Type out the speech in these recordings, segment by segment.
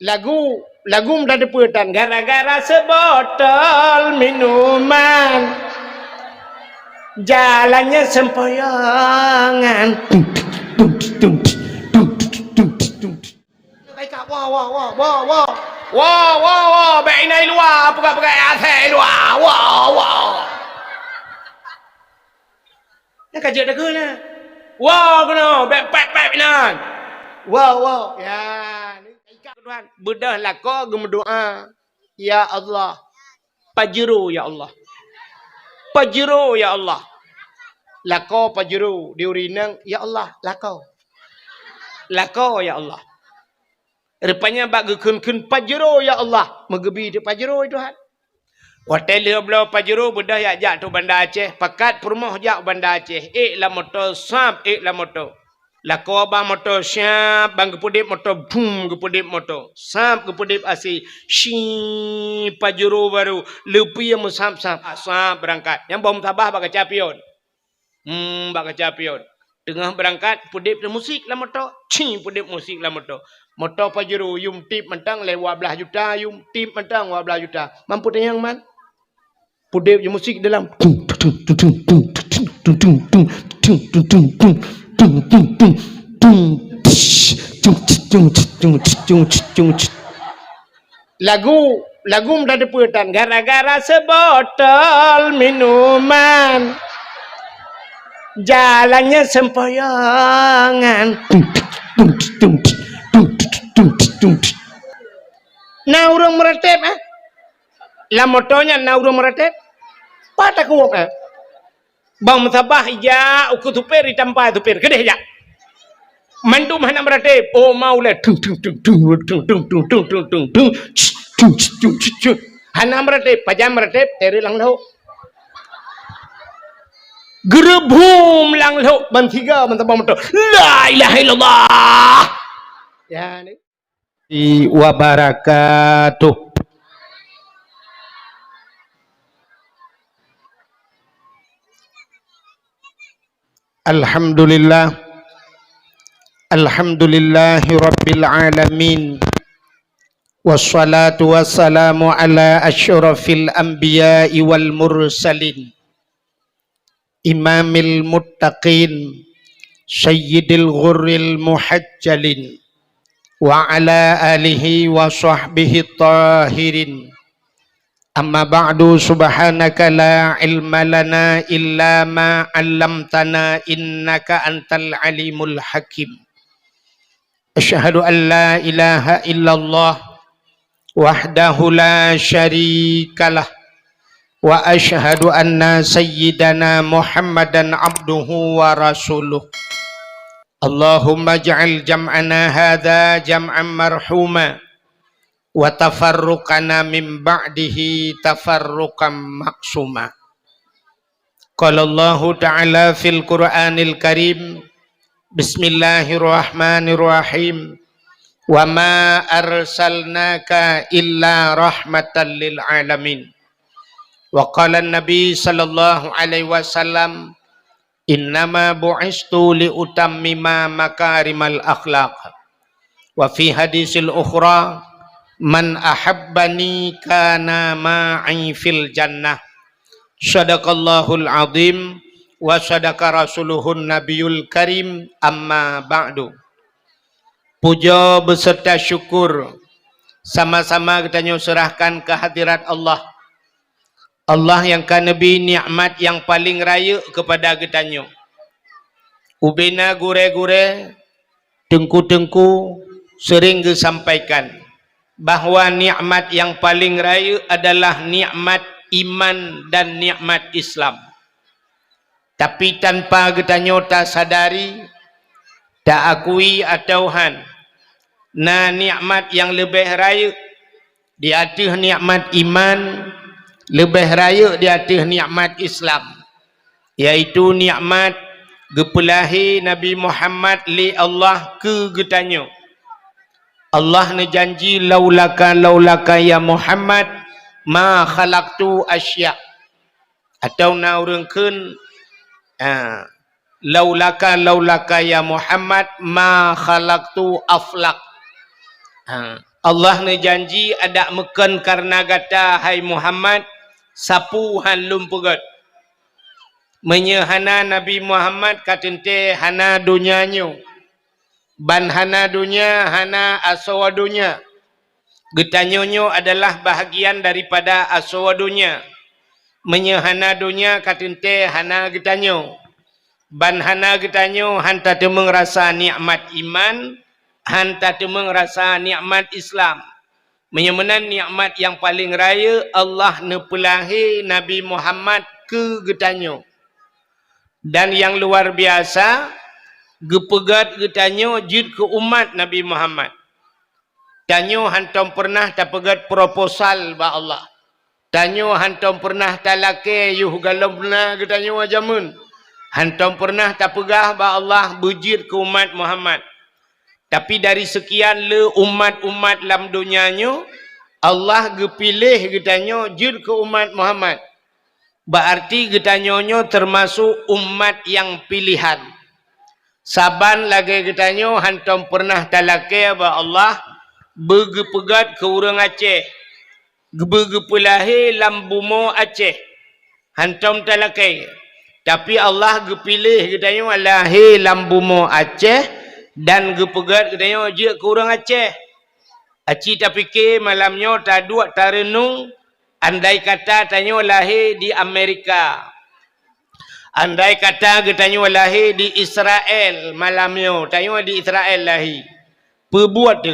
lagu menjadi puitan gara-gara sebotol minuman jalannya sempoyongan. Wah, bainai luar, pegang-pegang atas luar. Wah. Nak kaji dah ke na? Wah, kena, baik nan. Wah. Ya, ni ikat Tuhan. Bedah lako gemendoa. Ya Allah. Pajero ya Allah. Pajero ya Allah. Lako pajero diurinang ya Allah, lako. Lako ya Allah. Rupanya bak gekun pajero ya Allah. Megebi di pajero Tuhan. Hotel dia belau pajero bedah ya jak tu Bandar Aceh. Pakat perumah jak Bandar Aceh. La motor sap, la motor. Lako abang motor siap, bang gepudip motor boom gepudip motor. Sap gepudip asi. Shi pajero baru lepi yang sap berangkat. Yang bom tabah bak capion. Bak capion. Tengah berangkat pudip musik lah motor. Pudip musik lah motor. Motor pajero yum tip mentang lewat belah juta, yum tip mentang 12 juta. Mampu tayang man? Pudip je musik dalam. Lagu menjadi puitan gara-gara sebotol minuman jalannya sempoyongan. Nah urang meretep lah motonya nah urang meretep patah kuok bang sabah ya uku tupir ditampai tupir kedeh ya mandu mana meretep oh mau le hana meretep pajam meretep teri lang lau gerebum lang lau bantiga bantabang motor la ilaha illallah ya ni wabarakatuh. Alhamdulillah. Alhamdulillahi rabbil alamin. Wassalatu wassalamu ala asyrafil anbiya'i wal mursalin. Imamil muttaqin. Sayyidil ghurril muhajjalin. Wa ala alihi wa sahbihi tahirin. Amma ba'du subhanaka la ilma lana illa ma 'allamtana innaka antal alimul hakim. Asyhadu an la ilaha illallah wahdahu la syarikalah wa asyhadu anna sayyidana Muhammadan abduhu wa rasuluh. Allahumma ja'al jam'ana hadha jam'an marhuma wa tafarruqana min ba'dihi tafarruqan maksuma. Qala Allah Ta'ala fil Qur'anil Karim Bismillahirrahmanirrahim wa ma arsalnaka illa rahmatan lil alamin. Wa qala an-nabi sallallahu alaihi wasallam innama bu'istu li utammima makarimal akhlaq. Wa fi hadisil ukhra man ahabbani kana ma'i fil jannah. Sadaqallahul azim wa sadaqa rasuluhun nabiyul karim. Amma ba'du. Puja beserta syukur sama-sama kita serahkan ke hadirat Allah. Allah yang kan nabi nikmat yang paling raya kepada kita nyo. Ubena gure-gure tengku-tengku sering disampaikan bahawa nikmat yang paling raya adalah nikmat iman dan nikmat Islam. Tapi tanpa kita nyota sadari, tak akui atau nah nikmat yang lebih raya di atas nikmat iman, lebih raya di atas nikmat Islam, yaitu nikmat gepelahi Nabi Muhammad li Allah ke getanyo. Allah ne janji laulaka ya Muhammad ma khalaqtu asya. Atau naurengkeun laulaka ya Muhammad ma khalaqtu aflak. Allah ne janji ada meken karena gata hai Muhammad sapu han lumpugat. Menyehana Nabi Muhammad katente hana dunianyo. Ban hana dunia hana asawadunya. Getanyonyo adalah bahagian daripada asawadunya. Menyehana dunia katente hana getanyo. Ban hana getanyo hanta temeng rasa nikmat iman, hanta temeng rasa nikmat Islam. Menyemenan nikmat yang paling raya Allah nepelahi Nabi Muhammad ke getanyo. Dan yang luar biasa gepegat getanyo jid ke umat Nabi Muhammad. Tanyo hantam pernah tapegat proposal ba Allah. Tanyo hantam pernah talake yuh galomna getanyo ajamun. Hantam pernah tapegah ba Allah bujir ke umat Muhammad. Tapi dari sekian le umat-umat dalam dunianyo Allah gepilih getanyo jid ke umat Muhammad. Berarti getanyonyo termasuk umat yang pilihan. Saban lagi getanyo hantam pernah talake ba Allah begepegat ke urang Aceh. Gebegepulahi lambumo Aceh. Hantam talake. Tapi Allah gepilih getanyo lahi lambumo Aceh dan gepegat getanyo je ke urang Aceh. Aci tak fikir malamnya tak dua tak renung. Andai kata tanyo lahir di Amerika. Andai kata getanyo lahir di Israel malamnya. Tanyo di Israel lahir. Perbuat tu.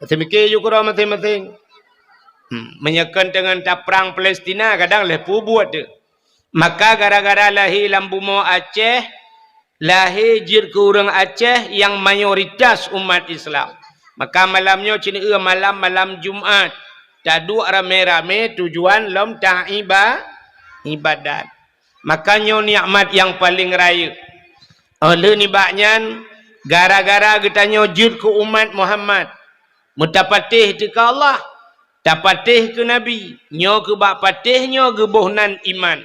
Saya mikir juga orang masing-masing. Menyekan dengan tak perang Palestina kadang lah perbuat tu. Maka gara-gara lahir lambumo Aceh. Lahir jir ke orang Aceh yang mayoritas umat Islam. Maka malamnya cina malam Jumaat. Tak dua rame-rame tujuan lom ibadat. Makanya nikmat yang paling raya. Oleh ni baknyan gara-gara getanyo jid ke umat Muhammad. Mutapatih ke Allah, tapatih ke Nabi. Nyo ke bak patihnya gebohnan iman.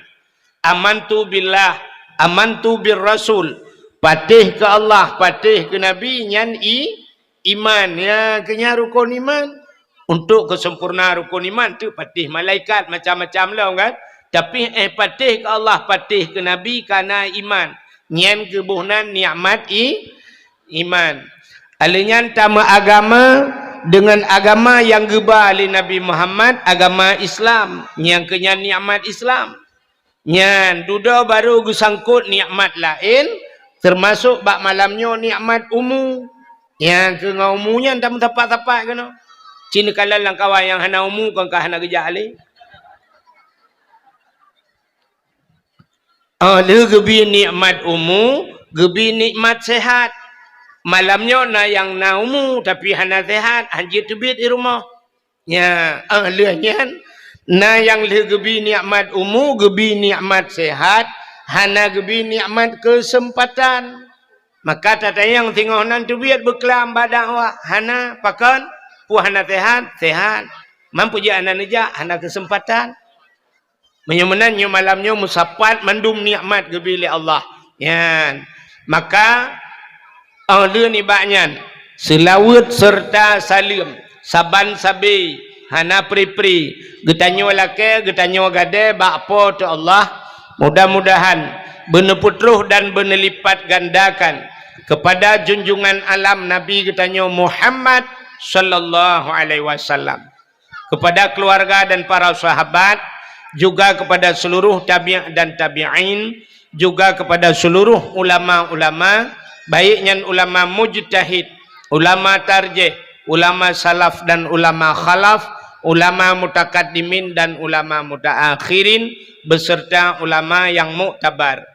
Amantu billah, amantu bir Rasul. Patih ke Allah, patih ke Nabi nyan iman ya kenya rukun iman. Untuk kesempurnaan rukun iman tu patih malaikat macam-macam lah kan. Tapi patih ke Allah, patih ke Nabi kerana iman. Nyen kebuhnan nikmat iman. Alinyan tama agama dengan agama yang geba oleh Nabi Muhammad, agama Islam. Yang kenya nikmat Islam. Nyan duda baru gesangkut nikmat lain. Termasuk bak malamnya nikmat umu. Yang ke umunya tak tepat-tepat kan. Cina kalah lang kawan yang hana umu kan kah hana gejak alih. Le gebi nikmat umu, gebi nikmat sehat. Malamnya na yang na umu tapi hana sehat, anjir tebit di rumah. Ya, le nyan na yang le gebi nikmat umu, gebi nikmat sehat, hana gebi nikmat kesempatan. Maka tata yang tengok nan tebit berkelam badan awak, hana pakan puhana sehat. Mampu je anak nejak, anak kesempatan. Menyemenannya malamnya musapat mandum nikmat gebili Allah. Yan. Maka Allah ni baknyan. Selawat serta salim. Saban sabi. Hana pri-pri. Getanyo lake, getanyo gade, bakpo tu Allah. Mudah-mudahan beneputruh dan benelipat gandakan kepada junjungan alam Nabi getanyo Muhammad sallallahu alaihi wasallam, kepada keluarga dan para sahabat, juga kepada seluruh tabi' dan tabi'in, juga kepada seluruh ulama-ulama, baiknya ulama mujtahid, ulama tarjih, ulama salaf dan ulama khalaf, ulama mutakaddimin dan ulama mutaakhirin, beserta ulama yang muktabar.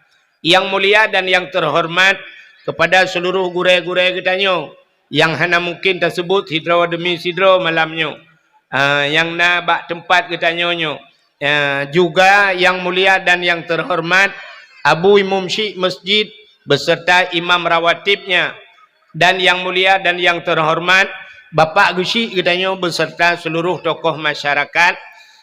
Yang mulia dan yang terhormat kepada seluruh gure-gure getanyo yang hana mungkin tersebut hidro demi sidro malamnya. Yang na bak tempat ketanyonyo. Juga yang mulia dan yang terhormat Abu Imam Syekh Masjid beserta imam rawatibnya. Dan yang mulia dan yang terhormat Bapak Gusyik ketanyo beserta seluruh tokoh masyarakat.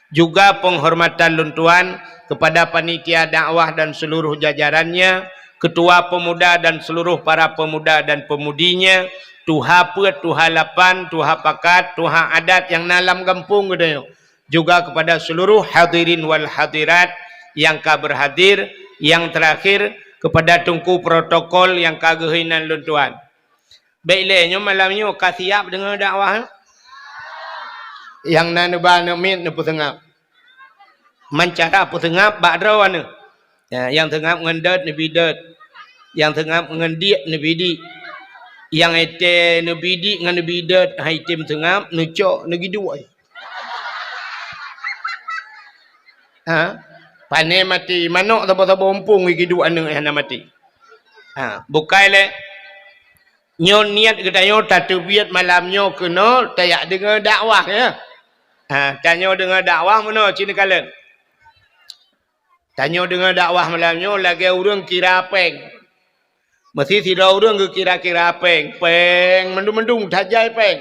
Juga penghormatan luntuan kepada panitia dakwah dan seluruh jajarannya, ketua pemuda dan seluruh para pemuda dan pemudinya, Tuha Pet, Tuha Lapan, Tuha Pakat, Tuha Adat yang dalam kampung gitu. Juga kepada seluruh hadirin wal hadirat yang ka berhadir, yang terakhir kepada tungku protokol yang kagehinan luntuan. Baiklah, malamnya ka siap dengan dakwah. Yang nanubah namit nu petengap. Mencara petengap badrawan. Ya, yang tengap ngendat nu bidat. Yang tengap ngendiak nu bidik. Yang ete nu bidik ngan nu bidat hai tim tengap nu cok nu giduai. Ha? Pane mati manok tapa-tapa ompong gidu anu hana mati. Ha, bukai le nyo niat gedayo tatubiat malamnyo kena tayak dengar dakwah ya. Ha, tanyo dengar dakwah mana cina kalen. Tanyo dengar dakwah malamnyo lagi urang kira peng. Mesti tidak urang ke kira-kira peng, mendung-mendung tajai peng.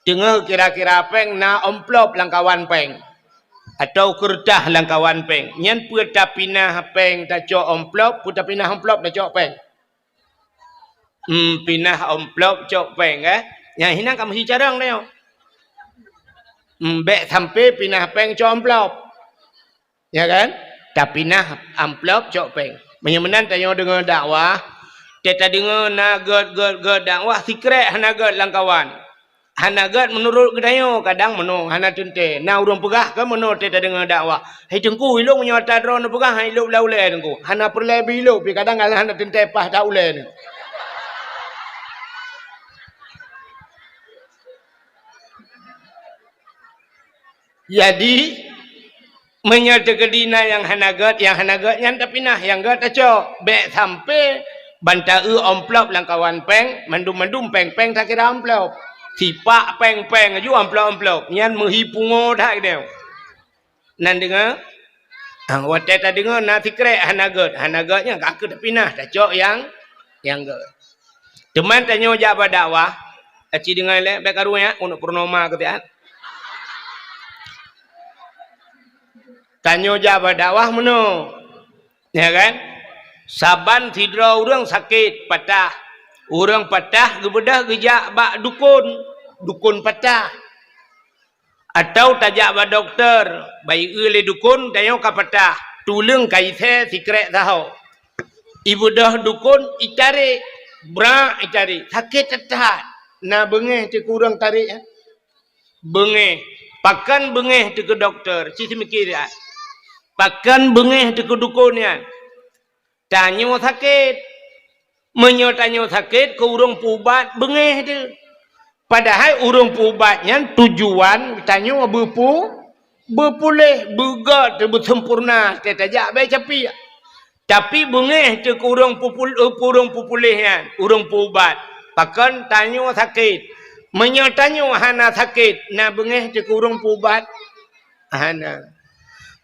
Dengar kira-kira peng na amplop langkawan peng. Atau kertas langkawan peng. Nyan puta pinah peng ta cok amplop, puta pinah amplop ta cok peng. Pinah amplop cok peng Yang hina kamu hicarang dia. Bek sampai pinah peng cok amplop. Ya kan? Ta pinah amplop cok peng. Menyemenan tanya dengan dakwah, kita dengar na god dakwah secret hana god langkawan. Hana god menurut kedayo kadang menung hana tente. Na urang pegah ke menurut kita dengar dakwah. Hai tengku ilok menyata drone pegah hai ilok laule tengku. Hana perle bilok pi kadang hana tente pah ta ule ni. Jadi menyata kedina yang hanagat yang tapi nah yang gat acok bek sampai bantai amplop langkawan peng mendum peng tak kira amplop sipak peng aju amplop nyan menghipungo dah dia nan dengar wate ta dengar na tikre hanagatnya aku tapi nah acok yang gat teman tanyo jabat dakwah aci dengar le bek karunya untuk purnama ketian. Tanyo jabat dakwah meno. Ya kan? Saban tidra urang sakit patah. Urang patah gebedah gejak bak dukun patah. Atau tajak bak doktor, bayi le dukun tanyo ka patah. Tulung kai the sikret tahu. Ibu dah dukun itari bra itari sakit tetah. Na bengeh ti kurang tarik ya. Bengeh pakan bengeh ti ke doktor, si mikir ya. Pakan bengeh di kedukunnya. Tanyo sakit. Tanyo sakit ke urang pubat bengeh tu. Padahal urang pubatnya tujuan tanyo berpulih, bergat, bersempurna. Tetajak baik capi. Tapi bengeh tu ke urang pupulihnya. Urang pubat. Pakan tanyo sakit. Tanyo hana sakit. Na bengeh tu ke urang pubat. Hana.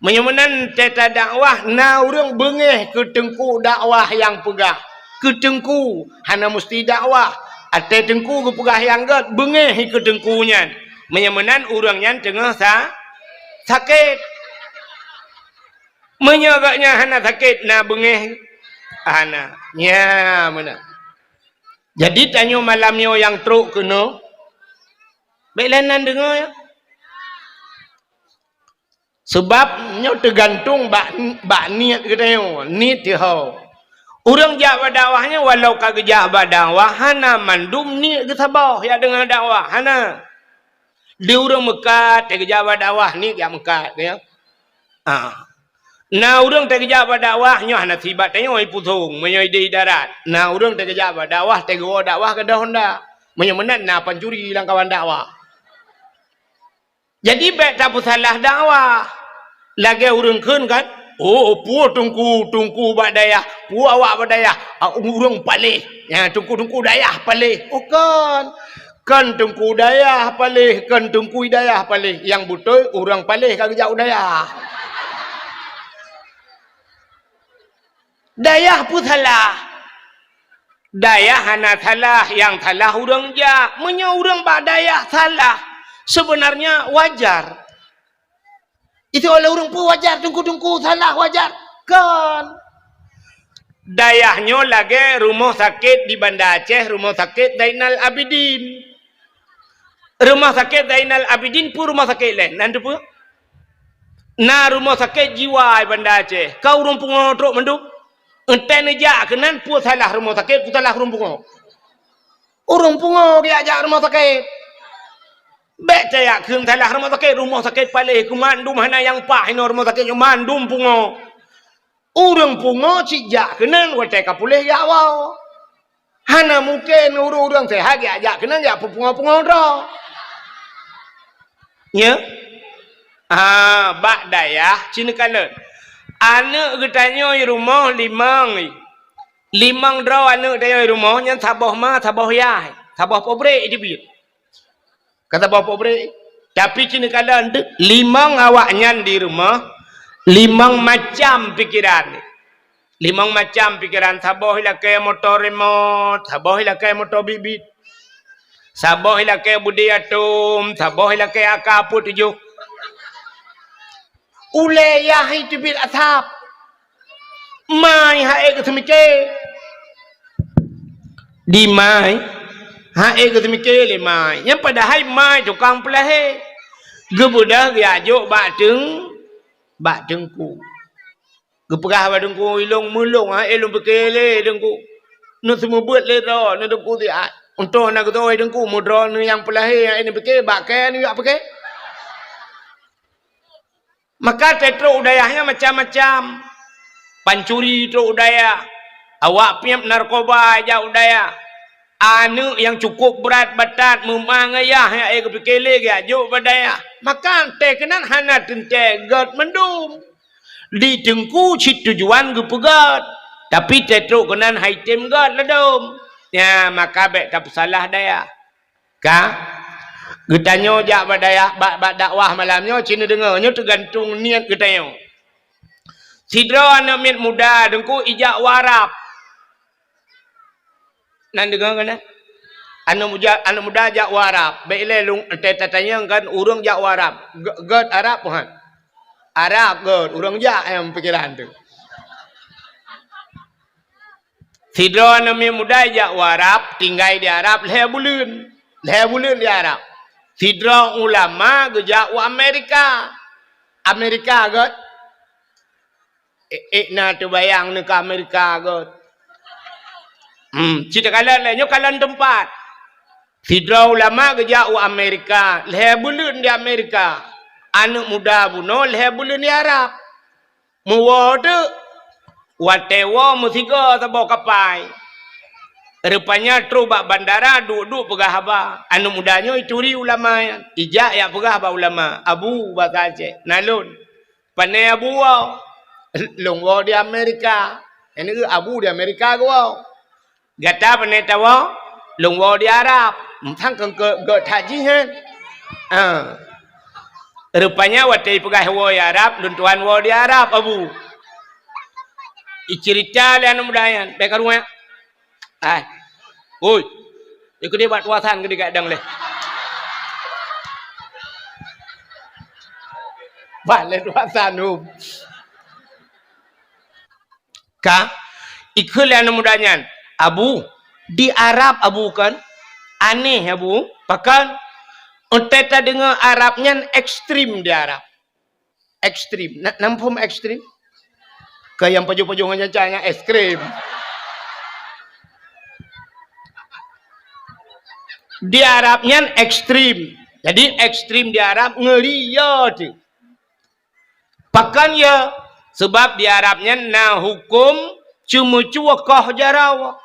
Menyemenan teta dakwah na urang bengeh ke tengku dakwah yang pegah. Ke tengku hana mesti dakwah. Ate tengku ke pegah yang gat bengeh ke tengkunya. Menyemenan urangnya tengah sakit. Menyagaknya hana sakit na bengeh hana. Ya mana. Jadi tanyo malamnya yang teruk kena. Baiklah dengar ya. Sebabnya tergantung bak niat kita yo, niat dia. Orang jabat dakwahnya walau kagak jabat dakwah hana mandum niat ke sabah ya dengan dakwah hana. Dia orang mekat tega jabat dakwah ni yang mekat ya. Na orang tega jabat dakwahnya hana sibat tanya oi putung menyoi di darat. Na orang tega jabat dakwah tega dakwah ke Honda. Menyemenan na pancuri hilang kawan dakwah. Jadi baik tak salah dakwah. Lagi urang keun kan? Oh, pu tungku badaya. Pu awak badaya. Urang palih. Ya, tungku dayah palih. Oh kan. Kan tungku dayah palih, kan tungku dayah palih. Yang betul urang palih kagak jauh dayah. Dayah pun salah. Dayah hana salah, yang salah urang ja. Menya urang badaya salah. Sebenarnya wajar. Itu oleh orang pun wajar. Tungku salah wajar. Kan. Dayahnya lagi rumah sakit di Banda Aceh, rumah sakit Zainal Abidin. Rumah sakit Zainal Abidin pun rumah sakit lain. Nanti pun. Nah rumah sakit jiwa di Banda Aceh. Kau rumpung truk menduk. Entah nejak kenan pun salah rumah sakit, pun salah rumpung. Rumpung dia ajak rumah sakit. Baik saya kun salah rumah sakit paling kumandum hana yang pah ini rumah sakit yang mandum pungo. Urang pungo cijak kenan wate kapuleh ya wau. Hana mungkin urang sehat ya ajak kenan ya pungo-pungo ro. Ya. Bak dayah cina kalet. Anak getanya di rumah limang draw anak dia di rumah yang tabah ma tabah ya. Tabah pobre di bir. Kata bapa pobre. Tapi cina kalet limang awaknya di rumah limang macam pikiran. Limang macam pikiran. Tabah ila kaya motor remote, tabah ila kaya motor bibit. Sabah ila kaya budi atom, tabah ila kaya kaput tujuh. Ule ya itu bil atap. Mai hae ke semike. Di mai hae ke semike le mai. Yang padahal mai tukang pelahe. Gebudah dia ajuk bak dengku. Geperah bak dengku ilung mulung hae ilung bekele dengku. Nu semua buat le ro, nu dengku dia. Untuk nak ketoi dengku mudra nu yang pelahe ini bekele bak ke ni yak bekele. Maka tetro udayahnya macam-macam. Pancuri itu udaya. Awak piam narkoba aja udaya. Anu yang cukup berat batat memangayah yang kepikele ya juk badaya. Maka tekenan hana tente god mendum. Di tengku cit tujuan gepegat. Tapi tetro kenan haitem god ledum. Ya maka baik tak salah daya. Ka? Getanyo jak badaya bak dakwah malamnya cina dengarnya tergantung niat getanyo. Sidra anak mit muda dengku ijak warap. Nan dengar kan? Anak muda jak warap. Baiklah lung tanya kan urang jak warap. God Arab puhan. Arab god urang jak yang pikiran tu. Sidra anak mit muda jak warap tinggal di Arab leh bulan di Arab. Sidra ulama gejak wa Amerika. Amerika god. Nak terbayang ni ke Amerika god. Cerita kalan lainnya kalan tempat. Sidra ulama gejak wa Amerika. Leh bulan di Amerika. Anak muda buno leh bulan di Arab. Muwada. Watewa musiga tabau kapai. Rupanya terubak bandara duduk pegah haba. Anu mudanya ituri ulama yang. Ijak ya pegah haba ulama. Abu bahasa Aceh. Nalun. Panai abu wow. Longwa di Amerika. Ini ke abu di Amerika ke wow. Gata panai tawa. Longwa di Arab. Thang ke taji kan. Rupanya watai pegah hawa di Arab. Luntuan wa di Arab abu. Icerita le anu mudayan. Baik rumah. Oi, ikut dia buat wasan ke dekat dang leh. Balik wasan Ka, ikut le anu mudayan. Abu, di Arab abu kan, aneh abu, pakan. Untuk kita dengar Arabnya ekstrim di Arab. Ekstrim, nampum ekstrim. Kayak yang pojok-pojoknya cahaya ekstrim. Di Arabnya ekstrim. Jadi ekstrim di Arab ngeliat. Pakan ya. Sebab di Arabnya na hukum cuma kah jarau.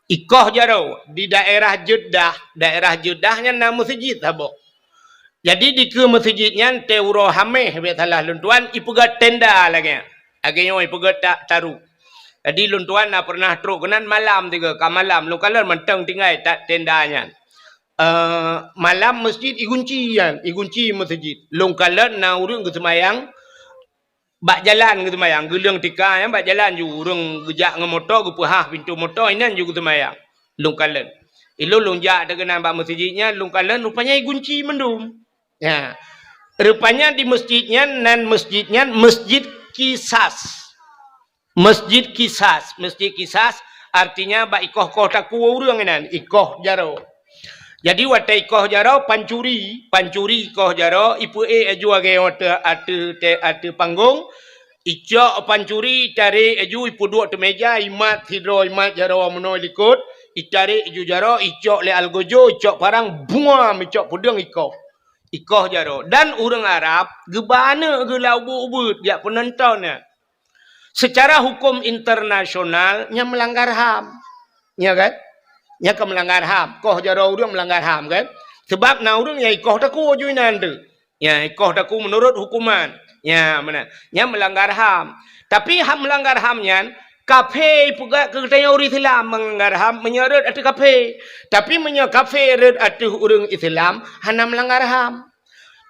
Ikoh jarau. Di daerah Jeddah. Daerah Jeddahnya na masjid. Jadi di ke masjidnya teuro hameh. Salah luntuan. Ipegat tenda lagi. Akhirnya ipegat taruh. Jadi luntuan na pernah truk kenan malam tiga. Ka malam. Lukalan mentang tinggal tak tendanya. Malam masjid igunci masjid longkalan na urang ke semayang bak jalan ke semayang gelang tika yang bak jalan ju urang gejak nge motor ke pahah pintu motor inan ju ke semayang longkalan ilo lonjak dengan bak masjidnya longkalan rupanya igunci mendum ya rupanya di masjidnya nan masjidnya masjid Kisas Masjid Kisas. Masjid Kisas artinya ba ikoh koh taku urang nan ikoh jaro. Jadi watai ikoh jaro pancuri ikoh jaro ipu aju age ate panggung icok pancuri tari aju ipu dua te meja imat hidro imat jaro meno likut itari aju jaro icok le algojo icok parang buam icok pudeng ikoh jaro dan urang Arab gebana ge labu-ubut ya penontonnya secara hukum internasional nya melanggar HAM. Ya kan? Nya ke melanggar HAM. Koh jaro urang melanggar HAM kan? Sebab na urang ya ikoh taku ju nanti. Ya ikoh taku menurut hukuman. Ya mana? Nya melanggar HAM. Tapi HAM melanggar HAM nyan kafe juga ketanya orang Islam melanggar HAM menyeret atu kafe. Tapi menyo kafe red atu urang Islam hana melanggar HAM.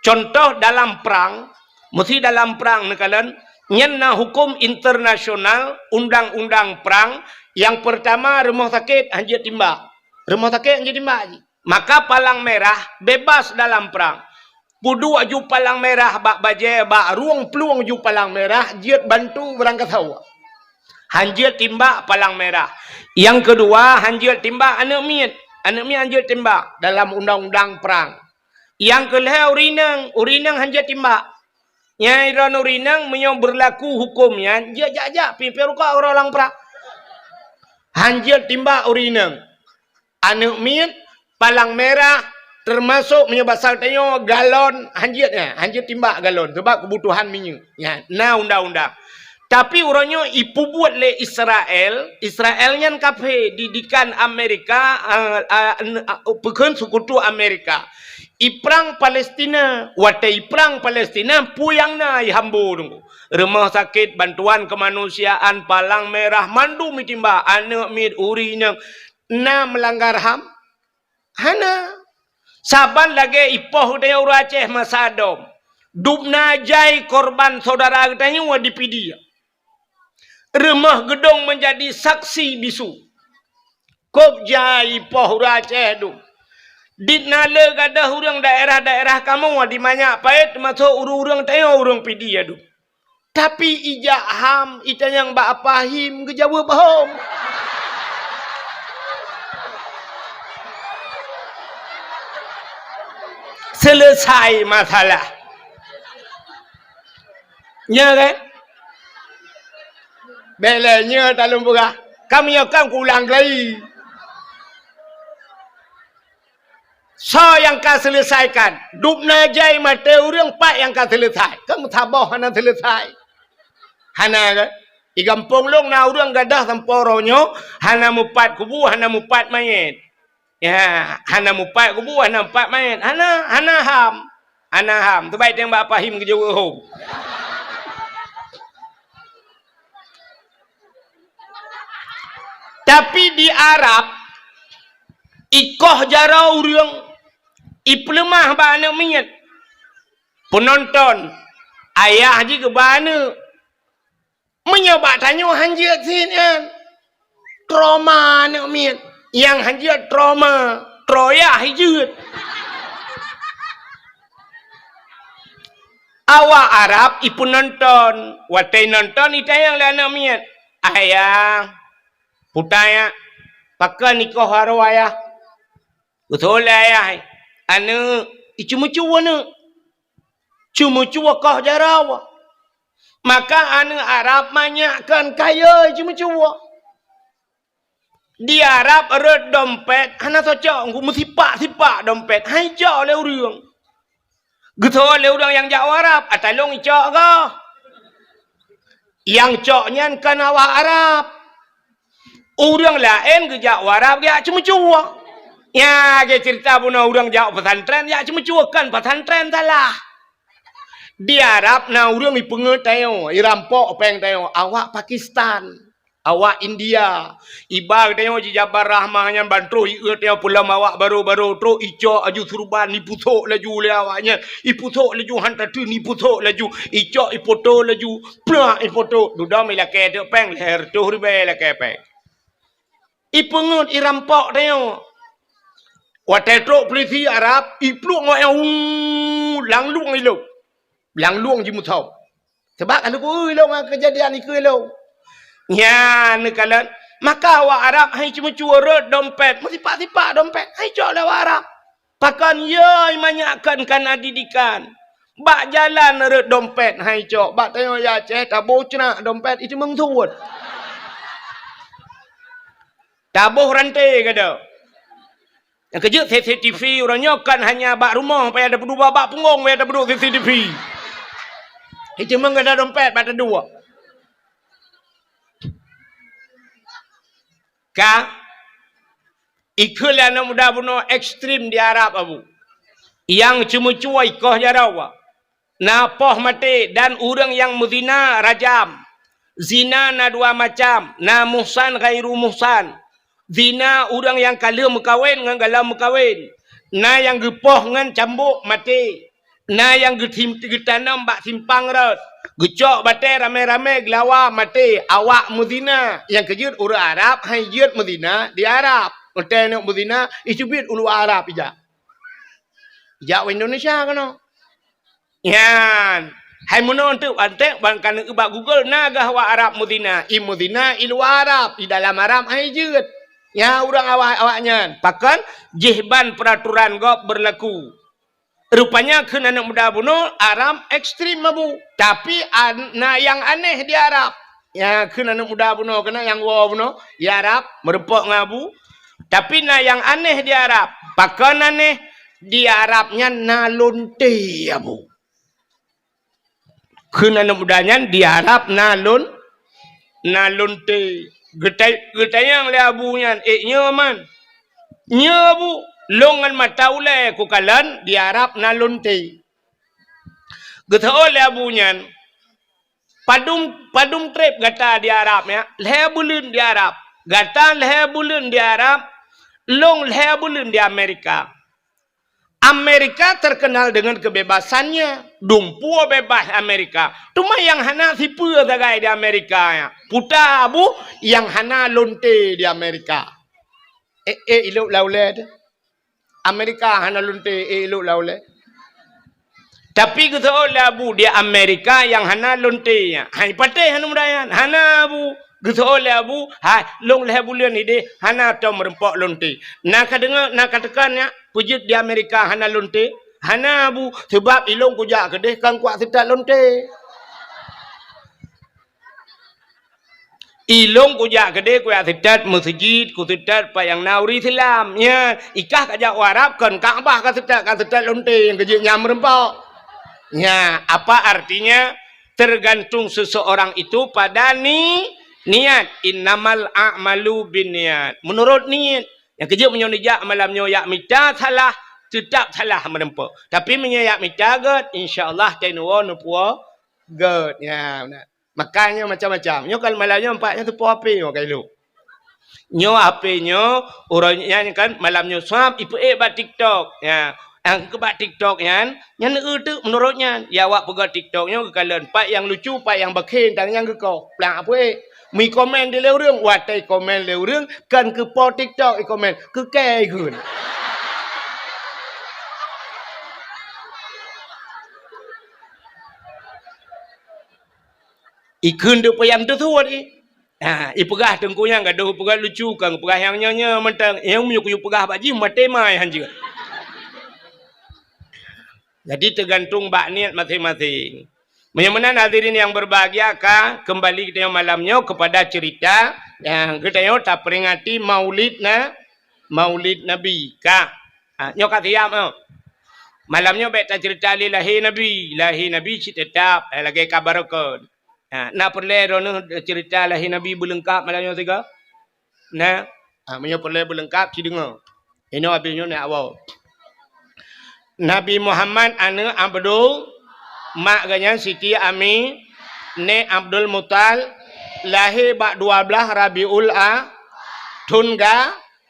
Contoh dalam perang, mesti dalam perang nekalan nyana hukum internasional undang-undang perang yang pertama rumah sakit hanjit timbak. Rumah sakit hanjit timbak. Maka palang merah bebas dalam perang. Pudu aju palang merah bak baje bak ruang peluang aju palang merah jiat bantu berangkat hawa. Hanjit timbak palang merah. Yang kedua hanjit timbak anak miat hanjit timbak dalam undang-undang perang. Yang kelima urinang hanjit timbak. Nyai Rano Rinang menyong berlaku hukumnya jak piperuka orang pra hanjil timba urinang anu min palang merah termasuk menyebasal tanyo galon hanjil timba galon sebab kebutuhan minyak ya nah undang-undang tapi uronyo ipu buat le Israelnya kafe didikan Amerika pekan sekutu Amerika Iprang Palestina, watai perang Palestina, puyang na ihambu nunggu. Rumah sakit, bantuan kemanusiaan, palang merah, mandu mitimba, anak mid uri nang na melanggar HAM. Hana. Saban lagi ipoh daya Aceh masadom. Dubna jai korban saudara katanya wadipidia. Rumah gedong menjadi saksi bisu. Kop jai ipoh Aceh dum. Di nale gadah urang daerah-daerah kamu di banyak pait masuk urang tayo urang pidi adu. Tapi ija HAM ita yang ba apahim gejawab hom. Selesai masalah. Nya kan? Belanya talung buka. Kami akan ulang lagi. So yang kau selesaikan. Dubna jai mata urang pak yang kau selesai. Kamu tabah hana selesai. Hana kan? Di kampung long na urang gadah samporonyo. Hana mupat kubu, hana mupat mayat. Ya, hana mupat kubu, hana mupat mayat. Hana HAM. Hana HAM. Terbaik yang bak pahim ke jauh hom. Tapi di Arab, ikoh jara urang. Iplemah bana minyak. Penonton. Ayah je ke bana. Menyebab tanya hanjit sini. Trauma nak minyak. Yang hanjit trauma. Troyah hijut. Awak Arab ipu nonton. Watai nonton ita yang lana minyak. Ayah. Putaya. Pakai nikah haru ayah. Betul ayah. Anu cuma-cuma nu. Cuma-cuma kah jarawa. Maka anu Arab banyakkan kaya cuma-cuma. Di Arab red dompet, hana socok mesti sipak dompet. Hai jauh le urang. Gitu le urang yang jauh Arab, atalong icok kah? Yang coknya kan awak Arab. Urang lain ke jauh Arab dia cuma-cuma. Ya, ke cerita pun orang jauh pesantren, ya cuma cuakan pesantren salah. Di Arab, na orang ni pengertian, irampok peng tayo, awak Pakistan, awak India, ibar tayo di Jabar Rahmahnya bantu, iut tayo pulang awak baru-baru tu, icok aju surban, ni putok laju le awaknya, iputok laju hantar tu, ni putok laju, icok ipoto laju, plak ipoto, duda milake tu peng leher tu ribe lake peng. Ipengut irampok tayo. Watetro polisi Arab ipluk ngoyang langluang ilo. Langluang jimu tahu. Sebab kalau ku ilo kejadian iku ilo. Ya, nekalan. Maka awak Arab hai cuma cuara dompet. Mesti pak-pak dompet. Hai cok lah awak Arab. Pakan ye manyakkan kana didikan. Bak jalan rut dompet hai cok. Bak tengok ya Aceh tabuh cenak dompet itu mengtuut. Tabuh rantai kada. Yang kerja CCTV orangnya kan hanya bak rumah payah ada berdua bak punggung payah ada berdua CCTV. Itu memang ada dompet bak ada dua. Ka ikul yang muda bunuh ekstrim di Arab abu. Yang cuma cuai koh jarawa. Napoh mati dan orang yang muzina rajam. Zina na dua macam. Na muhsan gairu muhsan. Zina orang yang kala mekawin dengan gala mekawin. Na yang gepoh dengan cambuk mati. Na yang getanam bak simpang rot. Gecok batai rame-rame gelawa mati. Awak muzina. Yang kejut orang Arab hai jut muzina di Arab. Hotel nak muzina isubit ulu Arab ija. Ija Indonesia kan? Yan. Hai mono tu ante bangkan ubak Google naga wa Arab muzina. I muzina ilu Arab. Di dalam Arab hai jut. Ya orang awaknya. Pakan jihban peraturan gop berlaku. Rupanya kena anak muda bunuh Arab ekstrim mabu. Tapi yang aneh di Arab. Ya kena anak muda bunuh kena yang wow bunuh. Ya Arab merempok ngabu. Tapi yang aneh di Arab. Pakan aneh di Arabnya nalunte abu. Kena anak mudanya di Arab nalunte. Getai yang le abunya. Nyaman. Nyabu. Longan mataule kukalan di Arab nalunte. Geta oleh abunya. Padum trip gata di Arab ya. Leher bulun di Arab. Gata leher bulun di Arab. Long leher bulun di Amerika. Amerika terkenal dengan kebebasannya. Dumpu bebas Amerika. Cuma yang hana sipu tagai di Amerika ya. Puta abu yang hana lonte di Amerika. Iluk lauled. Amerika hana lunte elok laule. Tapi kita oleh abu dia Amerika yang hana lunte nya. Hai pateh hana mudayan. Hana abu. Kita oleh abu. Hai long leh bulan ide hana tom merempok lunte. Nak dengar nak katakannya pujit di Amerika hana lunte. Hana abu sebab ilong kujak kedeh kan kuat setat lunte. Ilong kujak gede kuya sedat masjid ku sedat pa yang nauri Islam nya ikah kajak Arab kan Ka'bah kan sedat lonte yang kejik nyam rempok nya apa artinya tergantung seseorang itu pada niat innamal a'malu binniat menurut niat yang kejik menyonijak malamnya yak mita salah tetap salah merempok tapi menyak mita gad insyaallah tenuwa nupuwa gad ya benar. Makanya macam-macam. Nyo kalau malamnya empatnya tu po ape yo kailu. Nyo ape nyo orangnya kan malamnya swap ipu bat TikTok. Ya. Ang ke bat TikTok yan. Yang tu menurutnya ya awak pegang TikTok nyo kekalan pak yang lucu pak yang bakhin tang yang ke kau. Plang ape? Mi komen di leរឿងwatai komen leរឿងkan ke po TikTok i komen ke kai gun. Ikun tu payam tu tuat ni. Ipegah tengkunya gaduh pegah lucu kan pegah yang nyonya mentang yang menyukuyu pegah baji mate mai han juga. Jadi tergantung bak niat masing-masing. Menyamanan hadirin yang berbahagia ka kembali kita malamnya kepada cerita yang kita yo tak peringati Maulid Nabi ka. Nyo ka tiap malamnya beta cerita lahir Nabi tetap lagi kabar kon. Nak perlu cerita lahir Nabi berlengkap malangnya tiga. Nah, punya perlu berlengkap si dengar. Ini habisnya nak awal. Nabi Muhammad ana Abdul mak ganya Siti Ami ne Abdul Mutal lahir bak 12 Rabiul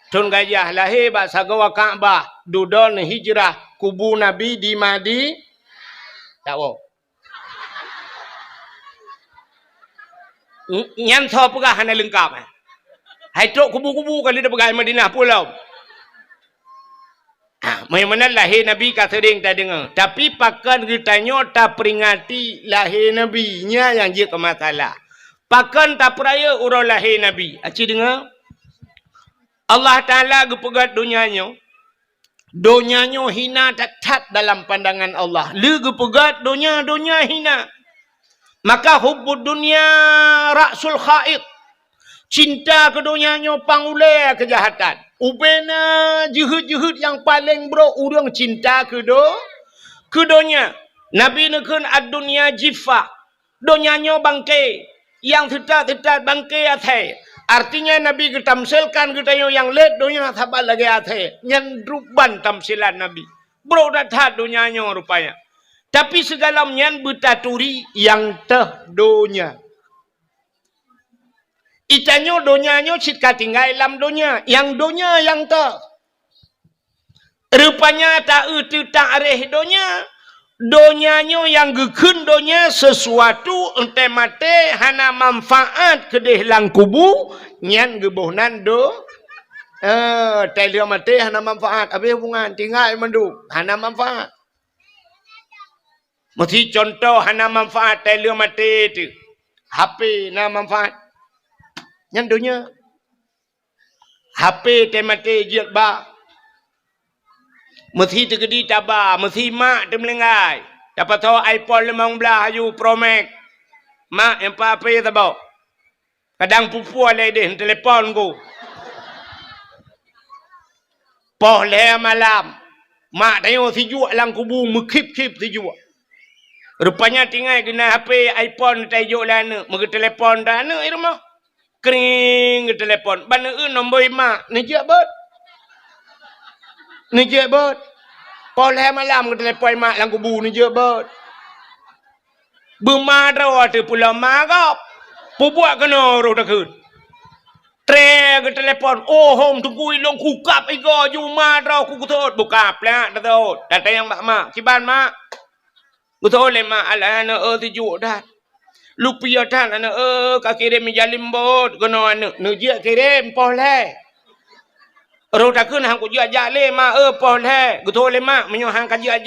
Tunggajah lahir bak sagawa Ka'bah dudon hijrah kubu Nabi di Madi tahu. Nyan thọ pegah hana lengkap. Hai trok kubu-kubu kali dah pegai Madinah pulau. Mana lahir Nabi kata ding tak dengar. Tapi pakan ditanya tak peringati lahir Nabi nya yang dia ke masalah. Pakan tak peraya urang lahir Nabi. Aci dengar? Allah Ta'ala gepegat dunianya. Dunianya hina tak dalam pandangan Allah. Le gepegat dunia hina. Maka hubbud dunia ra'sul khaid. Cinta ke dunianya pangulai kejahatan. Ubena jihud-jihud yang paling bro. Urang cinta ke dunia. Nabi nekun ad-dunia jifah. Dunianya bangkai. Yang tetap bangkai atai. Artinya Nabi ketamsilkan kita yang let dunia sabar lagi atai. Yang ruban tamsilan Nabi. Bro datang dunianya rupanya. Tapi segala nyan betaturi yang teh dunia. Itanyo dunianya citka tinggal dalam dunia. Yang dunia yang teh. Rupanya tak itu tak areh dunia. Donyanya yang gekun donya sesuatu ente mate hana manfaat kedeh lang kubu nyan gebohnan telia mate hana manfaat habis hubungan tinggal mendu hana manfaat. Mesti contoh hana manfaat telia mate tu HP na manfaat nyan donya HP te mate jiat ba. Mesti tergedi tabah, mesti mak dia melengai. Dapat tahu iPhone 15 ayu Pro Max. Mak yang apa ya tahu. Kadang pupu alai deh telefon ku. Poh le malam. Mak tanya sejuk lang kubu mekip-kip sejuk. Rupanya tinggal kena HP iPhone tajuk lah anak. Mereka telefon dah anak di rumah. Kering ke telefon. Bana nombor mak. Nejak bot. Nejak bot. Poleh malam ke telefon mak lang kubu nejak bot. Bermadra tu pula magap. Pubuak kena roh takut. Tre ke telefon. Oh hom tunggu ilong kukap iko ju madra ku kutot. Bukap lah datot. Datang yang mak. Kiban mak. Kutot le mak ala ana sejuk dah. Lupia tan ana ka kirim jalim bot kena ana. Nejak kirim poleh. Roh takun hang ku jia le ma poleh guto le ma menyo hang ka jia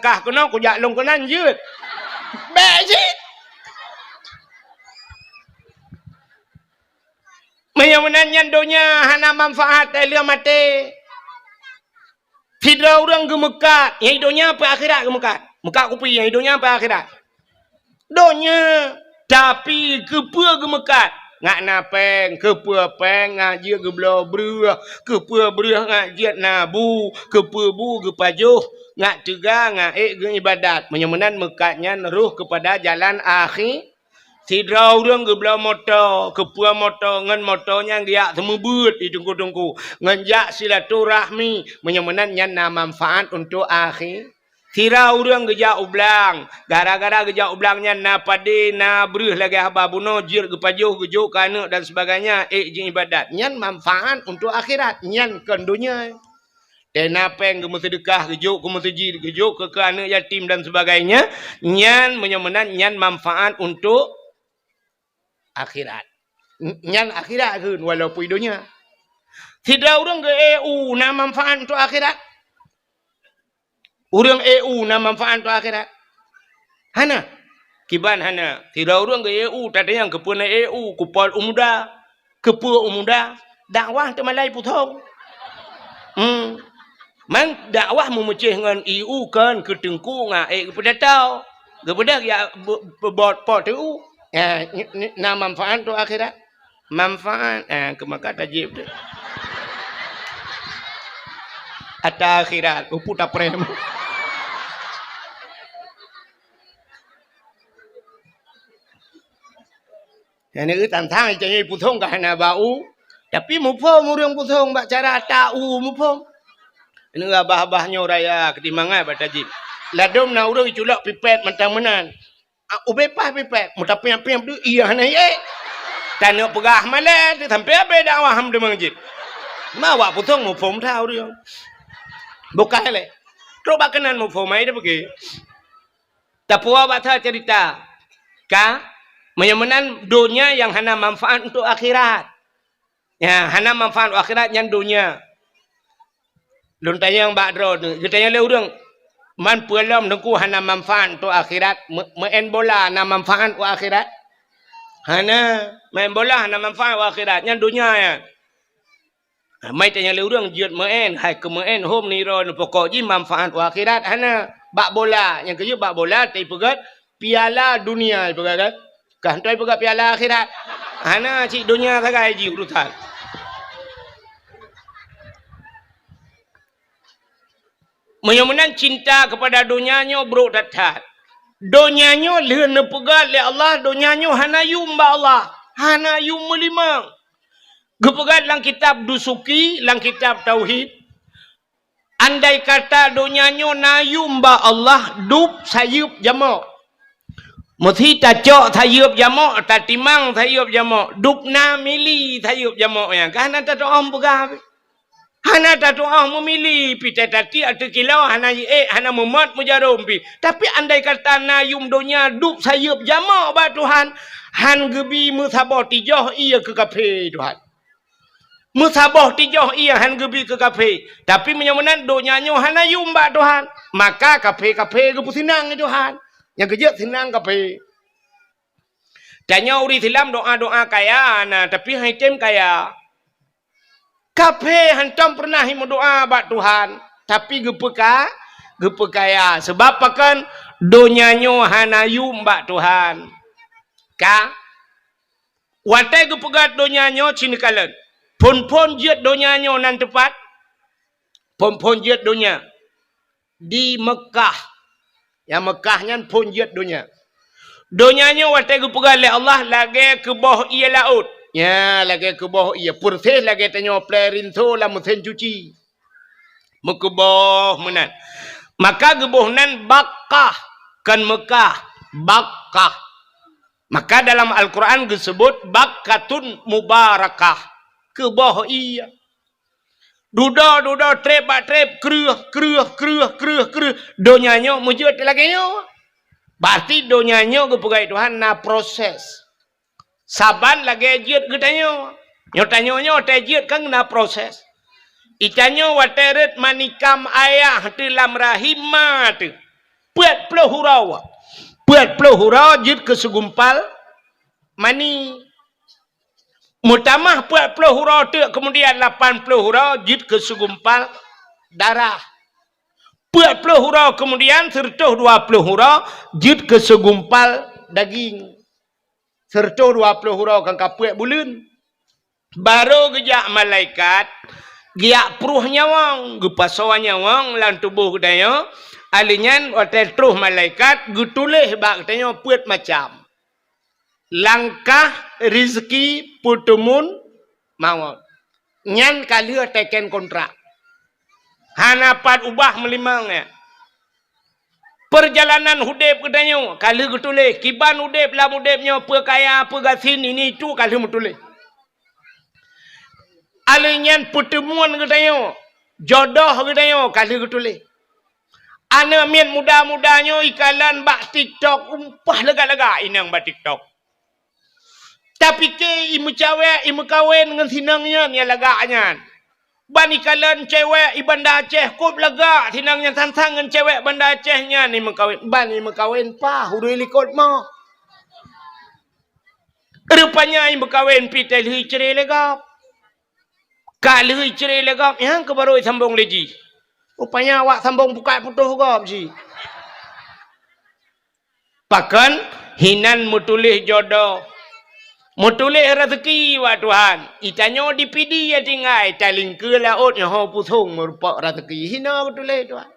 kah kono ku ja long konan jeut be jit menyo menan donya hana manfaat elia mate tidak orang gemekat yang donya apa akhirat gemekat mekat ku pi yang donya apa akhirat donya tapi kepa gemekat ngak napeng kepa peng ngak je geblo breuh kepa breuh ngak je nabu kepa bu gepajuh ngak tega ngak ge ibadat menyemenan mekatnya ruh kepada jalan akhir sidra urang geblo motor kepa motor ngan motornya giak semebut di tungku-tungku nganjak silaturahmi menyemenan nyan na manfaat untuk akhir Tira urang geja ublang. Gara-gara geja ublangnya na pade na breuh lagi haba buno jir gepajuh gejuk kana dan sebagainya je ibadat. Nyan manfaat untuk akhirat. Nyan kan dunia. Tena peng ke sedekah gejuk ke masjid gejuk ke anak yatim dan sebagainya. Nyan menyemenan nyan manfaat untuk akhirat. Nyan akhirat ke walaupun dunia. Tidak urang ke EU na manfaat untuk akhirat. Urang EU na manfaat untuk akhirat. Hana. Kiban hana. Tidak urang ke EU. Tadi yang kepuna EU. Kupal umuda. Kepua umuda. Dakwah temalai putong. Mang dakwah memecih dengan EU kan. Ketengku nga. Kepada tahu. Kepada ya bot pot EU. Na manfaat untuk akhirat. Manfaat. Kemaka tajib tu. Ata akhirat. Puta prem. Yang tantang jadi putong kahana bau, tapi mupom urang putong bak cara tahu mupom. Ini abah-abahnya raya ketimangan batajib. Ladom na urang culak pipet mentang menan. Ubepah pipet, mutapiam-piam tu iya na ye. Tanah pegah malah tu sampai beda waham de mangjib. Mawa putong mupom tahu dia. Bukan le. Coba kenan mupom ai dah pergi. Tapua batha cerita. Ka menyemenan dunia yang hana manfaat untuk akhirat. Ya, hana manfaat untuk akhirat yang dunia. Lun tanya yang bakdro tu, kita tanya le urang, man pualam dengku hana manfaat untuk akhirat, main bola hana manfaat untuk akhirat. Hana main bola hana manfaat akhirat nya dunia ya. Mai tanya le urang jiut meen hai ke meen hom ni ron pokok ji manfaat akhirat hana bak bola yang kerja bak bola tai pegat piala dunia pegat kan. Kan tai pegat piala akhirat. Hana cik dunia sagai ji urusan. Menyamunan cinta kepada dunianya buruk datat. Dunianya leun pegat le Allah, dunianya hana yum ba Allah. Hana yum melimang. Gepegat lang kitab dusuki, lang kitab tauhid. Andai kata dunianya nayum ba Allah, dup sayup jamak. Mesti ta cok sayup jamak, ta timang sayup jamak. Dup na mili sayup jamak yang. Kan ta doa pegah. Hana ta doa memilih pi tati atau kilau hana hana memat mujarum pi. Tapi andai kata nayum dunia dup sayup jamak ba Tuhan, han gebi musabah tijoh ia ke kafe Tuhan. Musabah tijoh ia han gebi ke kafe. Tapi menyamunan donyanya hana yumba Tuhan. Maka kafe-kafe gebu sinang Tuhan. Yang kerja sinang kafe. Tanya uri silam doa-doa kaya nah, tapi haitem kaya. Kafe hantam pernah himu doa ba Tuhan. Tapi gebu kaya. Sebab pakan donyanya hana yumba Tuhan. Ka watai gebu pegat donyanya cinikalan. Pon-pon jiat donyanya nan tepat. Pon-pon jiat donya. Di Mekah. Yang Mekahnya pon jiat donya. Donyanya watai gupegal oleh Allah lagi ke bawah ia laut. Ya, lagi ke bawah ia. Purses lagi tanya play rinso lah mesin cuci. Mekebah menan. Maka gebah nan Bakkah. Kan Mekah. Bakkah. Maka dalam Al-Quran disebut Bakkatun Mubarakah. Ke bawah ia. Duda trep kreuh. Donyanya mujud lagi nyo. Berarti donyanya ke pegai Tuhan na proses. Saban lagi jid getanyo. Nyotanyo tajid kan na proses. Itanyo wateret manikam ayah dalam rahimah tu. Puat puluh hurau. Puat puluh hurau jid ke segumpal mani. Mutamah 40 hurau tu kemudian 80 hurau jid ke segumpal darah. 40 hurau kemudian serta 20 hurau jid ke segumpal daging. Serta 20 hurau kan kapuak bulan. Baru gejak malaikat giak pruh nyawang, gepasawa nyawang lan tubuh daya. Alinyan hotel truh malaikat gutulih bak tanya puat macam. Langkah rezeki putumun maut. Nyan kali teken kontrak. Hanapat ubah melimangnya. Perjalanan hudep katanya kali getuleh kiban hudep lah hudepnya perkaya pergasin ini itu kali mutuleh. Alinyan putumun katanya jodoh katanya kali getuleh. Ana mian muda-mudanya ikalan bak TikTok umpah lega-lega inang bak TikTok. Tapi ke imu cewek, imu kawin dengan sinangnya ni lagaknya. Ban ikalan cewek ibanda Aceh kop lega sinangnya sansang dengan cewek banda Acehnya ni mengkawin. Ban imu kawin pa hudui likot mo. Rupanya imu kawin pitel hui cerai legap. Kal hui cerai legap yang kebaru sambung leji. Rupanya awak sambung buka putuh gap si. Pakan hinan mutulih jodoh. Mutulih rezeki wa Tuhan. Itanyo dipidi ya tinggai. Taling ke laut yang hau pusung merupak rezeki. Hina mutulih Tuhan.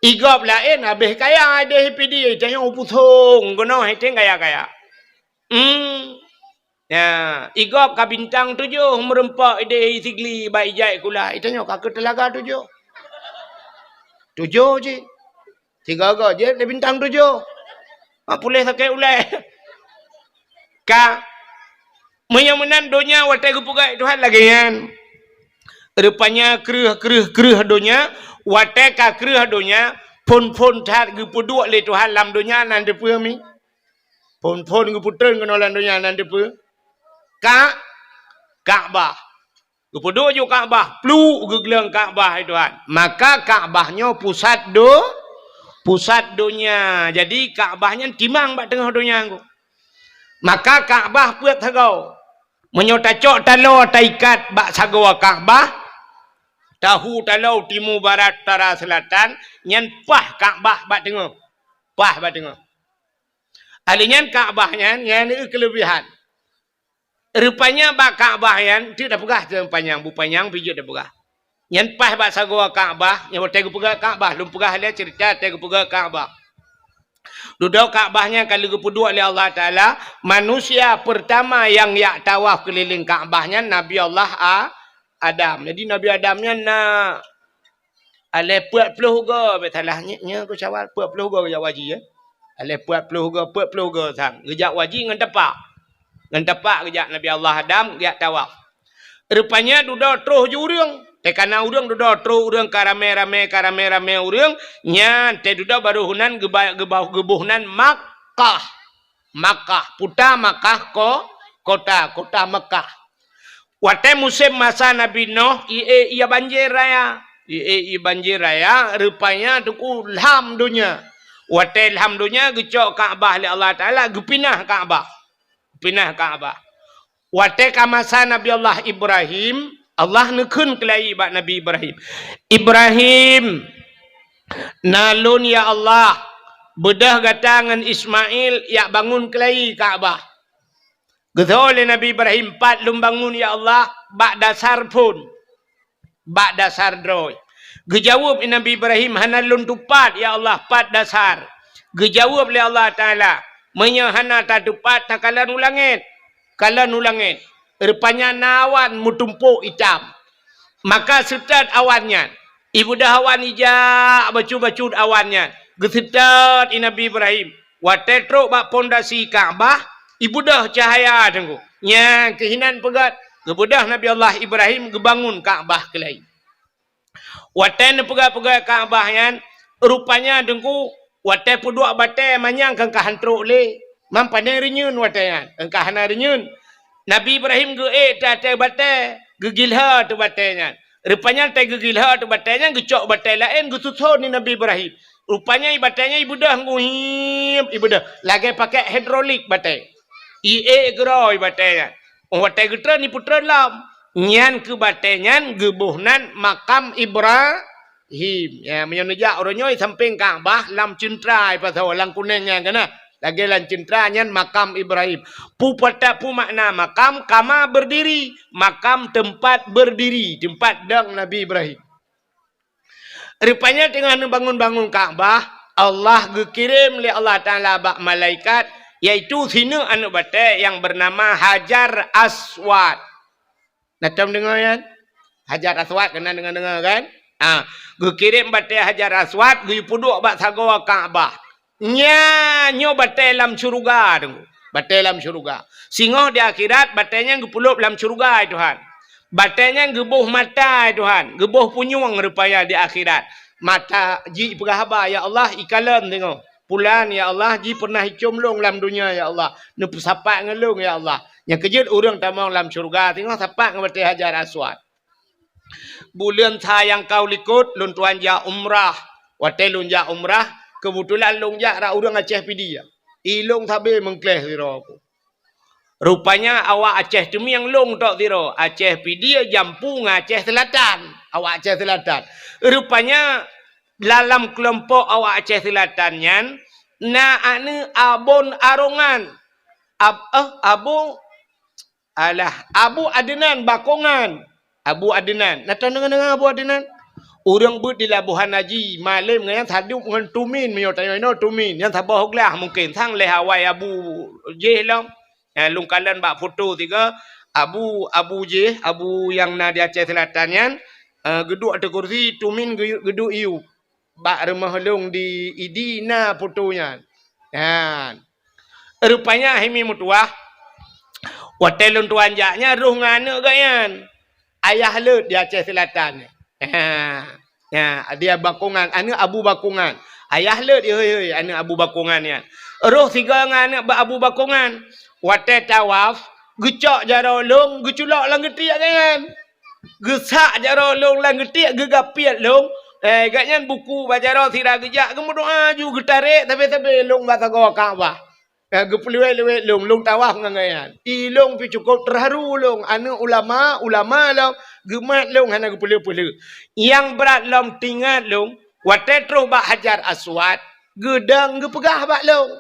Igop lain habis kaya ada dipidi. Itanyo pusung. Guna hiting kaya-kaya. Ya. Igop ka bintang 7. Merempak ide sigli baik jai kula. Itanyo ka ke telaga 7. 7 je. 3 je. Dia bintang 7. Pulih sakit ulai. Ka menyamunan donya watai gupugai Tuhan lagi kan. Rupanya kreuh donya watai ka kreuh donya pon tat gupu dua le Tuhan lam donya nan depu mi. Pon gupu tren kena lam donya nan depu. Ka'bah. Gupu dua jo Ka'bah, plu gegeleng Ka'bah Tuhan. Maka Ka'bahnya pusat donya. Jadi Ka'bahnya timang bak tengah donya aku. Maka Kaabah puat thagau. Menyota cok talo taikat bak sagawa Kaabah. Tahu talo timur barat utara selatan. Nyan pah Kaabah bak tengok. Pah bak tengok. Alinyan Kaabah nyan kelebihan. Rupanya bak Kaabah yan tidak pegah je panjang, bu panjang pijak dah pegah. Nyan pah bak sagawa Kaabah, yang tegu pegah Kaabah, lum pegah dia cerita tegu pegah Kaabah. Duduk Kaabahnya kalau kepuduk oleh Allah Ta'ala, manusia pertama yang yak tawaf keliling Kaabahnya Nabi Allah Adam. Jadi Nabi Adamnya nak ale puat puluh go betalahnya aku cawal puat puluh go ya waji ya. Ale puat puluh go sang. Gejak waji ngan tepak. Ngan tepak gejak Nabi Allah Adam yak tawaf. Rupanya duduk terus jurung. Tekana urang duduk terus urang karame-rame urang nyan te duduk baru hunan gebuhnan Makkah. Makkah puta Makkah kota Makkah. Wate musim masa Nabi Nuh ia banjir raya. Ia banjir raya rupanya tuku ilham dunia. Wate ilham dunia gecok Kaabah li Allah Taala gepinah Kaabah. Pinah Kaabah. Wate kamasa Nabi Allah Ibrahim Allah nekun kelai bak Nabi Ibrahim. Ibrahim nalun ya Allah bedah gatangan Ismail ya bangun kelai Kaabah. Getol Nabi Ibrahim pat lum bangun ya Allah bak dasar pun. Bak dasar droi. Gejawab Nabi Ibrahim hanalun tupat ya Allah pat dasar. Gejawab oleh Allah Taala menyahana tatupat takalan ulangit. Kalan ulangit. Rupanya nawan mutumpuk hitam. Maka setat awannya. Ibu dah awan ijak bacu-bacu awannya. Gesetat Nabi Ibrahim. Watetrok bak pondasi Kaabah. Ibu dah cahaya tengku. Nya kehinan pegat. Gebudah Nabi Allah Ibrahim gebangun Kaabah kelai. Watan pegat-pegat Kaabah yan. Rupanya tengku. Watan puduk batai manyang kang kahantruk le. Mampanai renyun watan yan. Engkahana renyun. Nabi Ibrahim ge tata batai gegilha tu batainya. Rupanya tai gegilha tu batainya gecok batai lain gesusun ni Nabi Ibrahim. Rupanya batainya ibu dah nguhim ibu dah lagi pakai hidrolik batai. Geroi batainya. Batai getra ni putra lam. Nyan ke batainya gebuhnan makam Ibrahim. Ya menyonejak orangnya samping Kaabah lam cintrai pasal lang kuningnya kana. Lagi lancintranya makam Ibrahim. Pupata pu makna makam kama berdiri. Makam tempat berdiri. Tempat dang Nabi Ibrahim. Rupanya tengah bangun-bangun Kaabah. Allah gekirim oleh Allah Ta'ala bak malaikat. Iaitu sini anak batai yang bernama Hajar Aswad. Natam dengar kan? Hajar Aswad kena dengar kan? Gekirim batai Hajar Aswad. Gepuduk bak sagawa Kaabah. Nyo batai dalam syurga tu. Batai dalam syurga. Singoh di akhirat batainya gepulup dalam syurga Tuhan. Batainya gebuh mata Tuhan. Gebuh punyung rupanya di akhirat. Mata ji perahaba ya Allah ikalan tengok. Pulan ya Allah ji pernah hicum long dalam dunia ya Allah. Nu sapak ngelung ya Allah. Yang kejut orang tamang dalam syurga tengok sapak ngebatai Hajar Aswad. Bulan sayang kau likut lun tuan ja umrah. Watai lun ja umrah. Kebetulan long jak rak urang Aceh pidi ya. Ilong sabe mengkleh zero aku. Rupanya awak Aceh tu yang long tok zero. Aceh pidi jampu Aceh Selatan. Awak Aceh Selatan. Rupanya dalam kelompok awak Aceh Selatan nyan na ane abon arongan. Abu Adnan Bakongan. Abu Adnan. Nak tahu dengan Abu Adnan? Orang but di Labuhan Haji malam yang tadi dengan tumin menyotanya no tumin yang tabah hoglah mungkin sang leh awai Abu J long lungkalan bak foto tiga Abu J Abu yang na di Aceh Selatan yan geduk ada kursi tumin geduk iu bak rumah long di idina fotonya yan rupanya himi mutuah hotel tuan jaknya ruh ngana gayan ayah lut di Aceh Selatan. Ya, dia Bakongan, anak Abu Bakongan. Ayah le dia anak Abu Bakongan ya. Roh tiga anak Abu Bakongan. Wate tawaf, gecok jaro long, geculak lang getiak kan. Gesak jaro long lang getiak gegapiat long. Gatnya buku baca roh sirah gejak kemudian aju getarik tapi long bata gawa Kaabah. Gepuluai long tawaf ngangayan. Ilong pi cukup terharu long. Anu ulama long. Gemat long hana gepulu-pulu. Yang berat long tinggal long. Watetro bak hajar aswad. Gedang gepegah bak long.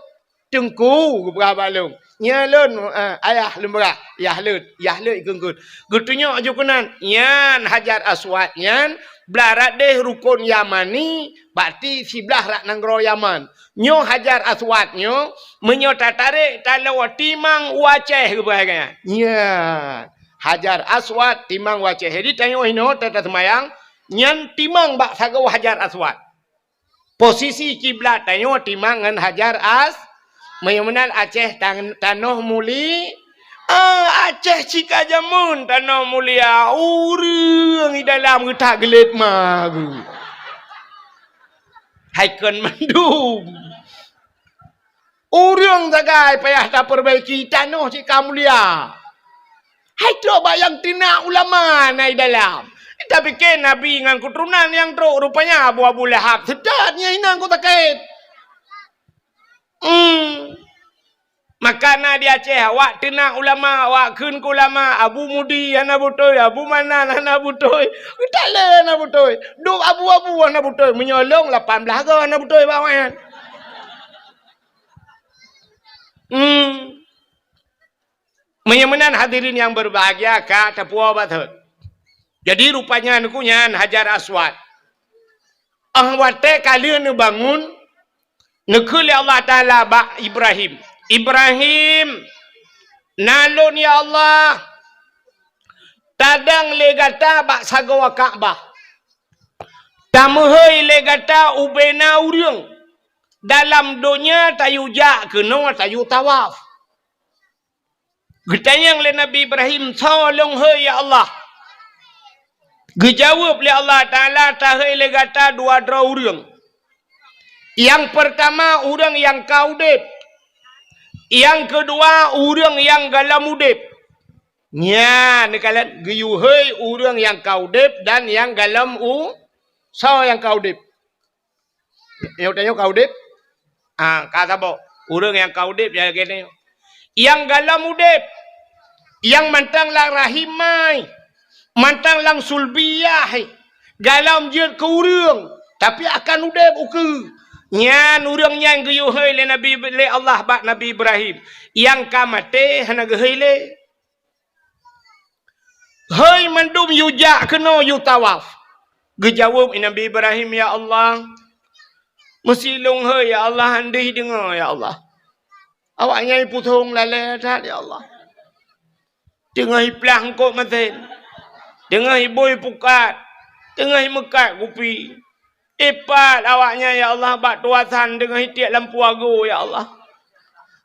Tengku gepegah bak long. Nyalon ayah lemberah. Yahlut ikut. Getunya aja kenan. Yan hajar aswad yan. Belarat deh rukun Yamani. Berarti sebelah rak nanggro Yaman. Nyo hajar aswad nyo. Menyo tatarik kalau timang waceh ke bahagian. Ya. Hajar aswad timang waceh. Jadi tanya ino tata semayang. Nyan timang bak sagau hajar aswad. Posisi kiblat tanya timang ngan hajar Mayamenal Aceh tanah muli. Aceh cika jamun tanah mulia. Urang di dalam kita gelit magu. Haikon mandum. Urang tagai payah tak perbaiki tanah cika mulia. Hai tu bayang tina ulama nai dalam. Tapi ke Nabi dengan keturunan yang teruk rupanya Abu Lahab. Sedapnya inang ku takait. Makana di Aceh awak tina ulama, awak kun ku ulama, Abu Mudi ana butoy, Abu Manan ana butoy. Tak le ana butoy. Duk abu-abu ana butoy menyolong 18 ga ana butoy bawan. Menyamanan hadirin yang berbahagia ka tapua bathut. Jadi rupanya nukunya Hajar Aswad. Ahwate kalian bangun nekul Allah Taala ba Ibrahim. Ibrahim nalun ya Allah tadang legata bak sagawa Ka'bah. Tamuhai legata ubena urang. Dalam dunia tayu jak kena tayu tawaf. Getanyang le Nabi Ibrahim tolong hai ya Allah. Gejawab le Allah Taala tahai legata dua urang. Yang pertama urang yang kaudip. Yang kedua urang yang galam udip. Nya nekalan geyuhei urang yang kaudip dan yang galam so yang kaudip. Yang tanya kaudip? Kata bo urang yang kaudip ya gini. Yang galam udip. Yang mantang lang rahimai. Mantang lang sulbiyah. Galam je ke urang tapi akan udip uke. Nyan urang yang geyuhei le Nabi le Allah bak Nabi Ibrahim. Yang kamate hana gehei le. Hei mandum yujak kena yu tawaf. Gejawab Nabi Ibrahim ya Allah. Mesilung hei ya Allah handai dengar ya Allah. Awak nyai putung lale tat ya Allah. Tengah iplang kok maten. Tengah boy pukat. Tengah mekat kupi. Epat awaknya ya Allah bak tuasan dengan hitiak lampu ago ya Allah.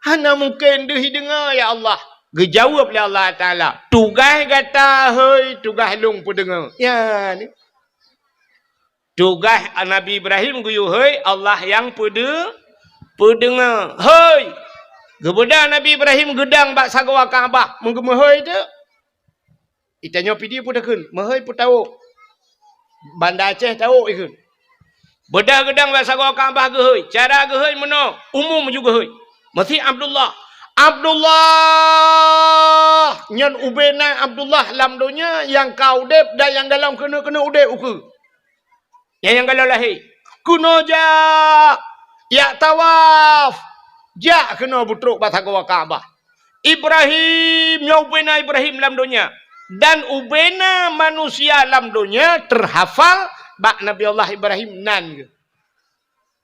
Hana mungkin dehi dengar ya Allah. Gejawab oleh Allah Taala. Tugas kata hei tugas long pu dengar. Ya ni. Tugas Nabi Ibrahim guyu hei Allah yang pu dengar. Hei. Gebeda Nabi Ibrahim gedang bak sagawa Kaabah. Mungkin hei tu. Itanya pidi pu dakun. Mahei pu tahu. Banda Aceh tahu ikun. Bedah gedang bahasa gua Kaabah gehoi. Cara gehoi mana? Umum juga gehoi. Masih Abdullah. Abdullah. Nyan ubena Abdullah lam dunia yang kau dep dan yang dalam kena udep uke. Yang galau lahir. Kuno ja. Ya tawaf. Ja kena butruk bahasa gua Kaabah. Ibrahim. Ya ubena Ibrahim lam dunia. Dan ubena manusia lam dunia terhafal bak Nabi Allah Ibrahim nan.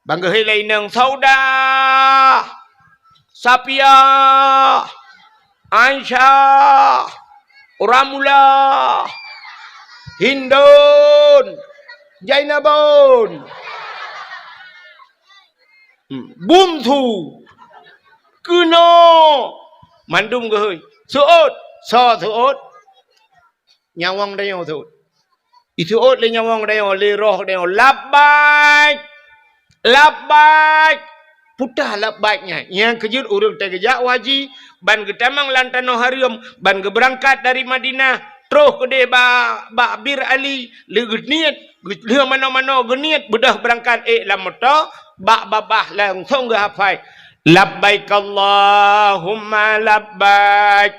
Bangga helai nang Sauda, Sapia, Aisyah, Ramula, Hindun, Jainabun, Bumtu, Kuno, Mandum gehoi, Suud, Suud, Nyawang dayo Suud. Itu le nyawang dayo le roh dayo labbaik putah labbaiknya yang kejut urang tegejak waji ban getamang lantano harium ban geberangkat dari Madinah terus ke de ba Bir Ali le geniat le mano-mano geniat bedah berangkat lam moto ba babah langsung ge hafai Labbaik Allahumma labbaik.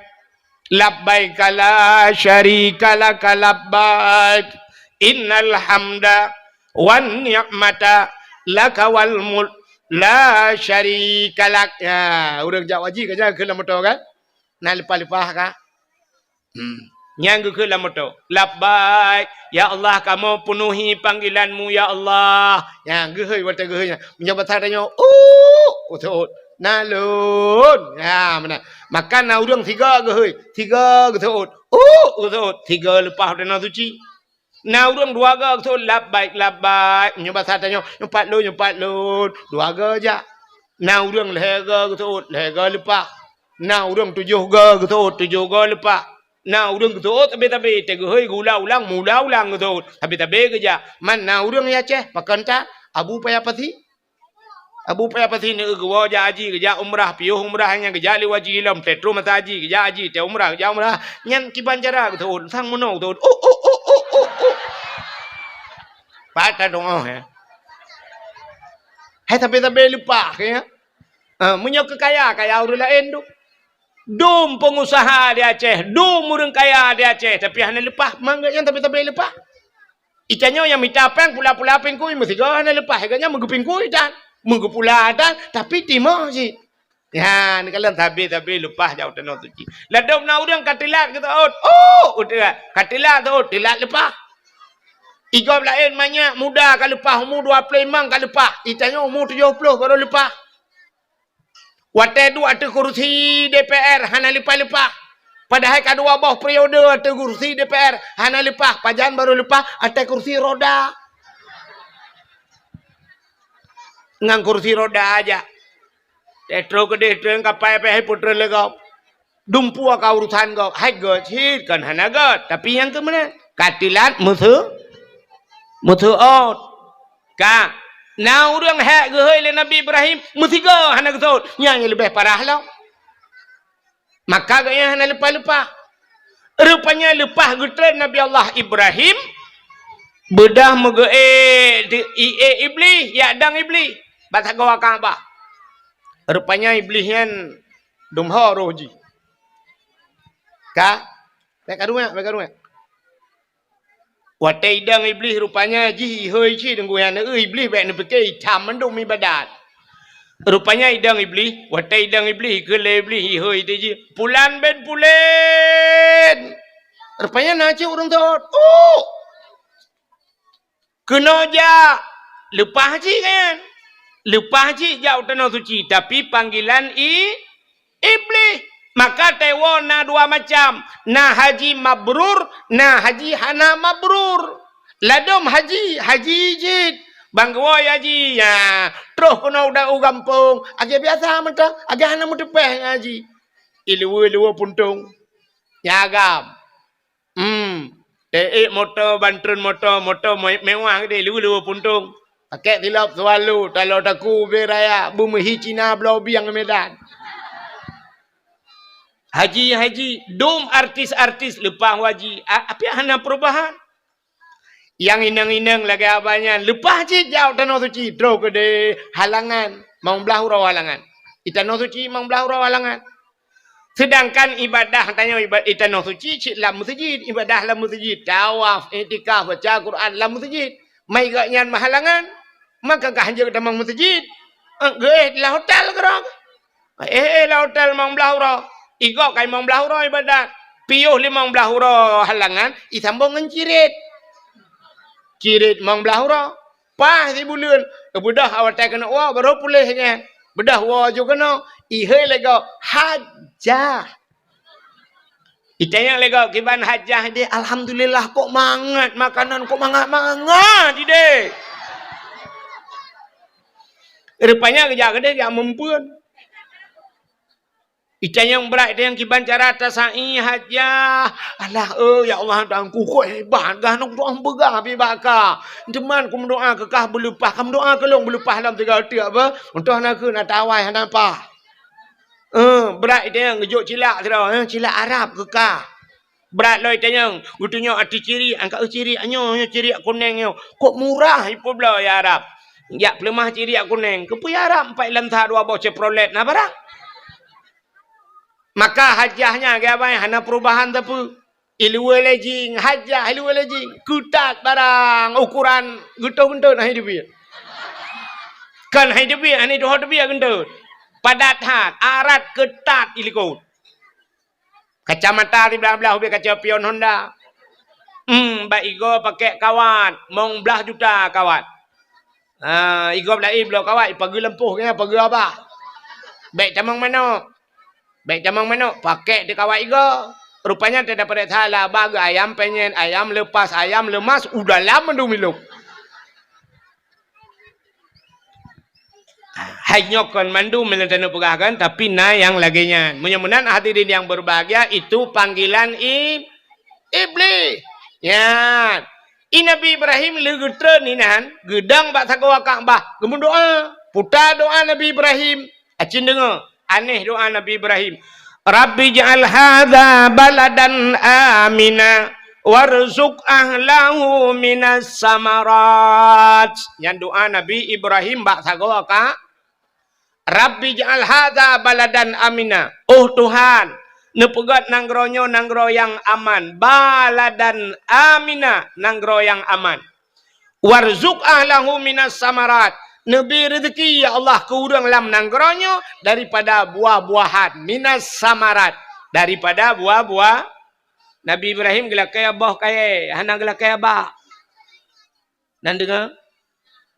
Labbaik la syarika laka labbaik. Innal hamda wan ni'mata laka wal mulk la syarika lak. Ya, urang jawab haji kan ke lamoto kan? Nah lepas-lepas kan? Yang ke lamoto. Labbaik. Ya Allah, kamu penuhi panggilanmu ya Allah. Yang gehoi wata gehoi. Menjabat tanya, betul. Nalun. Ya, mana? Makan na urang tiga gehoi. Tiga betul. Betul. Tiga lepas dana suci. Na urang dua ga betul. Labbaik, labbaik. Menjabat tanya, empat lun. Dua ga aja. Na urang lega betul. Lega lepas. Na urang tujuh ga betul. Tujuh ga lepas. Na urang betul tapi tegehoi gula ulang mula ulang betul. Tapi kerja. Man na urang ya ceh pakan ta abu paya pati. Abu paya pati ni gua ja haji kerja umrah piuh umrah nya kerja liwaji lam tetru mata haji kerja haji te umrah kerja umrah nyan kiban cara betul sang mono betul. Pata dong ya. Hai tapi lupa ya. Munyo kekaya orang lain tu. Dum pengusaha di Aceh, dum orang kaya di Aceh, tapi hanya lepas, mangga yang tapi lepas. Ikannya yang minta peng pula pengkui mesti kau hanya lepas, ikannya menggupingkui dan menggupula dan tapi timah sih. Ya, ni kalian tapi lepas jauh tanah suci. Ladom na orang katilat kita udah katilat tu tilat lepas. Igom lain banyak muda kalau lepas umur 25 kalau lepas, ikannya umur 70 baru lepas. Waktu itu ada kursi DPR hana lepas-lepas. Padahal kedua bawah periode ada kursi DPR hana lepas. Pajan baru lepas ada kursi roda. Ngang kursi roda aja. Tetro ke kapai pe putra legau. Dumpu ka urusan kau. Hai gocit kan hana got. Tapi yang ke mana? Katilat musuh out. Ka na urang hak gehoi le Nabi Ibrahim mutiga hana betul yang lebih parah lah. Maka gaya hana lepas-lepas. Rupanya lepas getren Nabi Allah Ibrahim bedah iblis ya dang iblis batang gawa Kaabah. Rupanya iblis yang dumha roji. Ka baik karunya. Watai dang iblis rupanya ji hoi chi deng goyan iblis baik ne pakai hitam mendung mi badat. Rupanya idang iblis, watai idang iblis ke le iblis hoi de ji. Pulan ben pulen. Rupanya naci orang tu. Kena ja lepas ji kan. Lepas ji jauh tanah suci tapi panggilan iblis. Maka tewo na dua macam. Na haji mabrur, na haji hana mabrur. Ladom haji jid. Bangwa haji ya. Terus kena udah gampung. Agak biasa mentah, agak hana mutepeh haji. Ilu puntung. Nyagam. Motor bantun motor mewah gede ilu puntung. Pakai tilap selalu kalau taku beraya bumihi Cina belau biang Medan. Haji, dom artis lepas haji. Apa hana perubahan? Yang inang lagi abanya. Lepas je jauh tanah suci. Terus ke de halangan. Mau belah hurau halangan. Tanah suci mau belah hurau halangan. Sedangkan ibadah, tanya ibadah tanah suci, cik lam masjid. Ibadah lam masjid. Tawaf, etikaf, baca Quran lam masjid. Mai gaknyan mahalangan. Maka kah hanja ke tamang masjid. Lah hotel kerang. Lah hotel mau belah hurau. Igok kai mong belah hurau ibadat. Piuh limang belah hurau halangan. Isambung dengan cirit. Cirit mong belah hurau. Pah si bulan. Bedah awak tak kena wah baru pulihnya. Bedah wah juga kena. Ihai lego hajah. Itanya lego kiban hajah dia. Alhamdulillah kok mangat makanan kok mangat ide. Rupanya kerja gede gak mempuan. Ikan yang berat yang kiban cara tasai hajah. Alah ya Allah tangku kok hebat gah nak doa begah bi baka. Teman ku doa ke kah berlupah kamu doa ke long berlupah dalam 3 hati apa. Untuk nak ke nak tawai hana apa. Berat dia yang ngejok cilak tira cilak Arab ke kah. Berat lo itu yang gutunya arti ciri angka ciri anyo ciri kuning yo. Kok murah ipo bla ya Arab. Ya pelemah ciri aku neng. Kepuyarap 4 lam tha 2 bau ceprolet na barang. Maka hajahnya ke apa? Hana perubahan tapi ilmu lejing hajah ilmu lejing kutat barang ukuran gendut-gendut nah hidup dia. Kan hidup dia ani doh hidup dia gendut. Padat hat arat ketat ilikut. Kacamata di belah-belah ubi kaca pion Honda. Ba igo pakai kawat, mong belah juta kawat. Igo belah belah kawat, pagi lempuh ke pagi apa? Baik camang mana? Baik camang mana? Pakai di kawat igo. Rupanya tidak pada salah bagi ayam penyen, ayam lepas, ayam lemas, udah lama dumiluk. Hanyokkan mandu melentano pegahkan, tapi na yang laginya. Mudah-mudahan hadirin yang berbahagia itu panggilan iblis. Ya. Nabi Ibrahim legetre ni nan, gedang bak sakawa Ka'bah, gemun doa, putar doa Nabi Ibrahim. Acin dengar, aneh doa Nabi Ibrahim. Rabbi ja'al hadza baladan amina warzuq ahlahu minas samarat. Yang doa Nabi Ibrahim bak sakawa ka Rabbi ja'al hadza baladan amina. Oh Tuhan, nepegat nanggronyo nanggro yang aman. Baladan amina, nanggro yang aman. Warzuq ahlahu minas samarat. Nabi rezeki ya Allah ke urang lam nanggronyo daripada buah-buahan. Minas samarat. Daripada buah-buah. Nabi Ibrahim gila kaya boh kaya. Hana gila kaya bah. Dan dengar.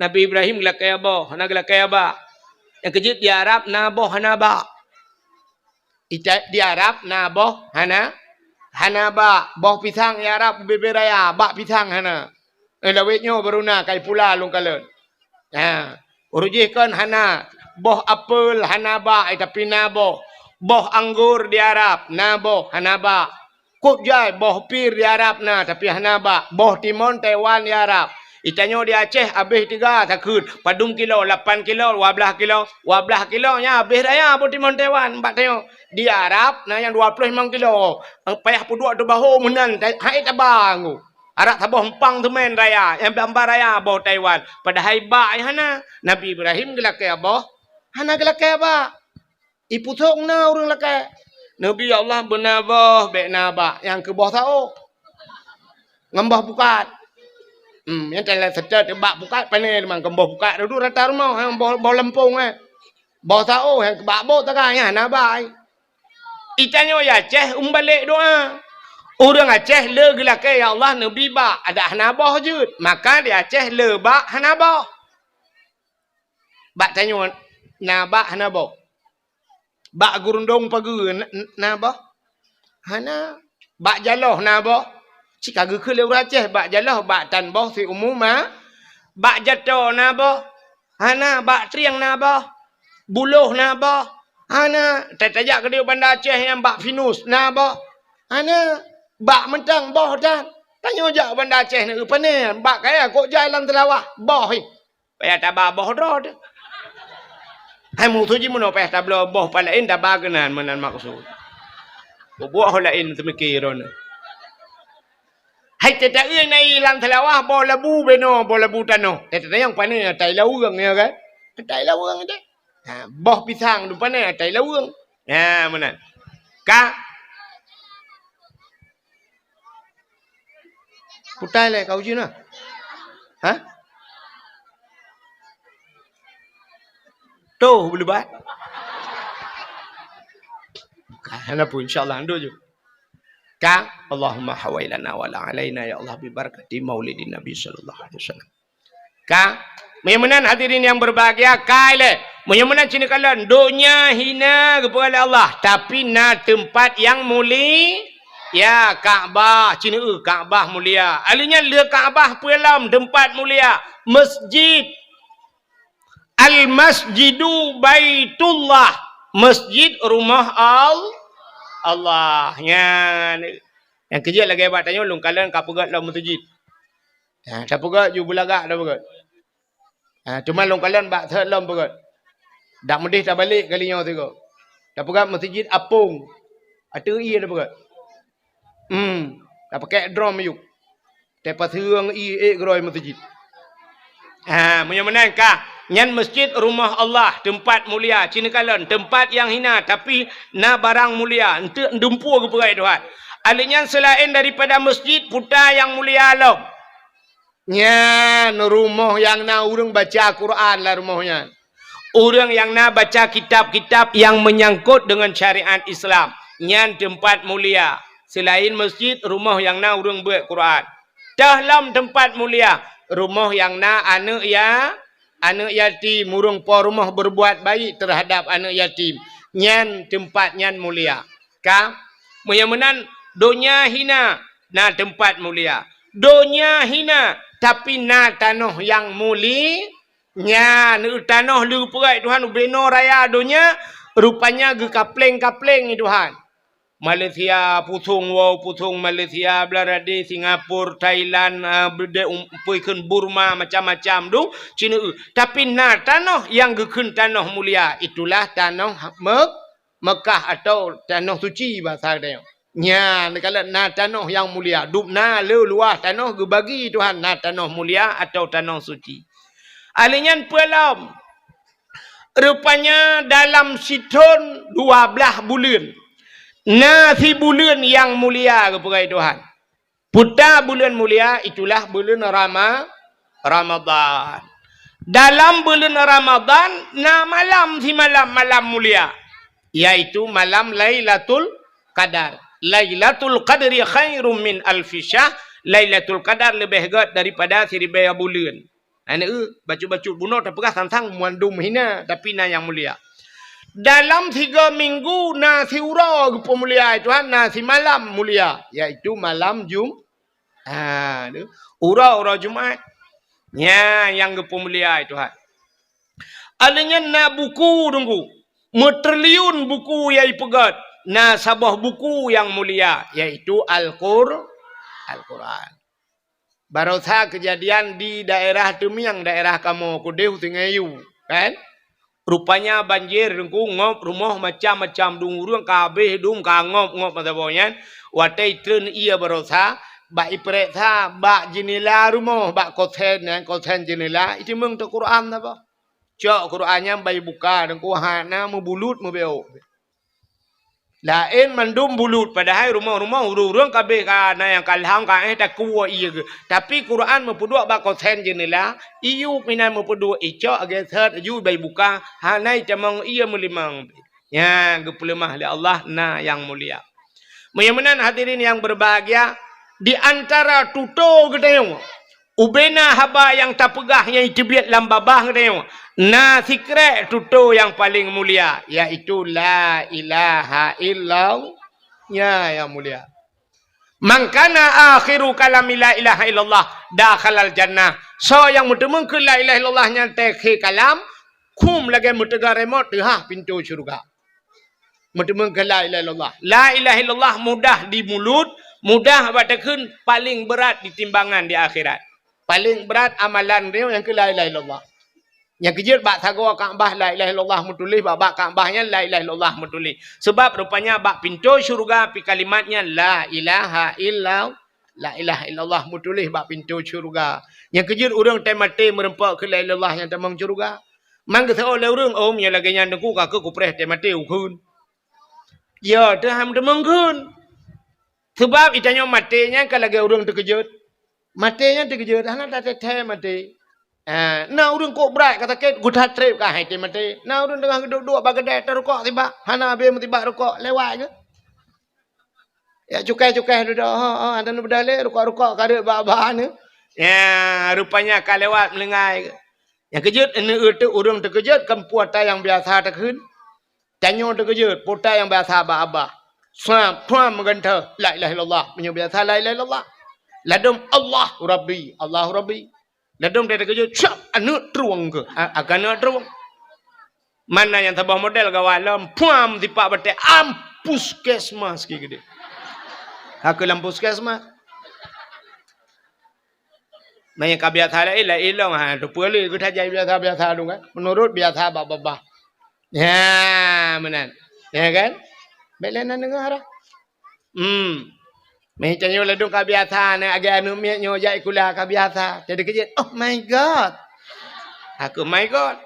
Nabi Ibrahim gila kaya boh. Hana gila kaya bah. Yang kejut di Arab naboh hana bah. Di Arab naboh hana ba boh pisang di Arab beberaya bak pisang hana lawetnyo beruna kai pula lung kalen urujihkan hana boh apel hana ba tapi naboh boh anggur di Arab naboh hana ba kut jai boh pir di Arab na tapi hana ba boh timun Taiwan di Arab itanyo di Aceh habis 3 takut padung kilo 8 kilo 12 kilo nya habis raya boh timun Taiwan mbak tengok di Arab na yang 25 kilo payah puduk tu bahu menan hai tabang Arab taboh empang tu main raya yang gambar raya boh Taiwan pada haiba hana Nabi Ibrahim gelake boh hana gelake ba ipu thok na urang lake Nabi Allah benabah be naba yang ke boh tao ngambah bukat yang telah secat tebak bukat pane memang kemboh bukat dulu rata rumah yang boh lempung boh tao yang kebak boh takanya naba itanyo ya Aceh balik doa. Orang Aceh le gelake ya Allah Nabi ba ada hanabah jud. Maka di Aceh le ba hanabah. Bak tanyo nabah hanabah. Bak gurundong pagi nabah. Hana bak jaloh nabah. Cika ge le Aceh bak jaloh bak tanbah si umuma. Bak jato nabah. Hana bak triang nabah. Buluh nabah. Hana tajak ke dia Bandar Aceh yang bak finus na bah. Hana bak mentang boh dan. Tanya jak Bandar Aceh ni pane bak kaya kok jalan telawah boh ni. Payah tabah boh dah. Hai mu tu ji mun payah tablo boh palain dah baganan menan maksud. Buah lain temikiron. Hai tetak nai lang telawah boh labu beno boh labu tano. Tetak yang pane tai lawang ya kan. Tai lawang deh. Boh pisang tu mana tai lawang. Mana? Ka? Putai le kau jina. Tuh boleh buat. Ana pun insyaallah ando je. Ka? Allahumma hawailana wa la alaina ya Allah bi barakati maulidin Nabi sallallahu alaihi wasallam. Ka? Menyamanan hadirin yang berbahagia kaile menyamanan cina kalian dunia hina kepada Allah tapi na tempat yang mulia ya Kaabah cina Kaabah mulia alinya le Kaabah pelam tempat mulia masjid al masjidu baitullah masjid rumah Allah yang kerja lagi hebat tanya ulung kalian kapegat lah masjid tak pegat ju belagak dah pegat cuma long kalian bak thelom pegat. Dak mudih tak balik kalinya tengok. Dak pegat masjid apung. Ada dah pegat. Dak pakai drum yuk. Tepat serang groi masjid. Menang kah? Nyan masjid rumah Allah, tempat mulia. Cina kalan, tempat yang hina tapi na barang mulia. Untuk dumpu ke perai Tuhan. Alinya selain daripada masjid, putar yang mulia lo. Nyan rumah yang na urang baca Quran lah rumahnya. Orang yang nak baca kitab-kitab yang menyangkut dengan syariat Islam. Nyan tempat mulia. Selain masjid, rumah yang nak orang buat Quran. Dalam tempat mulia, rumah yang nak anak yatim, urang po rumah berbuat baik terhadap anak yatim. Nyan tempat nyan mulia. Ka? Menyamanan donya hina, na tempat mulia. Donya hina, tapi na tanah yang mulia. Nya nu tanah lu perai Tuhan beno raya dunia rupanya ge kapleng-kapleng ni Tuhan. Malaysia putung Malaysia Belarade Singapura Thailand puikeun Burma macam-macam tu Cina tapi na tanah yang gekeun tanah mulia itulah tanah Mekah atau tanah suci bahasa dia. Nya kalau na tanah yang mulia duk na luah tanah ge bagi Tuhan na tanah mulia atau tanah suci. Alinyan pelam. Rupanya dalam situn 12 bulan. Nasi bulan yang mulia kepada Tuhan. Putar bulan mulia itulah bulan Ramadan. Dalam bulan Ramadan, na malam si malam mulia. Yaitu malam Lailatul Qadar. Lailatul Qadri khairum min alfi syahr. Lailatul Qadar lebih hebat daripada 1000 bulan. Baca-baca bunuh tak pernah tentang muandum hina tapi na yang mulia. Dalam 3 minggu nasi ura pemulia Tuhan nasi malam mulia yaitu malam ura Jumaat. Ya yang pemulia Tuhan. Alanya na buku tunggu. Metriliun buku yang pegat. Na sabah buku yang mulia yaitu Al-Quran. Barusan kejadian di daerah Temiang, daerah kamu Kudeu Tingayu, kan? Rupanya banjir rengku ngop rumah macam-macam dungurung kabeh dung kangop mata boyan. Watai tren ia barusan bak ipreta bak jenela rumah bak koten jenela itu meng tu Quran apa? Cok Qurannya bayi buka rengku hana membulut membeo. Lain mandum bulut padahal rumah-rumah urang kabeh kana yang kalhang ka tak kuwa iya ke tapi Quran mempudua ba kosen jenela iu minan mempudua ico ageser ju bai buka hanai camang iya melimang ya gepelemah li Allah na yang mulia. Menyamanan hadirin yang berbahagia di antara tuto gedeng ubena haba yang tak pegahnya itu biat lambabah gedeng na sikre tuto yang paling mulia yaitu la ilaha illallah ya yang mulia. Mangkana akhiru kalami la ilaha illallah dakhalal jannah. So yang mutemeng ke la ilaha illallah nya tekhi kalam kum lagi mutega remote ha pintu syurga. Mutemeng ke la ilaha illallah. La ilaha illallah mudah di mulut, mudah batakeun paling berat di timbangan di akhirat. Paling berat amalan dia yang ke la ilaha illallah. Yang kejut bak sago Kaabah la ilaha illallah mutulih bak Kaabahnya la ilaha illallah mutulih. Sebab rupanya bak pintu syurga pi kalimatnya la ilaha illallah. La ilaha illallah mutulih bak pintu syurga. Yang kejut urang temate merempak ke la ilaha illallah yang tamang syurga. Mang ke oleh urang om nya lagi nya dengku ka ke kupreh temate ukun. Ya dah tamang kun. Sebab itanya matenya kalau lagi urang terkejut. Matenya terkejut hana tak teteh mati. Na urang kok berat kata ket gudat trip ka hai te mate. Na urang tengah duduk bagadai terukok tiba. Hana be tiba rukok lewat je. Ya cukai-cukai duduk. Ada nu bedale rukok-rukok kada bahan ni. Ya rupanya ka lewat melengai. Yang kejut ini itu urang terkejut kan puata yang biasa terkeun. Tanyo terkejut puata yang biasa abah. Tuan menganta la ilaha illallah. Menyo biasa la ilaha illallah. Ladum Allah Rabbi, Allah Rabbi. Ladum dia terkejut, syap, anu teruang ke? Akan anu teruang. Mana yang tabah model kawalam, puam tipak bete, ampus kesmas ke gede. Aku lampus kesmas. Maya kabiasa lah, ilong tu boleh kita jadi biasa dong kan? Menurut biasa bapa. Ya, benar. Ya kan? Belenan dengar. Macamnya ladung kabiasa, agak anu miat nyoja ikulah kabiasa. Jadi kejut, oh my God. Aku mai kot.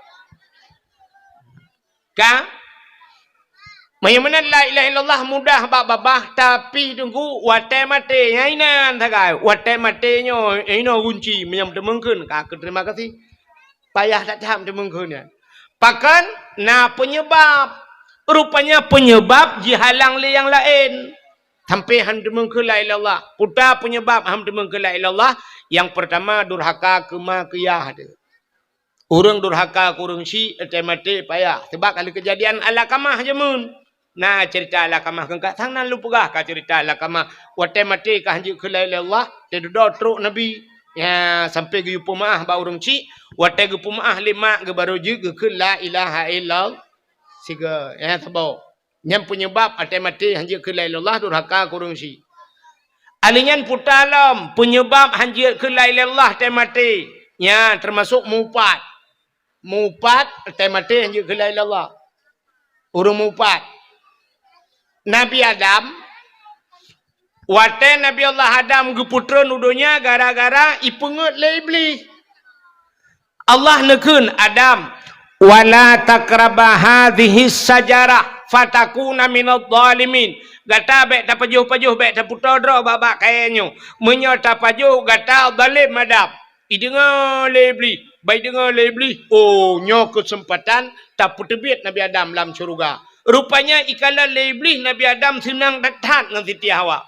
Ka? Mana la ilaha illallah mudah babah tapi tunggu wate mate nyainan thagai. Wate mate nyo ino kunci menyam temengkeun. Ka terima kasih. Payah tak jam temengkeun ya. Pakan na penyebab rupanya penyebab jihalang le yang lain. Sampai ham temengkeun la ilallah. Puta penyebab ham temengkeun la ilallah. Yang pertama durhaka kema kiyah tu. Urang durhaka kurang si mate payah. Sebab kalau kejadian ala kamah je mun. Nah cerita ala kamah kengkat sang nan lupugah ka cerita ala kamah. Wate mate ka hanji ke la ilallah. Dia duduk truk Nabi. Ya sampai ge pumaah ba urang si. Wate ge pumaah lima ge baru je ge ke la ilaha illallah. Siga ya sabo. Yang penyebab wate mate hanji ke la ilallah durhaka kurang si. Alingan putalam penyebab hanji ke la ilallah te mate. Ya termasuk mupat. Mupat te mate hanji ke la ilallah. Urang mupat. Nabi Adam wate Nabi Allah Adam ge putra nudunya gara-gara ipengut le iblis. Allah nekeun Adam wala taqraba hadhihi sajarah fatakuna minadh dhalimin. Gata bek ta pajuh-pajuh bek ta putra dro babak kayanyo. Menyo ta pajuh gata zalim Adam. Idengar le iblis, bai dengar le iblis. Oh, nyo kesempatan ta putebit Nabi Adam dalam syurga. Rupanya ikala iblis Nabi Adam senang tat dengan Siti Hawa.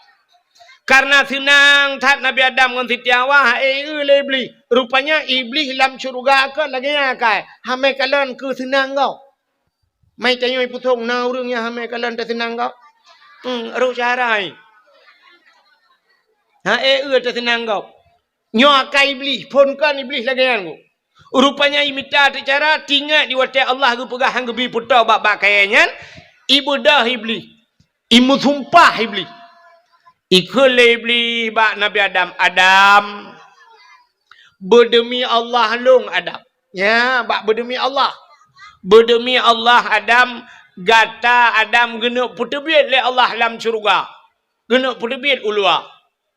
Karena senang tat Nabi Adam dengan Siti Hawa, iblis. Rupanya iblis dalam syurga ke lagi akai. Hame kalan ke senang kau. Mai tanya ibu thong na urangnya hame kalan ta senang kau. Ru carai. Ta senang kau. Nyo akai iblis, pun kan iblis lagi kau. Rupanya imita cara tinggal di wate Allah ke pegah hang gebi putra bab kayanyan ibadah iblis. Imu sumpah iblis. Ikul iblis bak Nabi Adam. Adam berdemi Allah long Adam. Ya, bak berdemi Allah. Berdemi Allah Adam gata Adam gena putebit le Allah dalam syurga. Gena putebit ulua.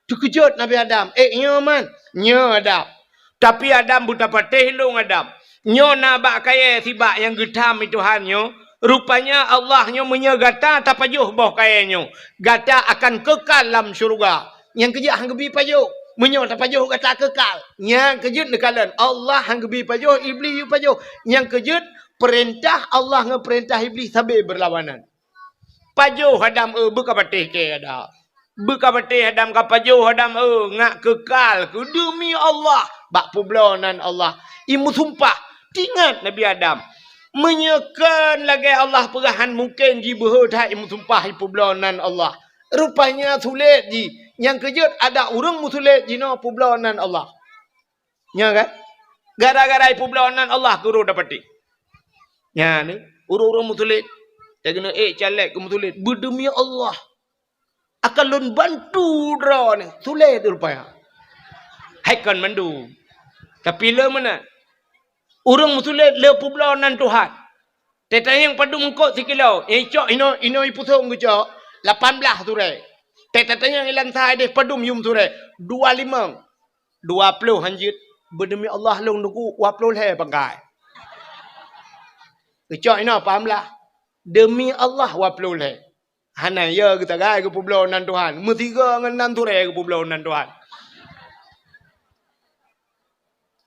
Terkejut Nabi Adam. Nyo man. Nyo Adam. Tapi Adam buta patih long Adam. Nyo na bak kaya sibak yang getam itu hanyo. Rupanya Allah nyo menyegata tak pajuh boh kaya nyo. Gata akan kekal dalam syurga. Yang kejut hang gebi pajuh. Menyo tak pajuh gata kekal. Yang kejut nekalan. Allah hang gebi pajuh, iblis yu pajuh. Yang kejut perintah Allah ngeperintah iblis sampai berlawanan. Pajuh Adam buka patih ke Adam. Buka patih Adam ka pajuh Adam ngak kekal ke demi Allah. Bak publonan Allah. Imu sumpah. Tingat Nabi Adam. Menyekan lagi Allah perahan mungkin ji berhutah imu sumpah publonan Allah. Rupanya sulit ji. Yang kejut ada orang musulit ji no publonan Allah. Ya kan? Gara-gara publonan Allah guru dapati. Ya ni. Orang-orang musulit. Dia kena calek ke musulit. Berdemi Allah. Akan lun bantu draw ni. Sulit rupanya. Haikan mandu. Tapi le mana? Urang musulit le publonan Tuhan. Tetanya yang padu mengkot sikilau. Cok ino ipusong ke cok. 18 sure. Tetanya yang ilan sahai deh padum yum sure. 25. 20 hanjit. Berdemi Allah long nuku 20 le pangkai. Cok ino pahamlah. Demi Allah 20 le. Hana ya kita gai ke publonan Tuhan. Metiga ngan 6 sure ke publonan Tuhan.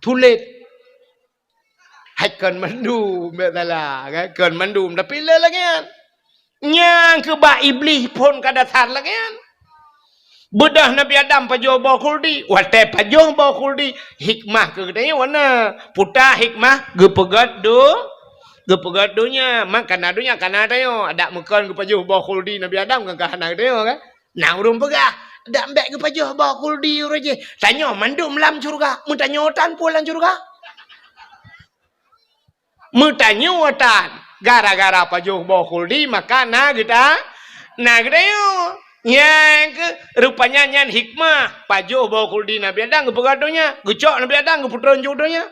Tulit haikan mandu betala kan mandu tapi le lagi kan nyang ke ba iblis pun kada tar lagi kan bedah Nabi Adam pajoh ba kuldi wate pajoh ba kuldi hikmah ke dia wana puta hikmah gepegat donya makan adunya kana dayo ada mekan ke pajoh ba kuldi Nabi Adam kan kana dayo kan nah urung pegah dak mbek ke pajuh ba kuldi uraje. Tanya mandum lam syurga. Mu tanya otan pulang syurga. Mu tanya otan. Gara-gara pajuh ba kuldi maka na kita. Nah kita yo. Yang ke rupanya nyan hikmah pajuh ba kuldi Nabi Adam ke pegadonya. Gecok Nabi Adam ke putron jodohnya.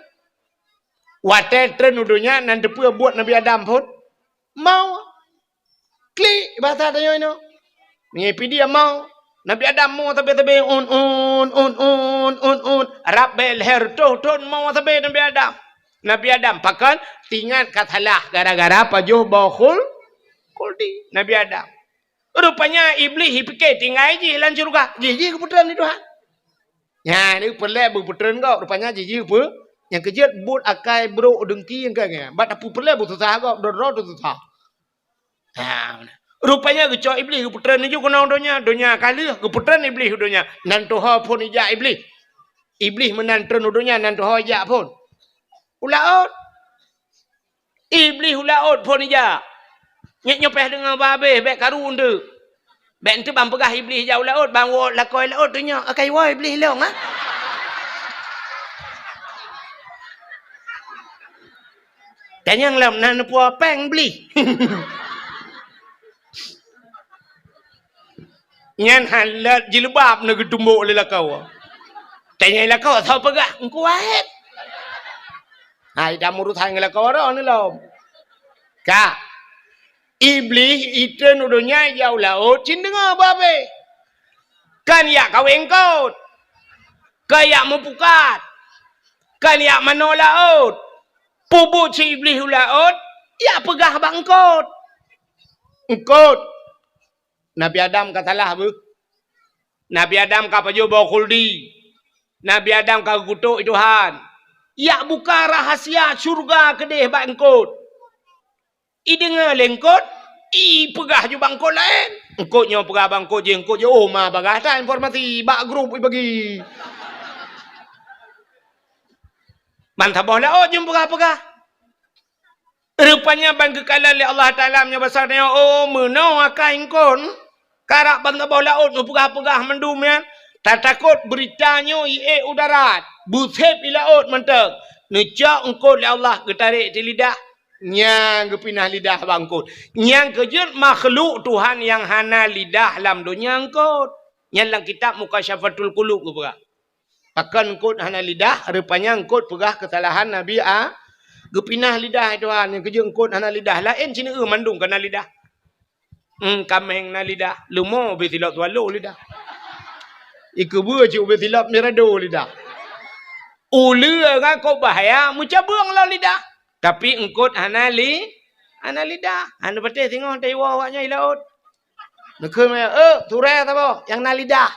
Wate tren udonya nan depu buat Nabi Adam pun. Mau. Klik bahasa tanya ini. Ni dia mau. Nabi Adam mau tabe-tabe un. Rabbel her ton mau tabe Nabi Adam. Nabi Adam pakan tinggal katalah gara-gara pajuh bakhul kuldi Nabi Adam. Rupanya iblis fikir tinggal je lan syurga. Jiji keputusan itu ha. Ya, ni pelak berputusan kau. Rupanya jiji apa? Yang kejut but akai bro dengki yang kaya. Bat apa pelak bersusah kau. Dorot tu susah. Ha. Rupanya kecoh iblis keputusan ni juga kena dunia kali keputusan iblis dunia. Nan Tuhan pun ijak iblis. Iblis menantun dunia nan Tuhan ijak pun. Ulaut. Iblis ulaut pun ijak. Nyopeh dengan babe bek karun tu. Bek tu bang pegah iblis jauh laut bang wo lakoi laut tu nya akai wa iblis long ah. Tanya lam nan puan peng iblis. Nyan halat jilbab nak getumbuk le lakau. Tanya lakau tahu pegah engkau wahid. Hai dah murut hang lakau ro ni lom. Ka Iblis itu nuduhnya jauh laut cindengar babe. Kan yak kawin kau. Kan yak mempukat. Kan yak mano laut. Pubut si iblis laut. Yak pegah bangkot. Engkot. Nabi Adam katalah bu. Nabi Adam kapa jo bawa khuldi. Nabi Adam kapa kutuk Tuhan. Yak buka rahasia syurga kedeh bangkot. Dengar lengkot, pegah je bangkot lain. Engkotnya pegah bangkot je, engkot je. Oh, mah bagah tak informasi. Bak grup bagi. Mantap bola, oh, jom pegah-pegah. Rupanya bang kekala oleh Allah Ta'ala menyebasarnya, oh, menau akah engkot. Karak mantap bola, oh, pegah-pegah mendum ya. Tak takut beritanya, udarat. Busep ilaut mantap. Necak engkot oleh Allah ketarik di lidah. Nyang kepinah lidah bangkut. Nyang kejut makhluk Tuhan yang hana lidah dalam dunia angkut. Yang dalam kitab Mukasyafatul Qulub ke pegah. Akan angkut hana lidah. Rupanya angkut pegah kesalahan Nabi A. Kepinah lidah Tuhan. Yang kejut angkut hana lidah. Lain sini mandung kena lidah. Kameng na lidah. Lumo betilap tualu lidah. Iku buah betilap mirado lidah. Ula kan kau bahaya. Muca buang lah lidah. Tapi engkot hana lidah. Hana patih tengok taiwa awaknya di laut. Nekun maya, turai tak apa? Yang na lidah.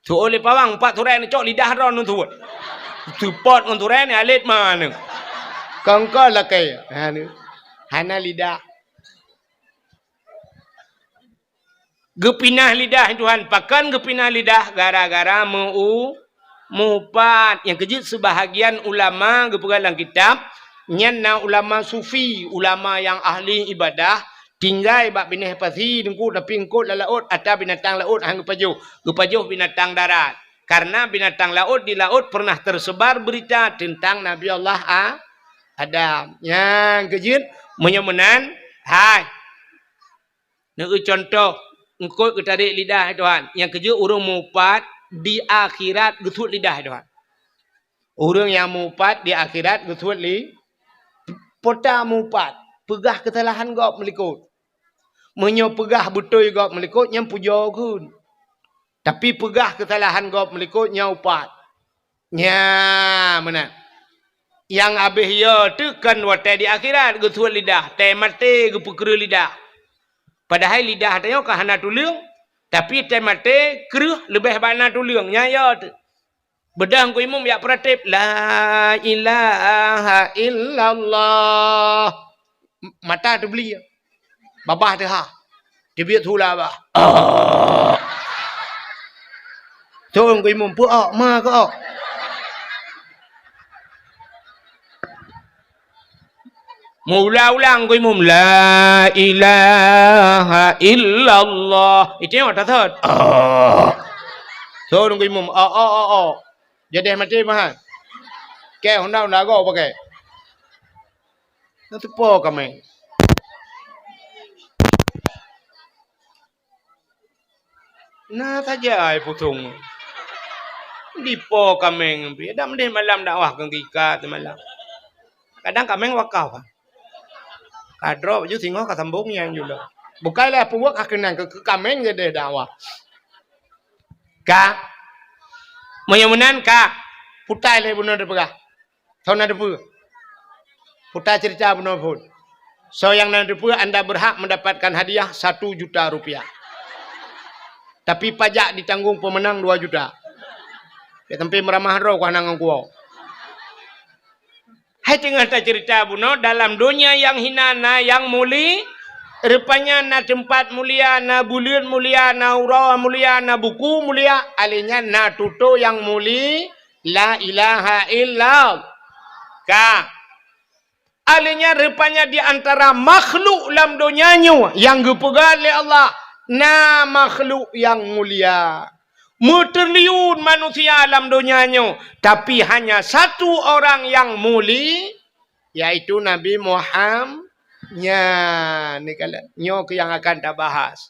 Tu oleh pawang, 4 turai ni cok lidah ron tu. Tu pot con turai ni alit mana? Kangkal lah kaya. Hana lidah. Gepinah lidah Tuhan. Pakan gepinah lidah gara-gara mupat yang kejut sebahagian ulama kepegalang kitab nyana ulama sufi ulama yang ahli ibadah tinggal bak bineh pasi dengku tapi engkut laut ada binatang laut hang gepajuh binatang darat karena binatang laut di laut pernah tersebar berita tentang Nabi Allah Adam yang kejut menyemenan hai nak contoh engkut ketarik lidah Tuhan yang kejut urung mupat di akhirat getut lidah Tuhan. Orang yang mupat di akhirat getut pota mupat. Pegah kesalahan gop melikut. Menyo pegah betul gop melikut yang puja kun. Tapi pegah kesalahan gop melikut yang upat. Nya mana? Yang habis ya tu kan watai di akhirat getut lidah. Teh mati gepukru lidah. Padahal lidah tanya kahana tulang. Tapi temate keruh lebih banyak tulungnya ya tu. Bedang ku imam ya pratip la ilaha illallah. Mata tu beli. Babah tu ha. Dia biar thula bah. Tu ku imam pu ok ma ko ok. Mula-ulang ku imam la ilaha illallah. Itu yang tak thot. So ku imam jadi mati mah. Ke honda go pakai. Itu po kami. Nah saja ai putung. Di po kami. Dah mendih malam dakwah kang tika malam. Kadang kami wakau. Kadro baju tengok kat sambung yang juga. Bukanlah puak akenan ke kameng gede dakwah. Ka. Menyemenan ka. Putai le bunuh depegah. Tahu nak depu? Putai cerita bunuh pun. So yang nak depu anda berhak mendapatkan hadiah 1 juta rupiah. Tapi pajak ditanggung pemenang 2 juta. Ya tempi meramah roh kau nangang kuau. Hai tengah tak cerita bunuh dalam dunia yang hinana yang muli. Rupanya na tempat mulia, na bulan mulia, na urau mulia, na buku mulia. Alinya na tuto yang muli. La ilaha illallah. Ka. Alinya rupanya di antara makhluk dalam dunianya. Yang dipegang oleh Allah. Na makhluk yang mulia. Muterliun manusia dalam dunianya. Tapi hanya satu orang yang muli. Yaitu Nabi Muhammad. Ni kala nyo yang akan kita bahas.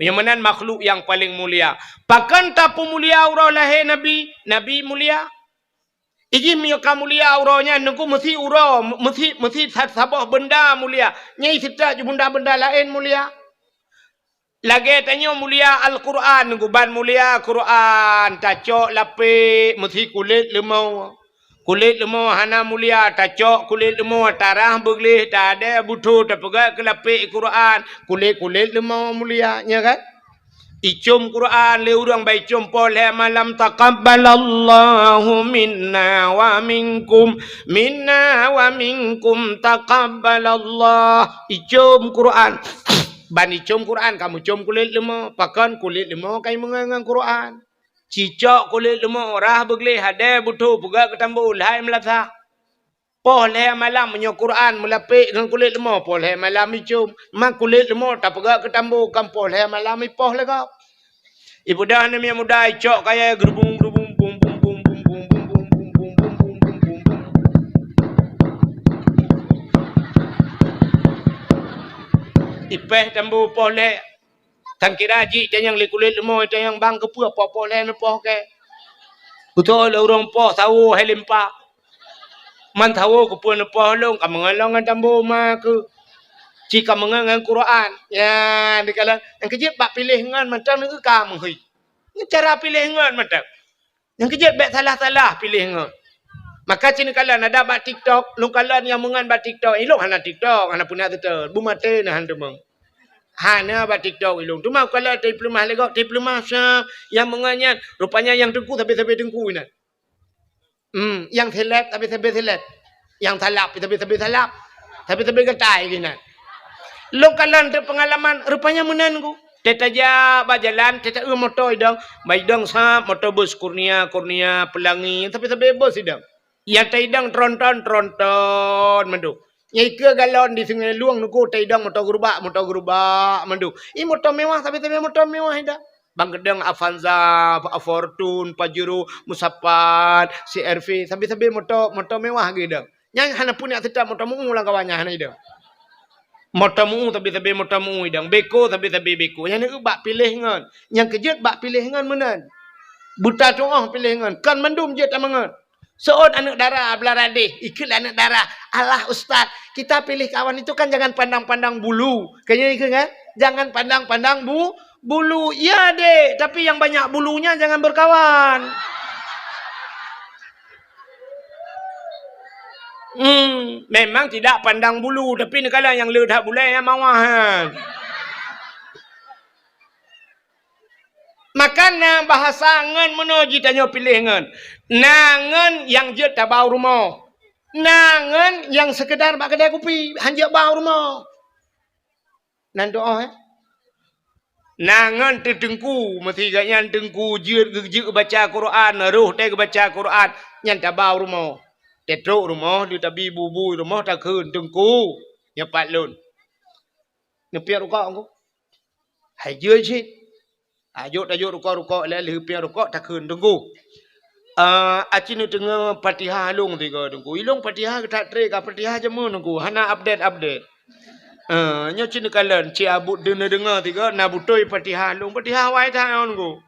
Yang mana makhluk yang paling mulia. Pakan tak mulia urau lahir Nabi. Nabi mulia. Iji mioka mulia uraunya. Nunggu mesti urau. Mesti sabah benda mulia. Nyai sita benda-benda lain mulia. Lagi tanya mulia Al-Quran. Nunggu ban mulia Quran. Tacok lapik. Mesti kulit lemau. Kulit lemau hana mulia, tacok kulit lemau tarah beglih, tak ada butuh terpegat ke lapik Quran. Kulit lemau mulia, ya kan? Icum Quran, le urang baik icum poleh malam taqabbalallahu minna wa minkum taqabbalallah. Icum Quran. Ban icum Quran, kamu cium kulit lemau, pakan kulit lemau kai mengangang Quran. Cicak kulit lemau rah beglih ada butuh pegak ketambu lahai melasa. Poleh malam menyo Quran melapik dengan kulit lemau poleh malam icum. Mak kulit lemau tak pegak ketambu kan poleh malam ipoh lega. Ibu dah ni muda icok kaya gerbung bum bum bum bum bum bum bum bum bum bum bum bum bum. Ipeh tambu poleh. Tangkira haji dia yang kulit lemau dia yang bang ke apa lain apa ke. Betul orang po tahu helimpa. Man tahu ke pun apa long ka mengalong tambo ma ke. Jika mengangan Quran. Ya dikala yang kejip bak pilih ngan macam ni ka menghui. Ni cara pilih ngan macam. Yang kejip bak salah-salah pilih ngan. Maka cini kala ada bak TikTok, lu kala yang mengan bak TikTok. Ilok hana TikTok, hana punya tu. Bumate na han demang. Hana ba TikTok ilung. Tu mau kalau diploma legok diploma yang menganyan rupanya yang dengku tapi dengku ni. Yang telat tapi telat. Yang talap tapi talap. Tapi getai gini. Lokalan tu pengalaman rupanya menangu. Teta ja bajalan teta motor idang, baidang sa motor bus kurnia pelangi tapi bos idang. Yang taidang tronton mendu. Nyai ke galon di sungai luang nuku taidang motor gerubak mandu. Ini motor mewah tapi motor mewah ida. Bang gedang Avanza, Fortune, Pajero, Musapat, CRV, tapi motor mewah gitu. Yang hana punya tetap motor mu lang kawannya hana ida. Motor mu tapi motor mu ida. Beko tapi beko. Yang ni bak pilih ngan. Yang kejut bak pilih ngan menan. Buta tungah pilih ngan. Kan mendum je tak mengan. Seorang anak darah belarade, ikut anak darah. Allah Ustaz, kita pilih kawan itu kan jangan pandang-pandang bulu. Kayaknya ikut kan? Jangan pandang-pandang bulu. Ya dek, tapi yang banyak bulunya jangan berkawan. Memang tidak pandang bulu, tapi ni kalau yang ledak bulai yang mawahan. Makanya bahasa ngan menuju tanya pilih ngan. Nangan yang je tak bau rumah. Nangan yang sekedar bak kedai kopi hanya bau rumah. Nan doa Nangan terdengku mesti ganyan dengku je baca Quran, roh teh baca Quran yang tak bau rumah. Tetruk rumah dia tabi bubu rumah tak keun dengku. Ya pat lun. Nepiak rukak aku. Hai je sih. Ayuk rukak le lepiak rukak tak keun dengku. Aci ni tengah Fatihah long tiga dengku. Ilong Fatihah tak trek Fatihah jemu dengku. Hana update. Nya cini kalan ci abut dengar tiga na butoi Fatihah long Fatihah wai ta dengku.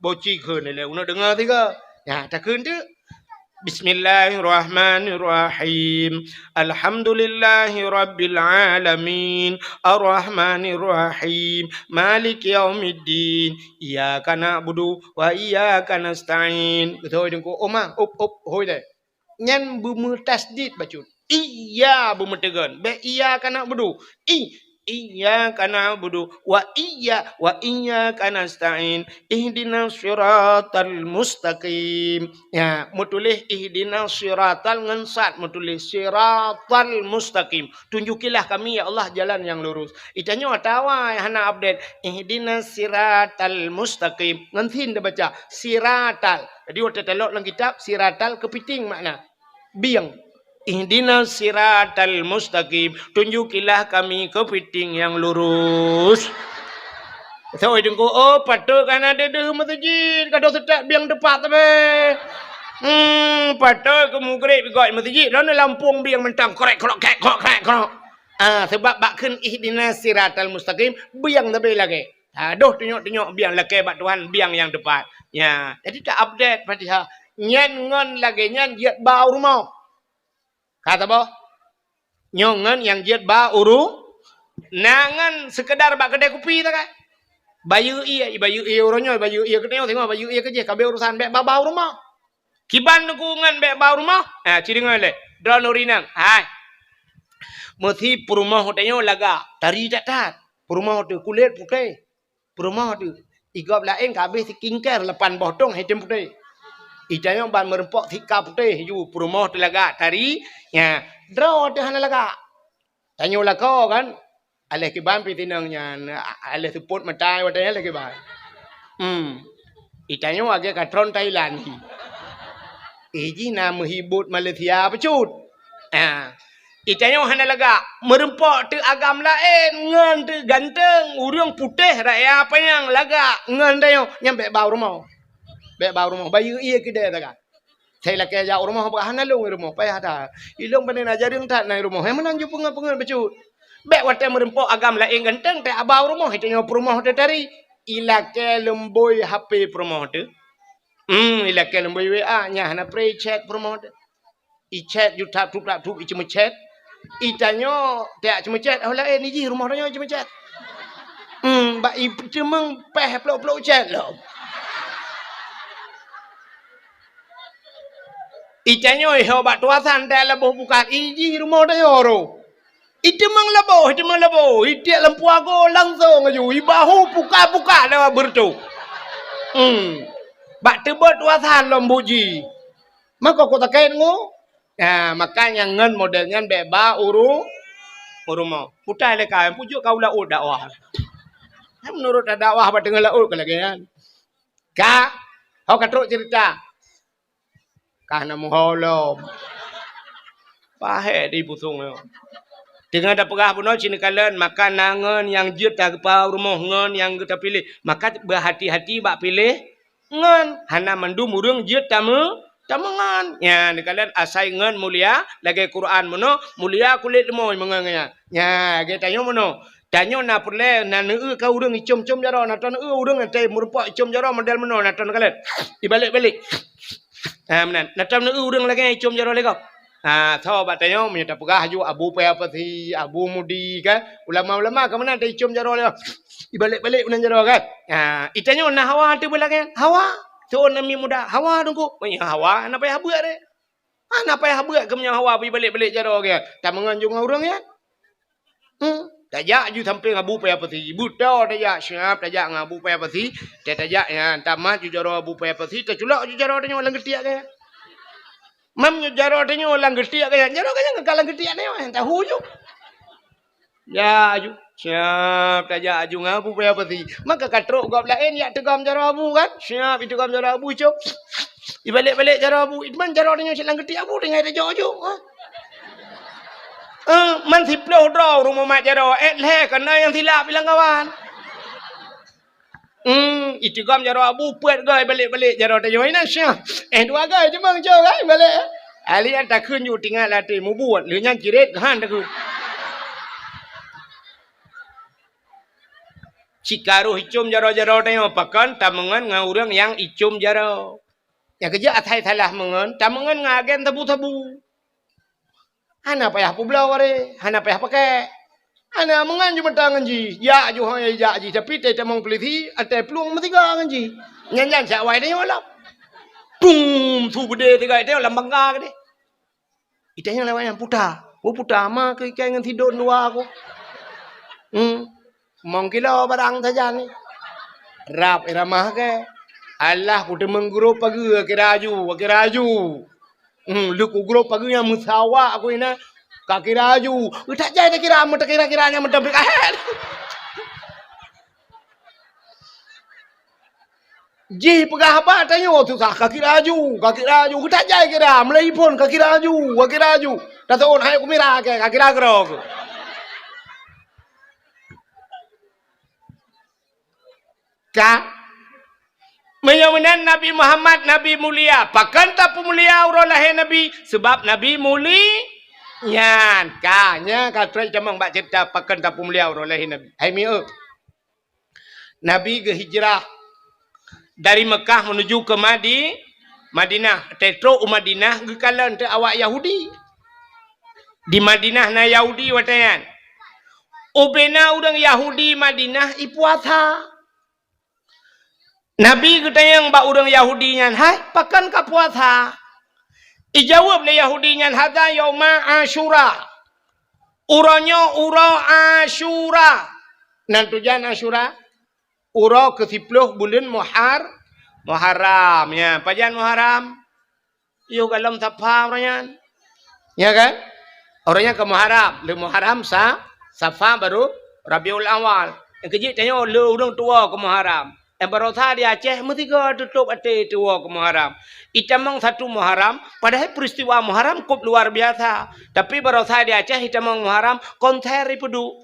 Boci keun le una dengar tiga. Ya tak keun tu. Bismillahirrahmanirrahim. Alhamdulillahirabbil alamin. Arrahmanirrahim. Maliki yaumiddin. Iyyaka na'budu wa iyyaka nasta'in. Thôi đừng có ôm á, úp hồi đây. Nhân bumi tasdid baca. Iya bumi tegan. Be iyyaka na'budu. Iyyaka na'budu wa iyyaka nasta'in. Ihdinas siratal mustaqim. Ya, mutulih ihdinas siratal ngensat mutulih siratal mustaqim. Tunjukilah kami ya Allah jalan yang lurus. Itanya tawa hana update ihdinas siratal mustaqim. Ngantin dah baca siratal. Jadi waktu telok dalam kitab siratal kepiting makna biang. Ihdinas siratal mustaqim. Tunjukilah kami kepiting yang lurus. Tahu jengko oh patut kan ada deh masjid kado setak biang depan tapi. Patut kamu gerek bigot masjid lalu Lampung biang mentang korek. Sebab bakun ihdinas siratal mustaqim biang tapi lagi. Aduh tengok biang lagi bak Tuhan biang yang depan. Ya, jadi tak update Fatihah. Nyan ngon lagi nyan jiat bau rumah. Kata apa? Nyongan yang jiat ba uru nangan sekedar bak kedai kopi tak kan? Bayu iya orangnya bayu iya kedai tengok bayu iya kerja kabeh urusan bek bau rumah. Kiban nukungan bek bau rumah. Ciri ngale. Drone urinang. Hai. Mesti perumah hotelnya laga tari tak. Perumah hotel kulit putih. Perumah hotel igap lain kabeh sikingker lepan botong hitam putih. Ijanya ban merempok thika putih ju perumah telaga tari ya draw tu hana laga tanyo lako kan aleh ke ban pitinangnya aleh support matai watanya lagi ban itanya age katron Thailand iji na menghibut Malaysia pecut itanya hana laga merempok tu agam lain ngan tu ganteng urang putih raya apa yang laga ngan tayo nyampe bau rumah bek bau rumah bayu iya kedai tak kan saya laki jauh rumah bukan nalung rumah payah dah ilung pandai ajarin tak naik rumah yang menang ju pengen becut bek watai merempok agam lain ganteng tak bau rumah itu nyawa rumah tu tadi ilake lemboi HP rumah tu ilake lemboi WA nya hana pre chat rumah tu i chat ju tap tup cuma chat itanyo tak cuma chat oh lain ni rumah tu cuma chat bak i cuma peh pelok chat lo Icanyo bak tuasan dah leboh bukan iji rumah dah yoro. Itu mang leboh. Itu lempu aku langsung aja. Ibahu buka dah bertu. Bak tebot tuasan lembuji. Maka kau tak kain ngo. Makanya ngan modelnya beba urumau. Putai lekai pujuk kau laut dakwah. Menurut dakwah apa dengan laut kelagian. Kau katruk cerita. Karena mengholom. Pahe di pusung yo. Dengan ada pegah puno cini kalian makan nangan yang jut tak pa rumah ngan yang kita pilih. Maka berhati-hati bak pilih ngan. Hana mandum urang jut tamu ngan. Ya ni kalian asai ngan mulia lagi Quran mono mulia kulit moy mengangnya. Ya kita tanya mono. Tanya na perle na neu ka urang icom-com jaro na ton urang nanti merupak icom jaro model mono na ton kalian. Dibalik-balik. Menan natam nu urang lagi icom jaro lego. Tho batanya menyata pegah ju abu payapati abu mudi kan ulama-ulama ke mana icom jaro lego. Ibalik-balik menan jaro kan. Itanya na hawa tu belakang. Hawa. Tu nami muda hawa dungku. Punya hawa na payah buat de. Na payah buat ke punya hawa balik-balik jaro ke. Tak menganjung urang ya. Tajak ju sampai ngabu payapati. Buta tajak siap tajak ngabu payapati. Tajak ya tamat ju jaro abu payapati. Terculak ju jaro tanya orang getiak ke. Mam ju jaro tanya orang getiak ke. Jaro ke yang kalang getiak ni tahu ju. Ya ju siap tajak ju ngabu payapati. Maka katruk gap lain ya tegam jaro abu kan. Siap itu gam jaro abu cuk. Ibalik-balik jaro abu. Itman jaro tanya silang getiak abu dengan tajak ju. Man siploh draw rumah mak jaro leh kena yang silap bilang kawan. Itu gam jaro abu puat gay balik-balik jaro tayo ina sia. Dua gay cuma jo gay balik. Ali an tak kun yu tinggal latih mu buat le nyang kiret han tak kun. Cikaru icum jaro-jaro tayo pakan tamangan ngau urang yang icum jaro. Yang kerja atai salah mengen, tak mengen ngagen tabu-tabu. Hana payah publau are, hana payah pakai. Hana mengan je mentang ji. Ya ju hang ya ji tapi te temong peliti ate pluang metiga ngan ji. Nyan sak wai dia olah. Tung tu bede tiga dia lam bangga ke dia. Itanya lawan yang puta. Oh puta ama ke kai ngan tidur dua aku. Mong kilo barang saja ni. Rap iramah ke. Allah ku mengguru pagi ke raju. Lu ku guru pagi yang musawa aku ina kaki raju. Tak jadi kira mata kira-kiranya mata berkahet. Ji pegah apa tanya tu sah kaki raju. Tak jadi kira mulai pun kaki raju. Tak tahu hai aku mira ke kaki raju. Menyamanan Nabi Muhammad Nabi mulia. Pakan tak mulia urang lahir Nabi sebab Nabi muli nyan kanya katrai jamang bak cerita pakan tak mulia urang lahir Nabi. Hai mi Nabi ke hijrah dari Mekah menuju ke Madinah. Tetro Madinah ke kalan te awak Yahudi. Di Madinah na Yahudi watayan. Ubena urang Yahudi Madinah ipuasa. Nabi ketayang ba urang Yahudi nyan, hai pakan ka puasa. Ijawab le Yahudi nyan hada yauma Asyura. Uranya ura Asyura. Nan tujuan Asyura ura ke-10 bulan Muharram ya. Pajan Muharram. Yo kalam tapa orangnya. Ya kan? Orangnya ke Muharram, le Muharram Safar baru Rabiul Awal. Yang kejik tanya le urang tua ke Muharram. Yang berotha di Aceh mesti tutup ate tua ke Muharram. Itamang satu Muharram, padahal peristiwa Muharram cukup luar biasa. Tapi berotha di Aceh itamang Muharram konser ipudu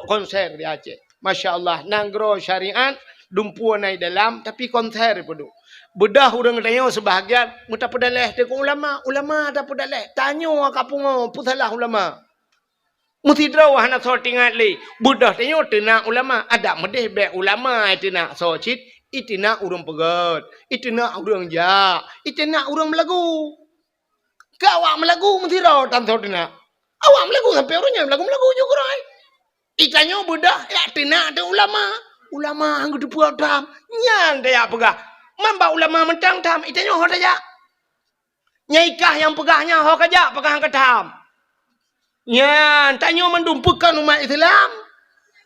konser di Aceh. Masya Allah, nanggro syariat dumpu naik dalam tapi konser ipudu. Bedah urang tanya sebahagian muta pedaleh deku ulama tak pedaleh. Tanyo kapungo putalah ulama. Mesti draw hana so tingat le. Budah tanya tina ulama ada medeh be ulama tina so cit itina urang pegat. Itina urang ja. Itina urang melagu. Kawak melagu mesti draw tan so tina. Awak melagu sampai orangnya melagu juga rai. Itanyo budah ya tina ada ulama. Ulama anggo dibuat dam. Nyan dia pegah. Mamba ulama mentang tam itanyo ho aja. Nyaikah yang pegahnya ho kaja pegah ketam. Nyan, tanya mendumpukan umat Islam.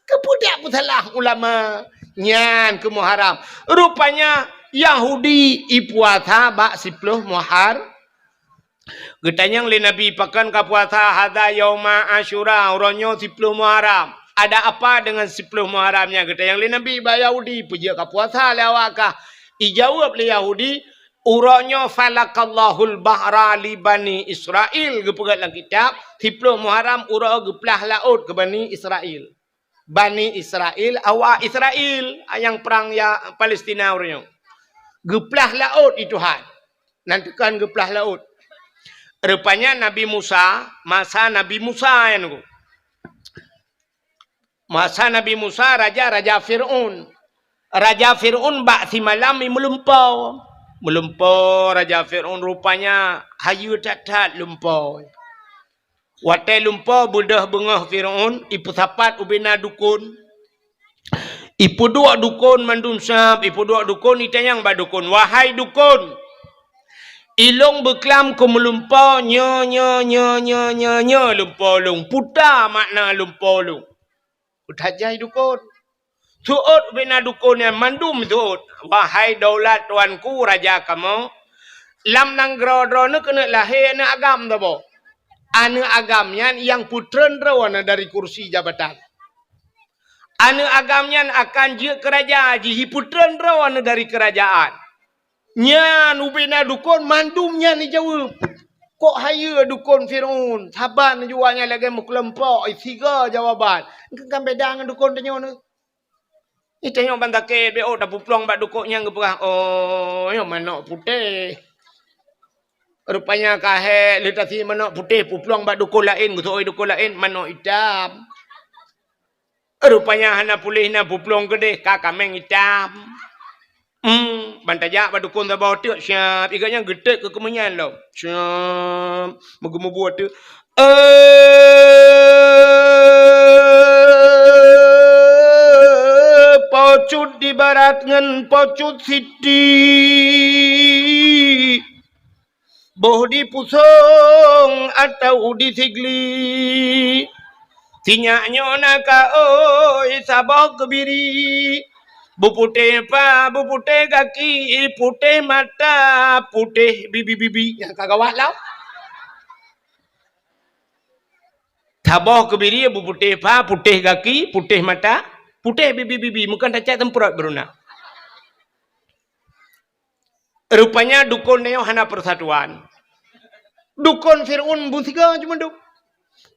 Kepudak salah ulama. Nyan ke Muharram. Rupanya Yahudi ipuasa bak 10 Muharram. Getanyang le Nabi pakan ka puasa hada yauma Asyura uronyo 10 Muharram. Ada apa dengan 10 Muharramnya? Getanyang le Nabi ba Yahudi puja ka puasa le awakah. Ijawab le Yahudi uronyo falakallahul bahra li bani Israel gepegat dalam kitab 10 Muharram uro geplah laut ke bani Israel. Bani Israel awak Israel yang perang ya Palestina uronyo. Geplah laut itu Tuhan. Nantikan geplah laut. Rupanya Nabi Musa, masa Nabi Musa yang tu. Masa Nabi Musa raja Fir'aun. Raja Fir'aun bak si malam melumpau. Melumpau Raja Fir'aun rupanya hayu tak lumpau. Watai lumpau budah bengah Fir'aun ipu sapat ubina dukun. Ipu dua dukun mandum sab, ipu dua dukun itanyang ba dukun. Wahai dukun. Ilong beklam ko melumpau nya lumpau lung. Puta makna lumpau lung. Utajai dukun. Suut bina dukun yang mandum suut. Wahai daulat tuanku raja kamu. Lam nang gro-gro ni kena lahir ni agam tu bo. Anu agamnya yang putren rawana dari kursi jabatan. Anu agamnya akan je kerajaan. Jihi putren rawana dari kerajaan. Nyan ubina dukun mandumnya ni jawab. Kok haya dukun Fir'aun. Saban jualnya lagi mukelempok. Tiga jawaban. Kan beda dengan dukun tanya ni. Itanya bantaket be dak puplong bak dukuknya ngepah. Oh, yang manok putih. Rupanya kahe letasi manok putih puplong bak dukun lain, gusoi dukun lain manok hitam. Rupanya hana pulih na puplong gede kakameng hitam. Bantajak badukun ta bawa tu syap iganya gede ke kemenyan lo. Syap megemu buat tu. Pocut di barat ngan pocut siti. Boh di pusong atau di sigli. Tinyaknya naka oi sabok kebiri. Bupute pa, bupute kaki, putih mata, putih bibi-bibi. Yang kagawat lau. Taboh kebiri, bupute pa, putih kaki, putih mata, putih bibi-bibi. Bukan tak temperat beruna. Rupanya dukun neo hana persatuan. Dukun Fir'un buntiga cuma duk.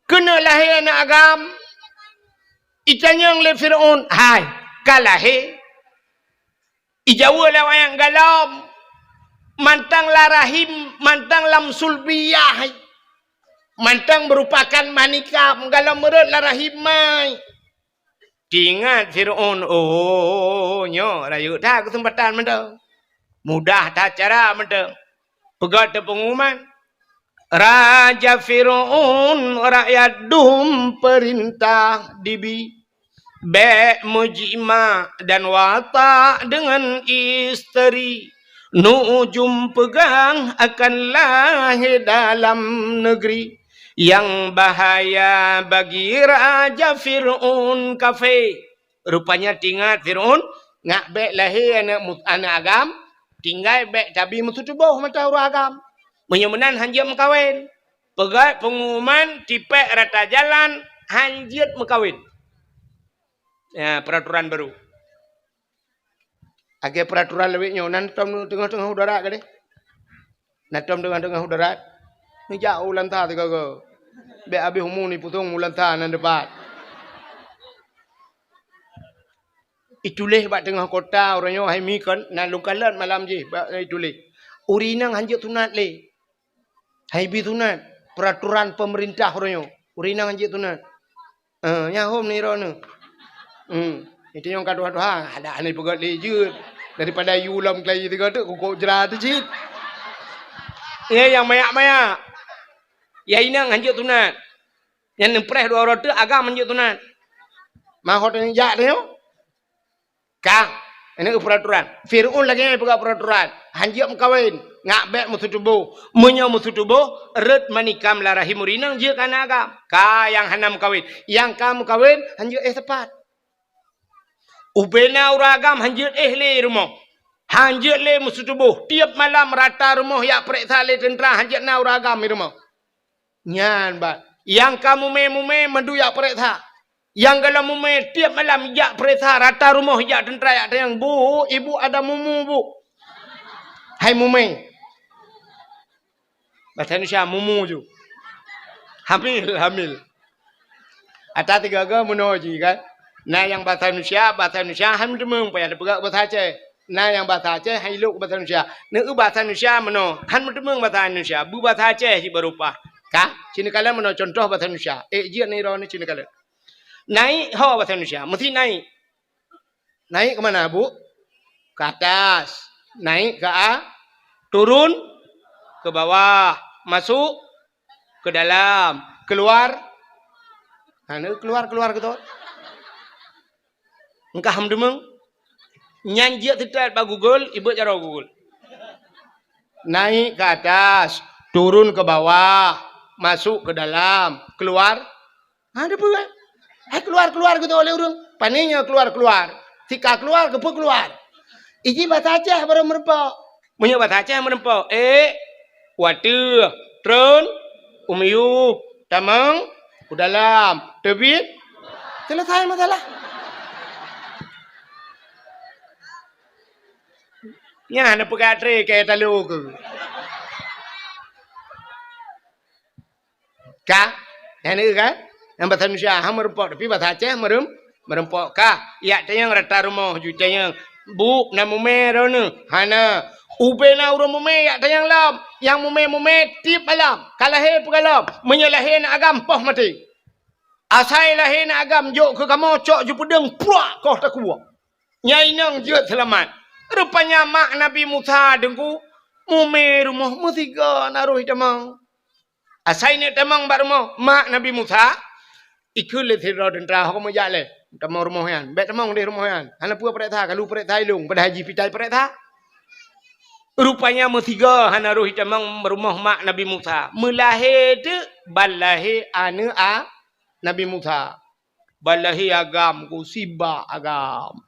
Kena lahir anak agam. Itanyang le Fir'un. Hai, kalahir. Ijawa lah yang galam. Mantang larahim, mantang lam sulbiyah. Mantang merupakan manikah. Galam merut larahim mai. Diingat Fir'un. Oh, nyo. Rayu dah kesempatan menda. Mudah tak cara menda. Pegat pengumuman. Raja Fir'un rakyat dum perintah dibi. Be mujima dan watak dengan isteri. Nujum pegang akan lahir dalam negeri. Yang bahaya bagi Raja Fir'un kafe. Rupanya tinggal Fir'un. Ngak bek lahir anak agam. Tinggal bek cabi musuh tubuh mata urut agam. Menyemenan hanjit mekawin. Pegat pengumuman tipek rata jalan. Hanjit mekawin. Ya, peraturan baru. Agak peraturan lebihnya. Nantom tengah-tengah udara ke deh. Nantom tengah-tengah udara. Ni jauh lantah tu kau. Be habis umum ni putung lantah nan depan. Itulah bak tengah kota orangnya hai mi kan nan lukalan malam je. Itulah. Urinang hanjit tunat le. Hai bi tunat. Peraturan pemerintah orangnya. Urinang hanjit tunat. Nyahom ni rono. Itu yang kata-kata ada aneh pegat lejut daripada yulam kelai tiga tu kok jerah tu cit. Ya yang mayak-mayak. Ya inang hanjut tunat. Yang nempres dua orang tu agam hanjut tunat. Mahot yang jak tu. Kang, ini peraturan. Fir'un lagi yang pegat peraturan. Hanjut mengkawin, ngak bek musuh tubuh, menyo musuh tubuh, red manikam larahim urinang je kan agam. Ka yang hanam kawin, yang kamu kawin hanjut tepat. Ubena uragam hanjut le rumah. Hanjut le musuh tubuh. Tiap malam rata rumah yak periksa le tentera hanjut na uragam di rumah. Nyan bat. Yang kamu mume mendu yak periksa. Yang kalau mume tiap malam yak periksa rata rumah yak tentera yak yang bu, ibu ada mumu bu. Hai mume. Bahasa Indonesia mumu ju. Hamil. Ada tiga ga menuju kan. Nah yang bahasa Indonesia ham demeng payah ada pegang bahasa Aceh. Nah yang bahasa Aceh hai luk bahasa Indonesia. Neu bahasa Indonesia meno han demeng bahasa Indonesia. Bu bahasa Aceh si berupa. Ka? Cina kala meno contoh bahasa Indonesia. Jian ni ro ni cina kala. Naik ho bahasa Indonesia, mesti naik. Naik ke mana, Bu? Ke atas. Naik ke turun ke bawah, masuk ke dalam, keluar. Keluar gitu. Engkau ham demeng nyanyi tidak ba Google, ibu cara Google. Naik ke atas, turun ke bawah, masuk ke dalam, keluar. Ada apa kan? Keluar gitu oleh orang. Paninya keluar. Tika keluar, kepu keluar. Iji bahasa Aceh baru merempok. Punya bahasa Aceh merempok. Watu, turun, umiu, tamang, ke dalam, terbit. Selesai masalah. Ya, nak pegat tre kayak talu ke. Kah? Yang ni kan? Yang bahasa Indonesia ham merempok tapi bahasa Aceh merempok kah? Ya tayang rata rumah ju tayang bu na mume rono. Hana ube na urang mume ya tayang lam. Yang mume tip alam. Kalahe pegalam. Menyalahin agam poh mati. Asai lahin agam jok ke kamu cok ju pedeng puak kau tak kuat. Nyai nang je selamat. Rupanya mak Nabi Musa dengku mume rumah mutiga naruh tamang. Asai ni tamang barumo mak Nabi Musa ikut le thira dan trah ko mo jale. Tamang rumah yan. Bet tamang di rumah yan. Ana pua pret tha kalu pret thai lung pada haji pitai pret tha. Rupanya mutiga hanaruh tamang rumah mak Nabi Musa. Melahir de balahi anu a Nabi Musa. Balahi agam ku siba agam.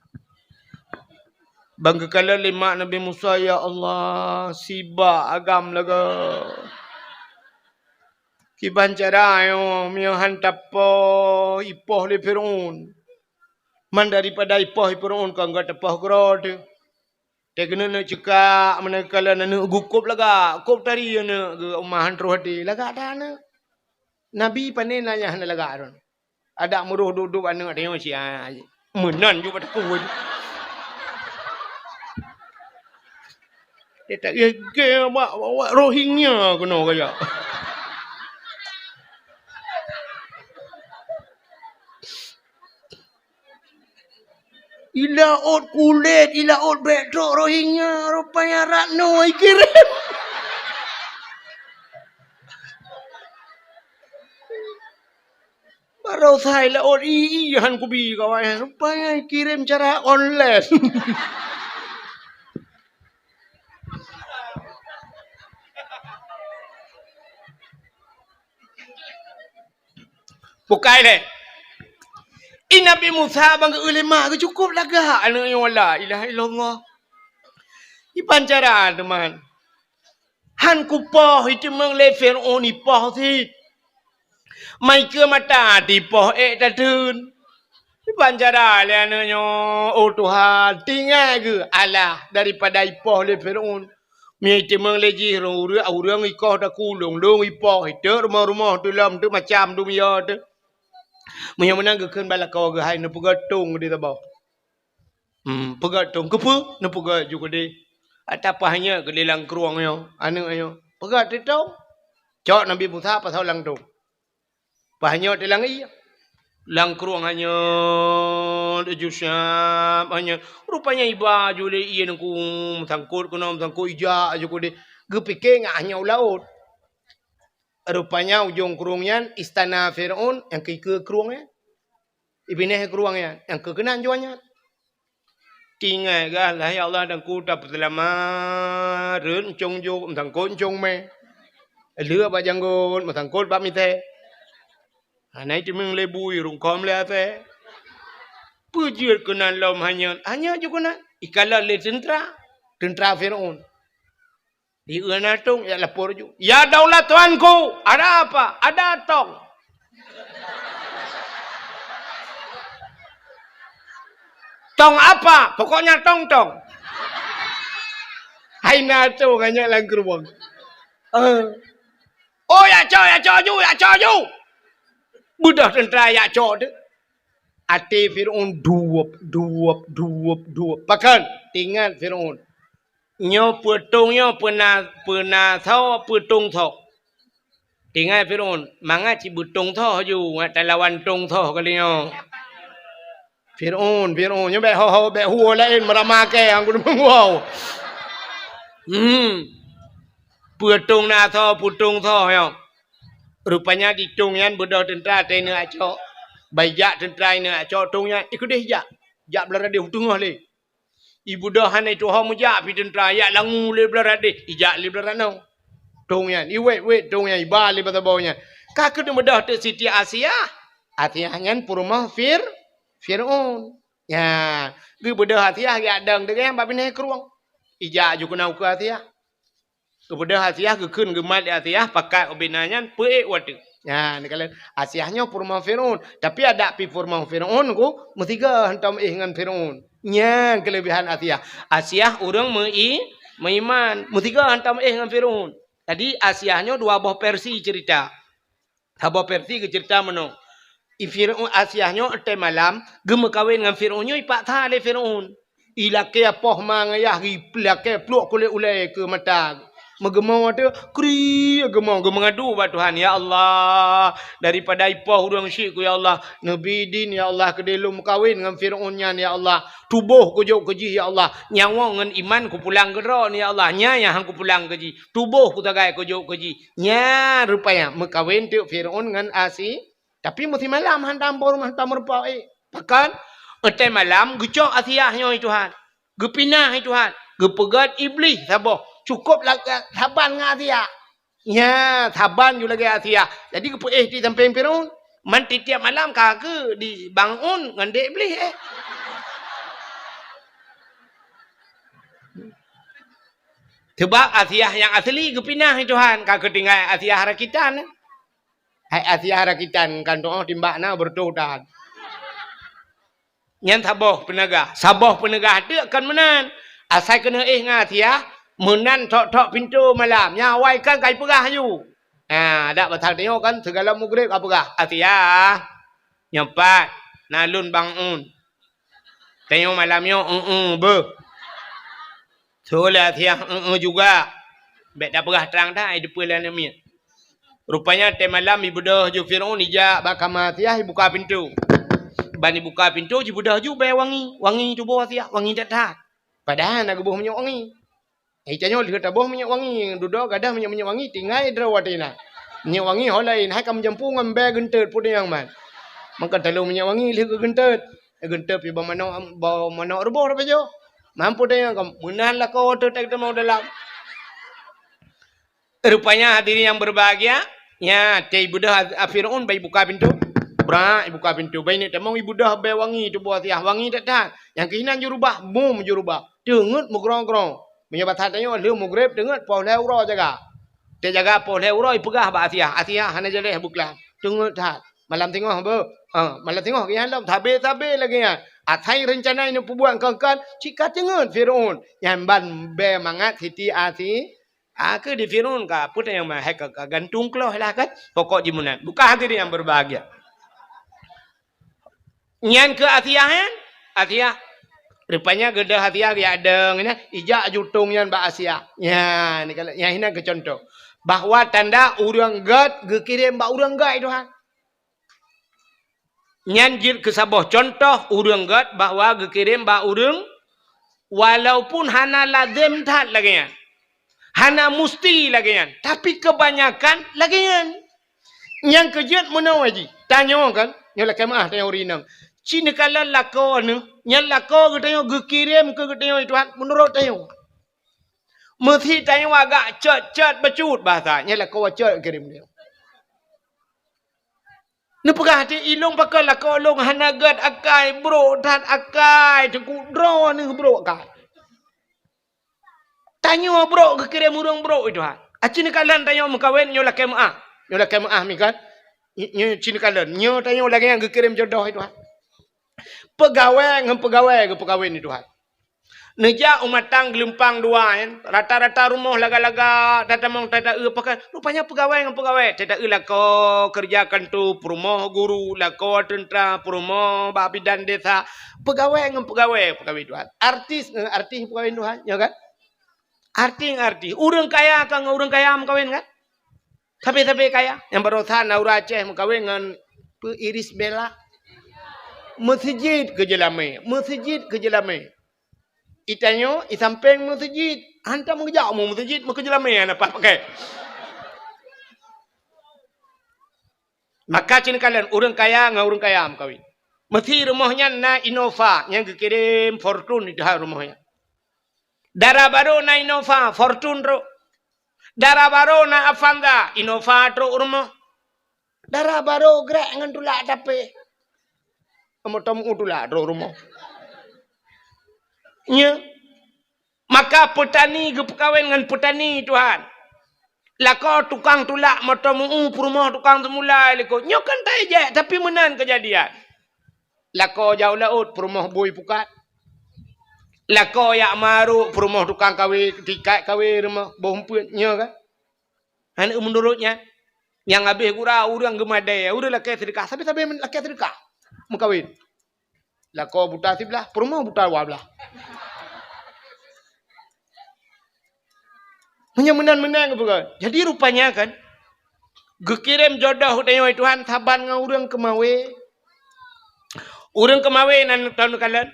Bangga kala lima Nabi Musa, ya Allah, siba agam laga. Kiban cara yo mio hantap po ipoh le Firaun. Man daripada ipoh Firaun ka enggak tepah grod. Tegena na cekak mana kala na gukup laga, kop tari na umahan roh hati laga ada na. Nabi panen nanya hana laga aron. Ada muruh duduk anu ada yang sia. Menan juga pada kuat. Dia tak gege bawa Rohingya kena kaya. Ilaut kulit, ilaut bedok Rohingya, rupanya Ratno kirim. Baru saya laut han kubi kawan, rupanya kirim cara online. Bukai deh. Ini Nabi Musa bangga ulama ke cukup laga anu yang wala ilaha illallah. Ini pancara teman. Han kupoh itu mengle Firaun ipoh ti. Mai ke mata di poh tadun. Ini pancara le anu nyo oh Tuhan tinggal ke Allah daripada ipoh le Firaun. Mi itu mengle ji urang ikoh dak kulung dong ipoh itu rumah-rumah tu lam tu macam tu ya tu. Mungkin menang ke kan balak kau ke hai nu pegatung di tabau. Pegatung kepu nu pegat juga di. Atapahnya ke lelang keruang yo, anu ayo. Pegat di tau. Cok Nabi Musa pasal lang tu. Pahnya di lang iya. Lang keruang hanya jusam hanya rupanya iba jule iya nku sangkut kuno sangkut ija juga di. Gepike ngahnya laut. Rupanya ujung kerungnya istana Firaun yang ke kerungnya. Ibineh kerungnya yang kekenan juanya. Tinggal lah ya Allah dan ku dapat lama ren chong jo thằng côn chong me. Lửa ba janggon thằng côn ba mi the. Nãy thì mình le bui rung kom le the. Pujir kenan lom hanya juga na ikala le tentara Firaun. Di Uanatung, ya lapor juga. Ya daulat tuanku, ada apa? Ada tong. Tong apa? Pokoknya tong-tong. Hai nato hanya lang gerbang. Oh ya coju. Budak tentara ya coju. Ati Firaun duap. Pakan tinggal Firaun. Nyo petungnya pernah tahu petung tahu. Tinggal Firaun, manga ci betung tahu ju,แต่ละวันตรงtahu kali nyo. Firaun, nyo be ho be huo lain meramake ang kudu wow. Petung na tahu putung tahu yo. Rupanya di tungyan budak tentara tena aco. Bayak tentara ne aco tungnya ikut deh jak. Jak belara di tungah le. Ibu dah hanai tu hom ja pi tentara ya langu le berade ijak le berano tongyan I wait tongyan iba le batabaunya ka ke mudah te Siti Asia ngan purma Firaun ya ge bedah Asia ge adang de yang babine keruang ijak ju kenau ke Asia ke bedah Asia ge keun ge mat Asia pakai obinanyan pe wate ya ni kalian Asianya purma Firaun tapi ada pi purma Firaun ku mesti ke hantam ngan Firaun nya kelebihan Asia orang meiman mutiga hantam dengan Firaun tadi Asianya dua buah versi cerita habah versi ke cerita mano Firaun Asianya ete malam gem kawin dengan Firaunnya ipak tha le Firaun ilake apoh mangayah iplake pluk kule ulai ke mata Megemau tu kri gemau mengadu ba Tuhan ya Allah daripada ipah urang syik ku ya Allah nabi din ya Allah kedelum kawin dengan Firaun nyan ya Allah tubuh ku jauh keji ya Allah nyawa ngan iman ku pulang gera ni ya Allah nya yang hang ku pulang keji tubuh ku tagai ku jauh keji nya rupanya mekawin tu Firaun ngan Asi tapi mesti malam hantam rumah hantam rupa pakan etai malam gecok Asiahnya Tuhan gepinah Tuhan gepegat iblis sabar cukup lah saban dengan Asia. Ya, saban juga lagi Asia. Jadi ke di sampai Firaun. Man tiap malam kagak dibangun dengan dek beli Sebab Asia yang asli kepinah Tuhan. Kagak tinggal Asia harakitan. Hai Asia harakitan kan doa timbak na berdoa. Yang sabah penegah tu akan menan. Asal kena dengan Asia. Menan tok-tok pintu malam. Nyawai kan kai pegah you. Dak batal tengok kan segala mugrib apa pegah. Asia. Nyempat. Nalun bangun. Tengok malamnya be. Solah Asia juga. Bet dak pegah terang dah depan lan mi. Rupanya tem malam ibu dah ju Firaun ija bakam Asia buka pintu. Bani buka pintu ibu dah ju bay wangi. Wangi tu bawa Asia, wangi dak. Padahal nak buah minyak wangi. Icanya lihat tabuh minyak wangi, duduk gadah minyak wangi, tinggal derawatina. Minyak wangi hal lain, hai kamu jampu ngambil gentet pun yang man. Maka kalau minyak wangi lihat ke gentet pi bawa mana rebah apa jo. Mampu dah yang kamu menanlah kau tu tak mau dalam. Rupanya hadirin yang berbahagia, ya, ibu dah Firaun bayi buka pintu. Buka pintu. Bayi ni temang ibu dah bayi wangi tu buat siah wangi tak. Yang keinginan jurubah, bom jurubah. Dengut mugrong-grong. Menyebab tanya lu mugrib dengat pau leuro jaga. Dia jaga pau leuro pegah ba Asia. Asia hana jeleh buklah. Dengat tat. Malam tengok be. Malam tengok yang lam tabe-tabe lagi ya. Atai rencana ini pubuan kan cika dengat Firaun. Yang ban be mangat siti Asi. Ke di Firaun ka puta yang mah hek gantung kloh lah kan. Pokok jimunan. Bukan hadirin yang berbahagia. Nyan ke Asia kan? Asia rupanya gedah hati dia ada ngene ijak jutung yang ba Asia. Ya, ni kalau yang hina ke contoh. Bahwa tanda urang gad gekirim ba urang gad Tuhan. Nyanjir ke sabah contoh urang gad bahwa gekirim ba urang walaupun hana lazim tat lagi. Hana musti lagi. Tapi kebanyakan lagi. Yang kejut menawaji. Tanya kan, nyola kemah tanya urinang. Cina kala lako ni, yang lako kita yang gekirim ke kita yang Tuhan menurut tayo. Mesti tayo agak cet becut bahasa, yang lako cet kirim dia. Nepegah hati ilung pakai lako long hanagat akai bro dan akai tengku draw ni bro akai. Tanyo bro gekirim urang bro Tuhan. Cina kala tayo mengkawin nyola kemah mi kan. Cina kala nyo tayo lagi yang gekirim jodoh Tuhan. Pegawai ke pegawai ni Tuhan. Neja umatang gelempang dua kan. Rata-rata rumah laga-laga tatamong tata pakai. Rupanya pegawai dengan pegawai. Tata lako kerjakan tu perumah guru, lako tentera, perumah babidan desa. Pegawai dengan pegawai Tuhan. Artis pegawai Tuhan, ya kan? Arti. Urang kaya kan urang kaya mengkawin kan? Tapi kaya. Yang barusan Naura Aceh mengkawin dengan Iris Bella. Masjid ke Jelame. Itanyo, isampeng masjid. Hantar mengejak mu masjid, ke Jelame apa pakai. Maka cina kalian orang kaya dengan orang kaya kawin. Mesti rumahnya na Innova yang dikirim Fortune itu rumahnya. Darah baru na Innova Fortune ro. Darah baru na Avanza Innova ro rumah. Darah baru gerak dengan tulak tapi tamu itulah rumah. Ya. Maka petani kepekawin dengan petani Tuhan. Lako tukang tulak matamu perumah tukang semula liko. Nyo kan tak je tapi menan kejadian. Lako jauh laut perumah boy pukat. Lako yak maru perumah tukang kawin tikai kawin rumah bomput nyo kan. Anak menurutnya yang habis gurau urang gemadai udah laki sedekah tapi laki sedekah. Mengkawin. Lako buta sebelah, perumah buta wablah. Menang-menang apa kan? Jadi rupanya kan, gekirim jodoh dengan Tuhan taban dengan orang kemawe. Orang kemawe nan tahun kalian.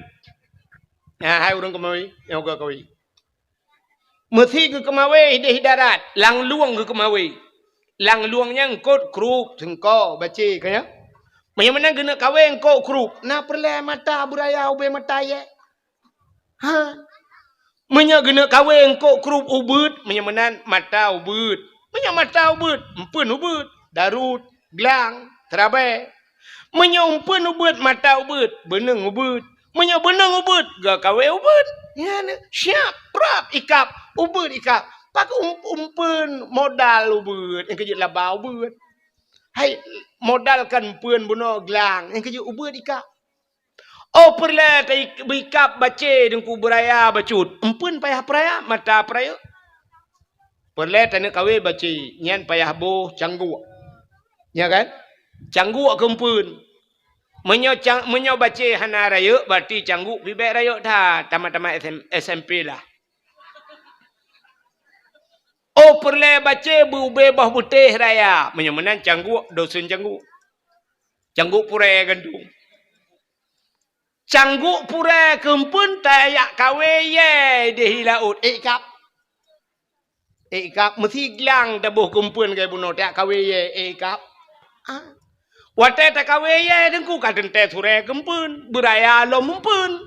Ya, hai orang kemawe yang gak kawi. Mesti ke kemawe di darat, lang luang ke kemawe. Lang luangnya engkau krup sengko baca kaya. Menang kena kawe engkau krup. Na perle mata buraya ube mata ye. Ha. Menyak gena kawe engkau krup ubud, menyamanan mata ubud. Menyak mata ubud, empun ubud, darut, gelang, terabai. Menyak empun ubud, mata ubud, beneng ubud. Menyak beneng ubud, gak kawe ubud. Ya, siap, prap, ikap, ubud ikap. Pak umpun modal ubud, yang kejut labau ubud. Hai, modalkan empun bunuh gelang, yang kejut ubud ikap. Oh perlah berikap baca dengku beraya bacut. Empun payah peraya mata peraya. Perlah tanah kawe baca nyan payah boh canggu. Ya kan? Canggu ke empun. Menyo baca hana raya berarti canggu bibek raya dah tamat-tamat SMP lah. Oh perlah baca bube bah putih raya. Menyo menan canggu dosun canggu. Canggu pure gandung. Cangguk pura kempun tayak kawe ye di laut ikap. Ikap mesti gelang tabuh kempun ke bunuh tayak kawe ye ikap. Ah. Watai tak kawe ye dengku kaden teh sure kempun beraya lo mumpun.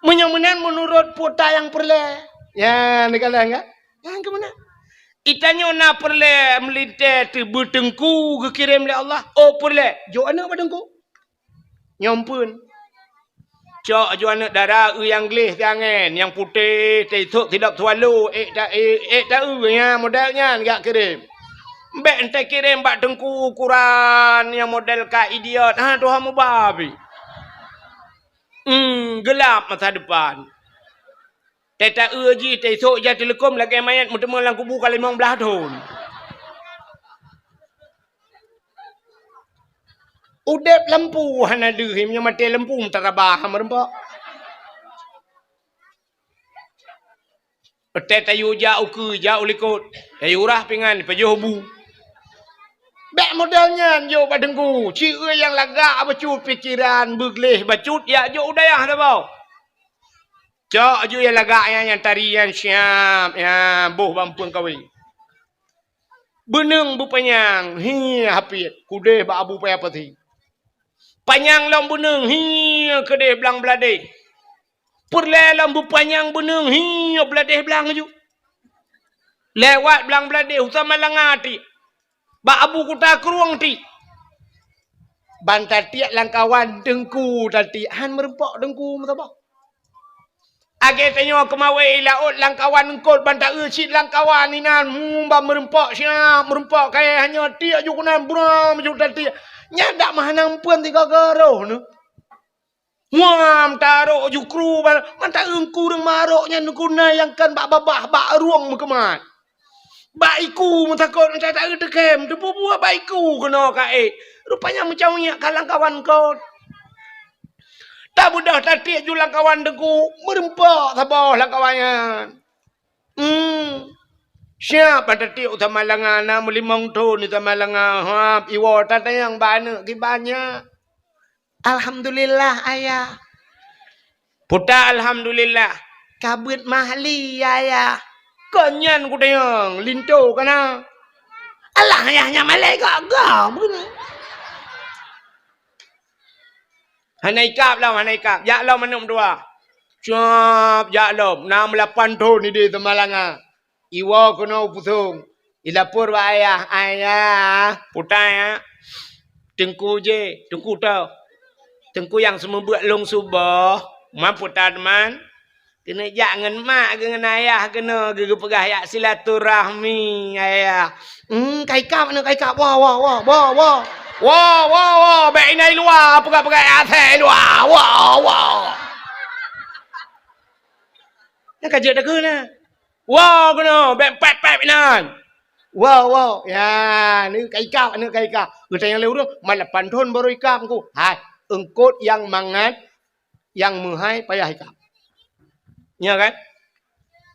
Menyemenan menurut puta yang perle. Ya negala enggak? Yang kemana? Itanya na perle melinte tebu tengku kekirim oleh Allah. Oh perle. Jo anak badengku. Nyompun. Cok jual darah yang gelis jangan yang putih itu tidak tualu tak ya modelnya enggak kirim. Mbak ente kirim bak dengku ukuran yang model ka idiot. Ha Tuhan mu babi. Gelap masa depan. Teta uji tesok ja telekom lagi mayat mutemu lang kubu kali 15 tahun. Udep lampu hana dehim yang mati lampu terabah merempak. Teta yu jauh ke jauh likut. Ayu rah pingan pejobu. Bek modelnya jo badengku. Cie yang lagak bacut pikiran begleh bacut ya jo udayah dah bau. Cok jo yang lagak yang tarian siap ya boh bampun kawin. Beneng bu penyang hi hapit kude ba abu payah pati. Panyang lam beneng hi kede belang belade. Perle lam bu panyang beneng hi belade belang ju. Lewat belang belade usama langati. Ba abu kuta keruang ti. Bantar tiak langkawan dengku tadi han merempok dengku mutaba. Age tanyo kemawe laut langkawan engkol bantar usit langkawan inan ba merempok siap merempok kaya hanya tiak ju kunan buram ju tadi. Nyadak mahanang pun tiga garoh nu. Wam taruh ju kru bantar engku reng maroknya nukuna yang kan bak babah bak ruang kemat. Baiku mutakot tak tak dekem depu buah baiku kena kae. Rupanya macam ni kalang kawan kau. Tak mudah tadi julang kawan deku merempak sabah langkawannya. Siap tadi utama langana melimong tu utama langana iwo tadi yang banyak kibanya. Alhamdulillah ayah. Puta alhamdulillah. Kabut mahli ayah. Kanyan ku tayang linto kana. Alah ayahnya malaikat gam begini. Hanai kap lah, hanai kap. Ya lah manum dua. Cap, ya lah. 68 tahun ni di Temalanga. Iwa kena pusung. Ilapur wa ayah. Ayah. Putai ya. Tengku je. Tengku tau. Tengku yang semua buat long subah. Mampu tak teman. Kena jangan mak dengan ayah. Kena pegah ya silaturahmi ayah. Kai kap mana kai kap. Wah, wah, wah, wah, wah. Wah, wah, wah, baik ini luar, pegang-pegang atas luar, wah, wah. Nak kerja dah ke na? Wah, kena, baik pep nan. Wah, wah, ya, ni kaikap, ni kaikap. Kita yang lewat, malah pantun baru ikap aku. Hai, engkau yang mangat, yang menghai payah ikap. Ya kan?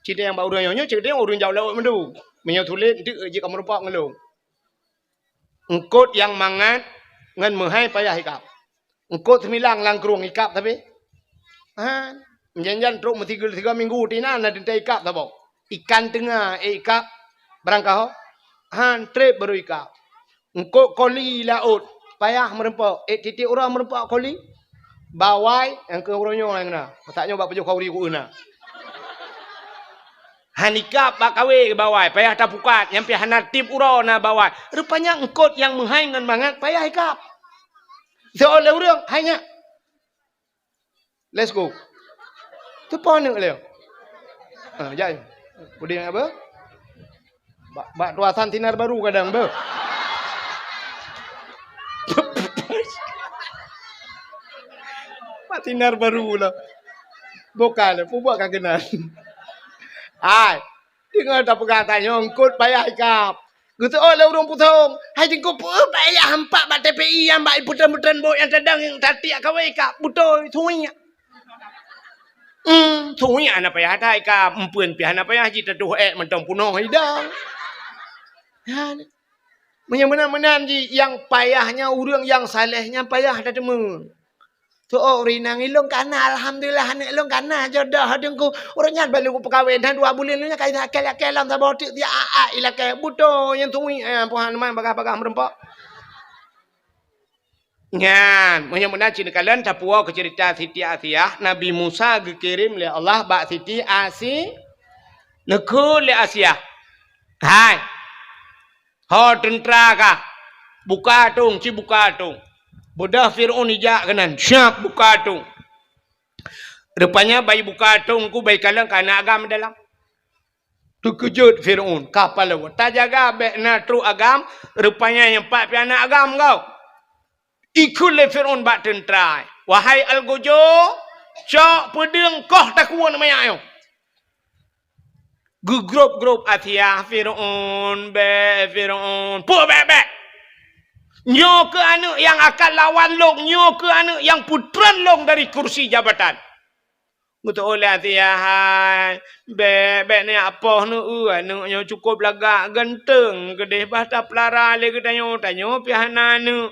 Cerita yang baru nyonya, cerita yang orang jauh lewat mendu. Menyutulit itu je kamu rupak ngelung. Engkut yang mangat ngan mehai payah ikap. Engkut semilang langkrung ikap tapi. Menjanjan truk tiga minggu tina na dinta ikap tabo. Ikan tengah ikap berangkah. Trip baru ikap. Engkut koli laut payah merempak. Titik orang merempak koli. Bawai yang ke orangnya yang na. Tak nyoba pejuh kauri ku na. Hanikap bak kawe ke bawah, payah tak pukat, nyampe hanatip ura na bawah. Rupanya engkot yang menghaingan banget, payah ikap. Seolah orang, hanya. Let's go. Tu pon ni leo. Jai. Puding apa? Bak tuasan tinar baru kadang ber. Bak tinar baru lah. Bukan, buat kagenan. Hai, dengar tak pegang tanya ngkut payah ikap. Gitu oh urung putong. Hai jengko payah hampak bak TPI yang bak putan-putan bot yang tadang yang tati kawe ikap butoi thuinya. Thuinya ana payah ada ikap empun pian apa ya ji teduh mentong punoh hidang. Ya. Menan ji yang payahnya urang yang salehnya payah ada demen. Tu rinang ilung kana alhamdulillah anak ilung kana jodoh dengku orangnya balu ku pekawin dan 2 bulan nya kai akal lam ta botik dia ila ke buto yang tui puhan man bagah-bagah merempak ngan menyamuna cina kalian tapua ke cerita Siti Asiyah Nabi Musa dikirim oleh Allah bak Siti Asi neku le Asiyah hai ho tentara ka buka tung ci buka tung Bodah Fir'aun ijak kanan. Syap buka tung. Rupanya bayi buka tung ku bayi kalang kana agam dalam. Terkejut Fir'aun. Kapal lewat. Tak jaga bekna truk agam. Rupanya yang 4 piana agam kau. Ikut le Fir'aun bak tentera. Wahai Al-Gojo. Cok pedeng koh takuan namanya ayo. Gegrup-grup Asiyah Fir'aun. Fir'aun. Puh bek. Nyo ke anak yang akan lawan long, nyo ke anak yang putran long dari kursi jabatan. Betul oleh Asiyah, bek ni apa nu anaknya cukup lagak ganteng, gede bata pelara le tanyo pihana nu.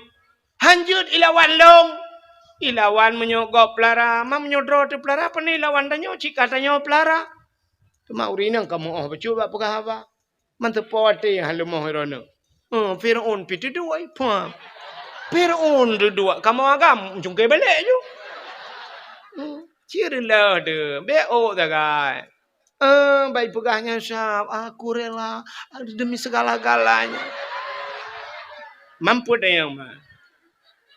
Hanjut ilawan long. Ilawan menyogok pelara, mam menyodro te pelara apa ni lawan tanyo cika tanyo pelara. Cuma urinang kamu becuba pegah apa. Mantep pawati halu moh rono. Fir'aun pitu dua ipa. Fir'aun dua. Kamu agam jungkai balik je. Cirilah de. Beo dah kan. Baik pegahnya syab. Aku rela demi segala-galanya. Mampu dah yang mah.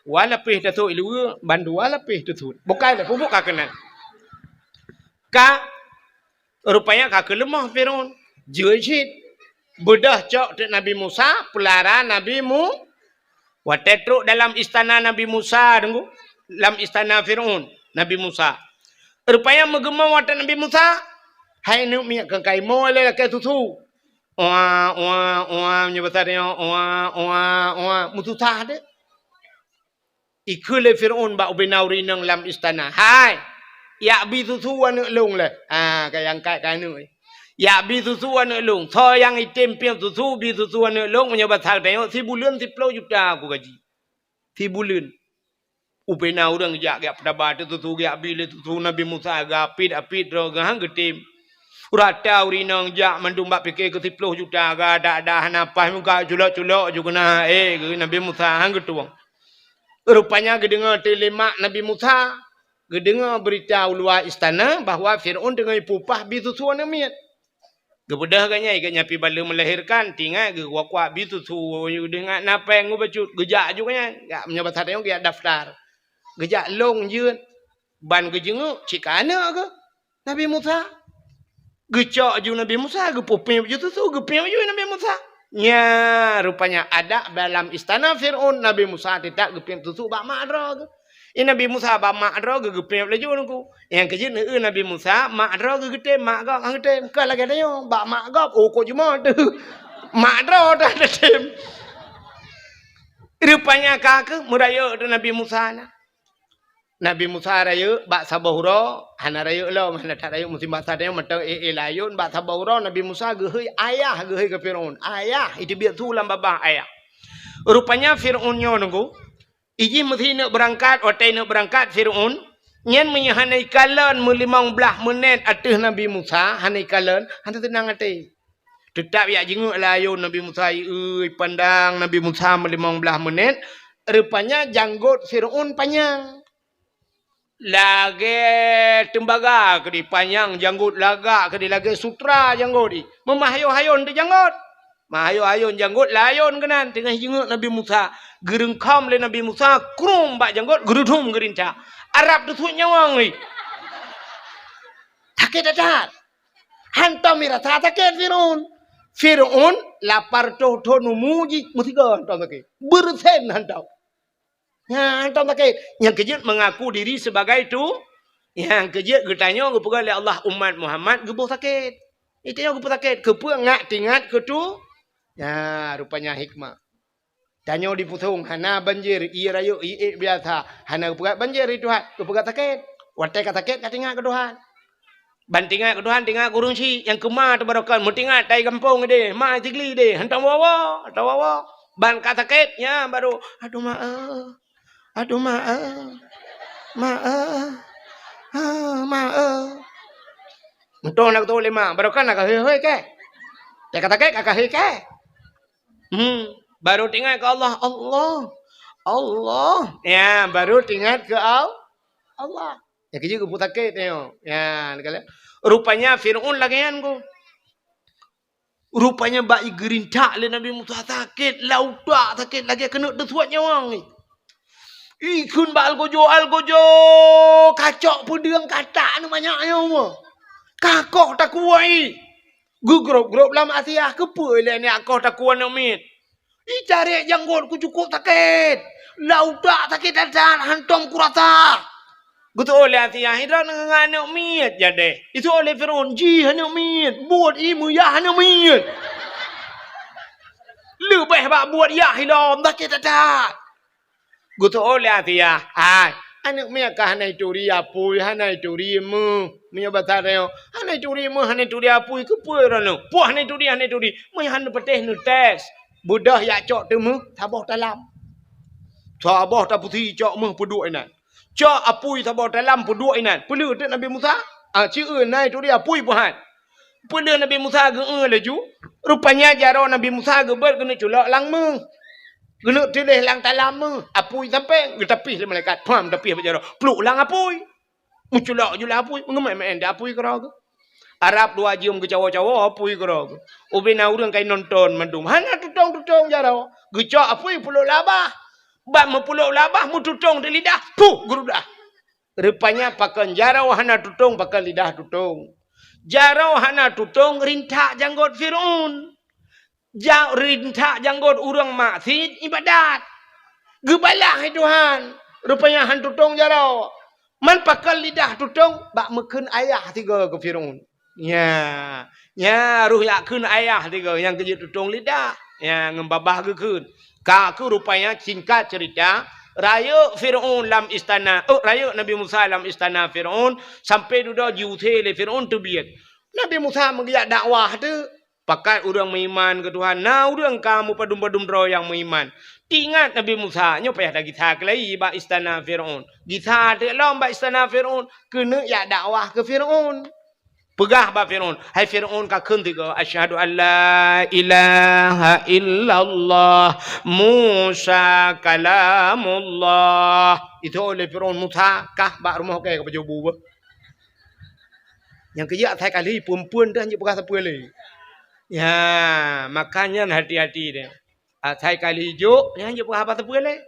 Walapih datuk ilu bandu walapih tutut. Bukan dah pupuk kakenan. Ka rupanya kak lemah Fir'aun. Jujit. Bedah cok Nabi Musa, pelara Nabi Mu. Watetruk dalam istana Nabi Musa, tunggu. Dalam istana Fir'aun, Nabi Musa. Rupanya menggema watak Nabi Musa. Hai nu minyak kengkai mo le ke tutu. Menyebatarnya mututah de. Ikule Fir'aun ba ubenauri nang dalam istana. Hai. Ya bi tutu anu long le. Kayang kai kanu. Ya bi susu anu long, so yang item piang susu bi susu anu long menyebat hal tengok 10 bulan 10 juta aku gaji. 10 bulan. Upena orang jak pada batu susu jak bi susu Nabi Musa apit ro gahang getim. Urata urinang jak mendumbak pikir ke 10 juta ga ada nafas muka culok-culok juga na Nabi Musa hang getuang. Rupanya gedengar telemak Nabi Musa, gedengar berita luar istana bahawa Fir'aun dengan pupah bi susu anu miat. Kemudah kanya ikatnya pi bala melahirkan tinggal ke kuak bitu tu dengan napa yang bacut gejak juga nya gak menyabat hadang dia daftar gejak long jeun ban gejengu cikana ke Nabi Musa gecok ju Nabi Musa ge popeng begitu tu gepeng ju Nabi Musa nya rupanya ada dalam istana Fir'aun Nabi Musa tidak gepeng tu bak madra ke Nabi Musa ba mak ro ge gepeng laju nungku yang kejin Nabi Musa mak ro ge gede mak gak hang gede ke lagi dayo ba mak gap ko cuma tu mak ro dah dem rupanya kak murayo Nabi Musa na Nabi Musa raya bak sabahura, hana raya lah, mana tak raya musim basah dia mentang layun bak sabahura Nabi Musa gehoi ayah gehoi ke Firaun. Ayah itu biar tu lam babah ayah. Rupanya Firaunnya nunggu. Iji mesti nak berangkat, otai nak berangkat Firaun. Nyen punya hanai kalan 15 menit atas Nabi Musa, hanai kalan, hana tenang atai. Tetap ya jenguk layun Nabi Musa, pandang Nabi Musa 15 menit. Rupanya janggut Firaun panjang. Lagi tembaga ke di panjang janggut lagak ke di lagi sutra janggut di memahayu-hayun di janggut mahayu-hayun janggut layun kenan tengah jenguk Nabi Musa gerengkam le Nabi Musa krum bak janggut gerudum gerinca Arab tu tuh nyawang ni sakit dadat hantam mirasa sakit Firaun lapar toh numuji mutiga hantam sakit bersen hantam. Ya, hantam pakai. Yang kejut mengaku diri sebagai itu. Yang kejut getanya kepuga oleh Allah umat Muhammad gebuh sakit. Itu yang gebuh sakit. Kepuga ngak tingat ke tu. Ya, rupanya hikmah. Tanya di putung. Hana banjir. Iya rayu. Iya biasa. Hana kepuga banjir itu. Kepuga sakit. Watai kata sakit. Kata tingat ke Tuhan. Bantingat ke Tuhan. Tingat kurung si. Yang kemah tu barokan. Mutingat. Tai kampung deh. Ma tigli deh. Hantam wawa. Hantam wawa. Ban kata sakit. Ya, baru. Aduh maaf. Aduh maaf. Untung nak tahu lima. Baru kan nak hei ke? Dia kata ke? Kakak hei ke? Baru tinggal ke Allah. Allah. Ya, baru tinggal ke Allah. Ya kerja ke putakit ni. Ya, rupanya Firaun lagi kan ko. Rupanya bayi gerintak le Nabi Musa sakit. Laudak sakit lagi kena desuat nyawang ni. Ikun ba algojo kacok pedang katak ni banyaknya semua. Kakok tak kuai. Gugrop lam Asia kepe le ni akok tak kuat nak mit. Cari janggut ku cukup sakit. Laudak sakit dadan hantam kurasa. Gutu oleh Asia hidran dengan nak mit jadi. Itu oleh Firaun ji nak mit. Buat imu ya nak mit. Lebih bak buat ya hilam sakit dadan. Gutu oleh Asia. Hai. Anak mia kah hanai turi apui, hanai turi mu. Mia batar reo. Hanai turi mu, hanai turi apui ke pui rano. Puh hanai turi. Mia hanai peteh nu tes. Budah ya cok tu mu, tabah dalam. Tabah tak putih cok mu peduk inan. Cok apui tabah dalam peduk inan. Pelu tu Nabi Musa. Cie nai turi apui puhan. Pelu Nabi Musa ge laju. Rupanya jaro Nabi Musa ge ber kena culak lang mu. Guna tilih lang talam mu. Apui sampai getapih le malaikat. Pam tapih berjaro. Peluk lang apui. Muculak julah apui. Mengemai dah apui kerana ke. Arab dua jam ke cawa-cawa apui kerana ke. Ubina urang kai nonton mandum. Hana tutong jaro. Gecak apui peluk labah. Bak mepuluk labah mu tutong di lidah. Puh gerudah. Rupanya pakan jaro hana tutong pakan lidah tutong. Jaro hana tutong rintak janggut Firaun. Rintak janggut urang maksiat ibadat. Gebalah Tuhan. Rupanya han tutong jaro. Man pakal lidah tutong bak meken ayah tiga ke Firaun. Ya ruh yakun ayah tiga yang kerja tutong lidah. Ya ngembabah gekun. Kaku rupanya singkat cerita raya Firaun lam istana. Raya Nabi Musa lam istana Firaun sampai duda jute le Firaun tu biat. Nabi Musa mengiyak dakwah tu pakai orang beriman ke Tuhan. Nah, orang kamu padum-padum roh yang beriman. Ingat Nabi Musa, nyo payah dah kita kelai ba istana Firaun. Kita ada lom ba istana Firaun, kena ya dakwah ke Firaun. Pegah ba Firaun. Hai Firaun ka keun tiga asyhadu alla ilaha illallah Musa kalamullah. Itu oleh Firaun Musa kah ba rumah ke pajobu. Yang kerja saya kali perempuan dah hanya bekas apa lagi. Ya, makanya hati-hati dia. Saya kali hijau, dia hanya apa apa lagi.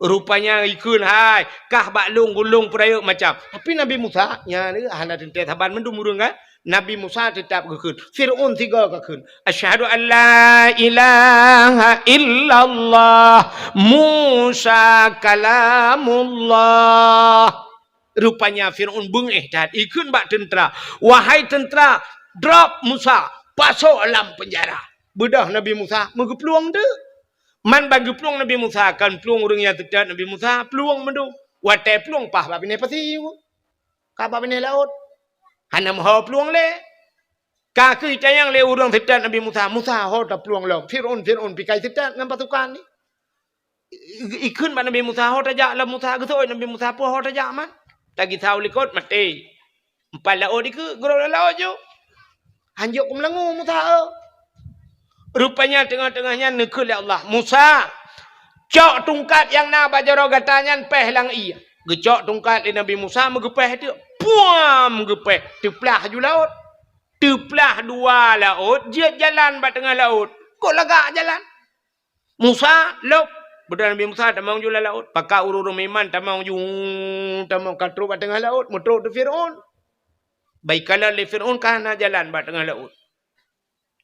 Rupanya ikun hai, kah baklung gulung perayuk macam. Tapi Nabi Musa, ya ni hana tentu taban mendum urang kan. Nabi Musa tetap kekun. Firaun tiga kekun. Asyhadu an la ilaha illallah Musa kalamullah. Rupanya Firaun bengih dan ikun bak tentera. Wahai tentera, drop Musa, pasok alam penjara. Bedah Nabi Musa, mengepeluang tu. Man bagi peluang Nabi Musa kan peluang orang yang tidak Nabi Musa peluang mendu. Watai peluang pah bab ini pasti. Ka bab ini laut. Hana mahu peluang le. Ka ke yang le orang tidak Nabi Musa. Musa ho tak peluang lo. Fir'aun pikai tidak dengan pasukan ni. Ikun ba Nabi Musa ho tajak lah Musa getoi Nabi Musa pun ho tajak man. Tagi tahu likut mati. Empat laut iku guru laut jo. Hanjuk melengu Musa. Rupanya tengah-tengahnya nekul ya Allah. Musa, cok tungkat yang na bajaro gatanya peh lang iya. Gecok tungkat di Nabi Musa megepeh tu. Puam megepeh. Teplah ju laut. Teplah dua laut. Dia jalan ba tengah laut. Kok lagak jalan? Musa, lop. Betul Nabi Musa tamang ju laut. Pakak urung iman tamang ju. Tamang katru ba tengah laut. Mutruk tu Fir'aun. Baiklah le Fir'aun kana jalan ba tengah laut.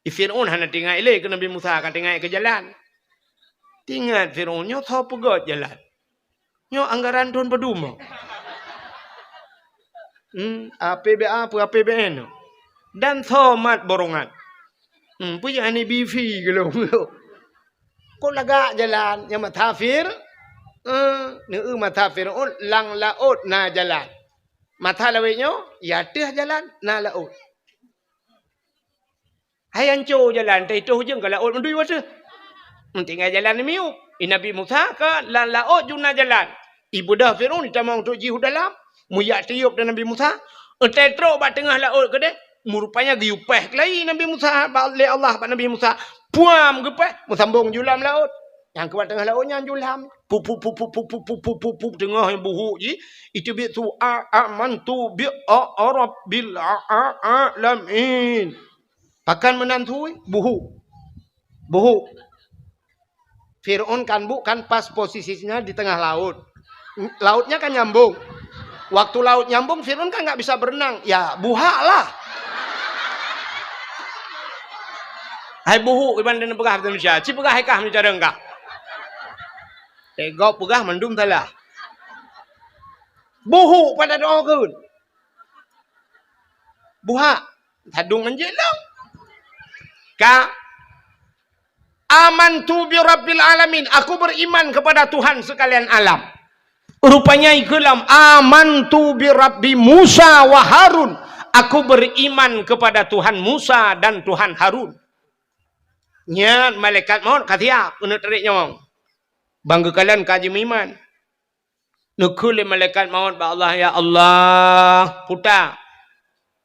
Fir'aun hana tinggal ke Nabi Musa kan tinggal ke jalan. Tinggal Fir'aun nyo tho pegot jalan. Nyo anggaran tuan peduma. APBA apa APBN. Dan tho mat borongan. Punya ni BV gelo. Kok lagak jalan yang matafir? Mata Fir'aun lang laut na jalan. Mata lawe nyo ya teh jalan na laut. Hai anco jalan teh itu hujung ke laut mendui wasa. Tinggal jalan ni miup. Nabi Musa ke laut juna jalan. Ibu dah Fir'aun tamang untuk jihu dalam. Muyak tiup dan Nabi Musa. Tetro ba tengah laut ke deh. Murupanya giupeh kelai Nabi Musa. Oleh Allah ba Nabi Musa. Puam gepeh. Musambung julam laut. Yang kebat tengah lautnya julam. Pup tengah yang buhuk je. Itu biar tu amantu bi rabbil alamin. Pakan menantui buhu. Fir'aun kan bukan pas posisinya di tengah laut. Lautnya kan nyambung. Waktu laut nyambung Fir'aun kan nggak bisa berenang. Ya buha lah. Hai buhu iban dan pegah Indonesia. Ci pegah hai kah cara enggak. Tegok pegah mendum talah. Buhu pada doa kun. Buha. Hadung anjelang. Ka amantu bi rabbil alamin, aku beriman kepada Tuhan sekalian alam. Rupanya ikulam amantu bi rabbi Musa wa Harun, aku beriman kepada Tuhan Musa dan Tuhan Harun. Nya malaikat maut katia untuk tarik nyawang. Bangga kalian kaji iman. Nukul malaikat maut ba Allah ya Allah puta.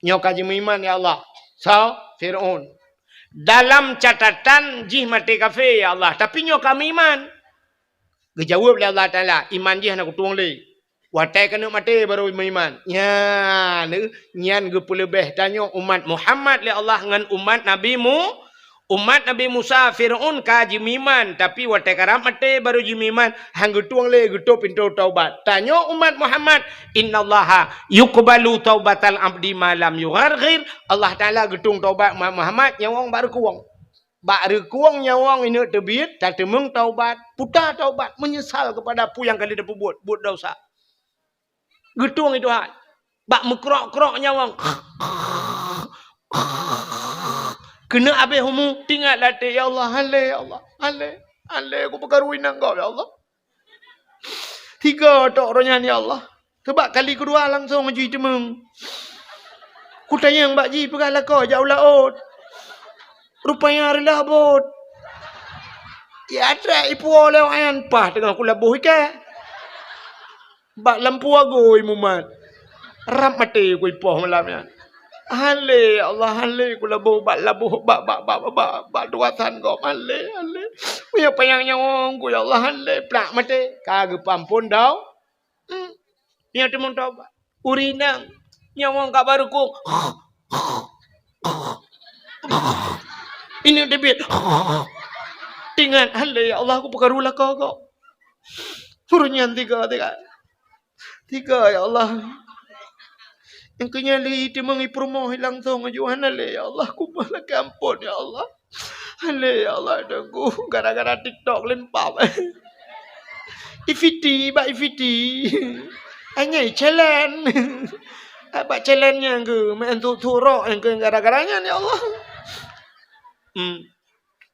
Nyo kaji iman ya Allah. So Fir'aun dalam catatan jih mati kafir ya Allah. Tapi nyo kami iman. Gejawab oleh Allah Ta'ala. Iman jih nak kutuang le. Watai kena mati baru iman. Ya, nyan gepu lebih tanya umat Muhammad le Allah dengan umat Nabi Umat Nabi Musa Fir'aun kaji iman. Tapi watai karam mati baru iman. Hang getuang le getu pintu taubat. Tanya umat Muhammad. Innallaha yuqbalu taubatal abdi malam yugharghir. Allah Ta'ala getung taubat Muhammad. Nyawang baru kuang. Baru kuang nyawang ini terbit. Tak temeng taubat. Putar taubat. Menyesal kepada apa yang kali dia buat. Buat dosa. Getung itu hal. Bak mekrok-krok nyawang. Kena habis humu. Tinggal latih. Ya Allah. Halai ya Allah. Halai. Aku perkaruin engkau ya Allah. 3 tok orangnya ni Allah. Sebab kali kedua langsung mencuci temeng. Ku tanya Mbak Ji. Pergalah kau jauh laut. Rupanya hari labut. Ya ada ipu oleh wayan. Pah tengah aku labuh ikan. Bak lampu agoi mumat. Rap mati aku ipuh malamnya. Halai Allah halai ku labuh bak labuh bak duatan kau halai. Punya payang nyawang ku ya Allah halai plak mati. Kagak pampun dah. Yang temung taubat. Urinang nyawang kak baru ku. Ini debit. Tinggal halai ya Allah aku perkarulah kau. Suruhnya 3 ya Allah. Yang kenyali itu mengipromo langsung ajuan halai ya Allah. Aku malah kampun ya Allah. Halai ya Allah aku gara-gara TikTok lempap. Ifiti. Hanya challenge. Apa challenge-nya ke? Main tu turok yang ke gara-garanya ni Allah.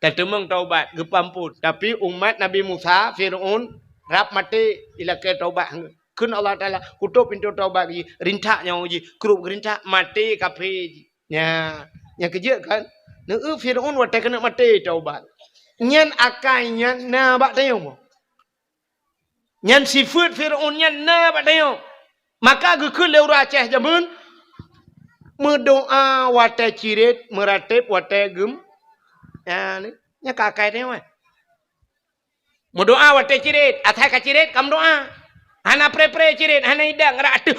Tertemung taubat, gepampun. Tapi umat Nabi Musa, Fir'aun, rap mati, ila ke taubat. Kun Allah Ta'ala, kutup pintu taubat lagi. Rintak yang uji, kerup gerintak, mati kafe. Ya, yang kerja kan. Nge Fir'aun watai kena mati taubat. Nyan akai, nyan na bak tayo mo. Nyan sifat Fir'aun, nyan na bak tayo. Maka gekun leu Aceh jamun. Mendoa watai cirit, meratip watai gem. Ya, ni nya kakai dia mah. Mau doa wate cirit, atai ka cirit kam doa. Hana pre cirit, hana hidang ra atuh.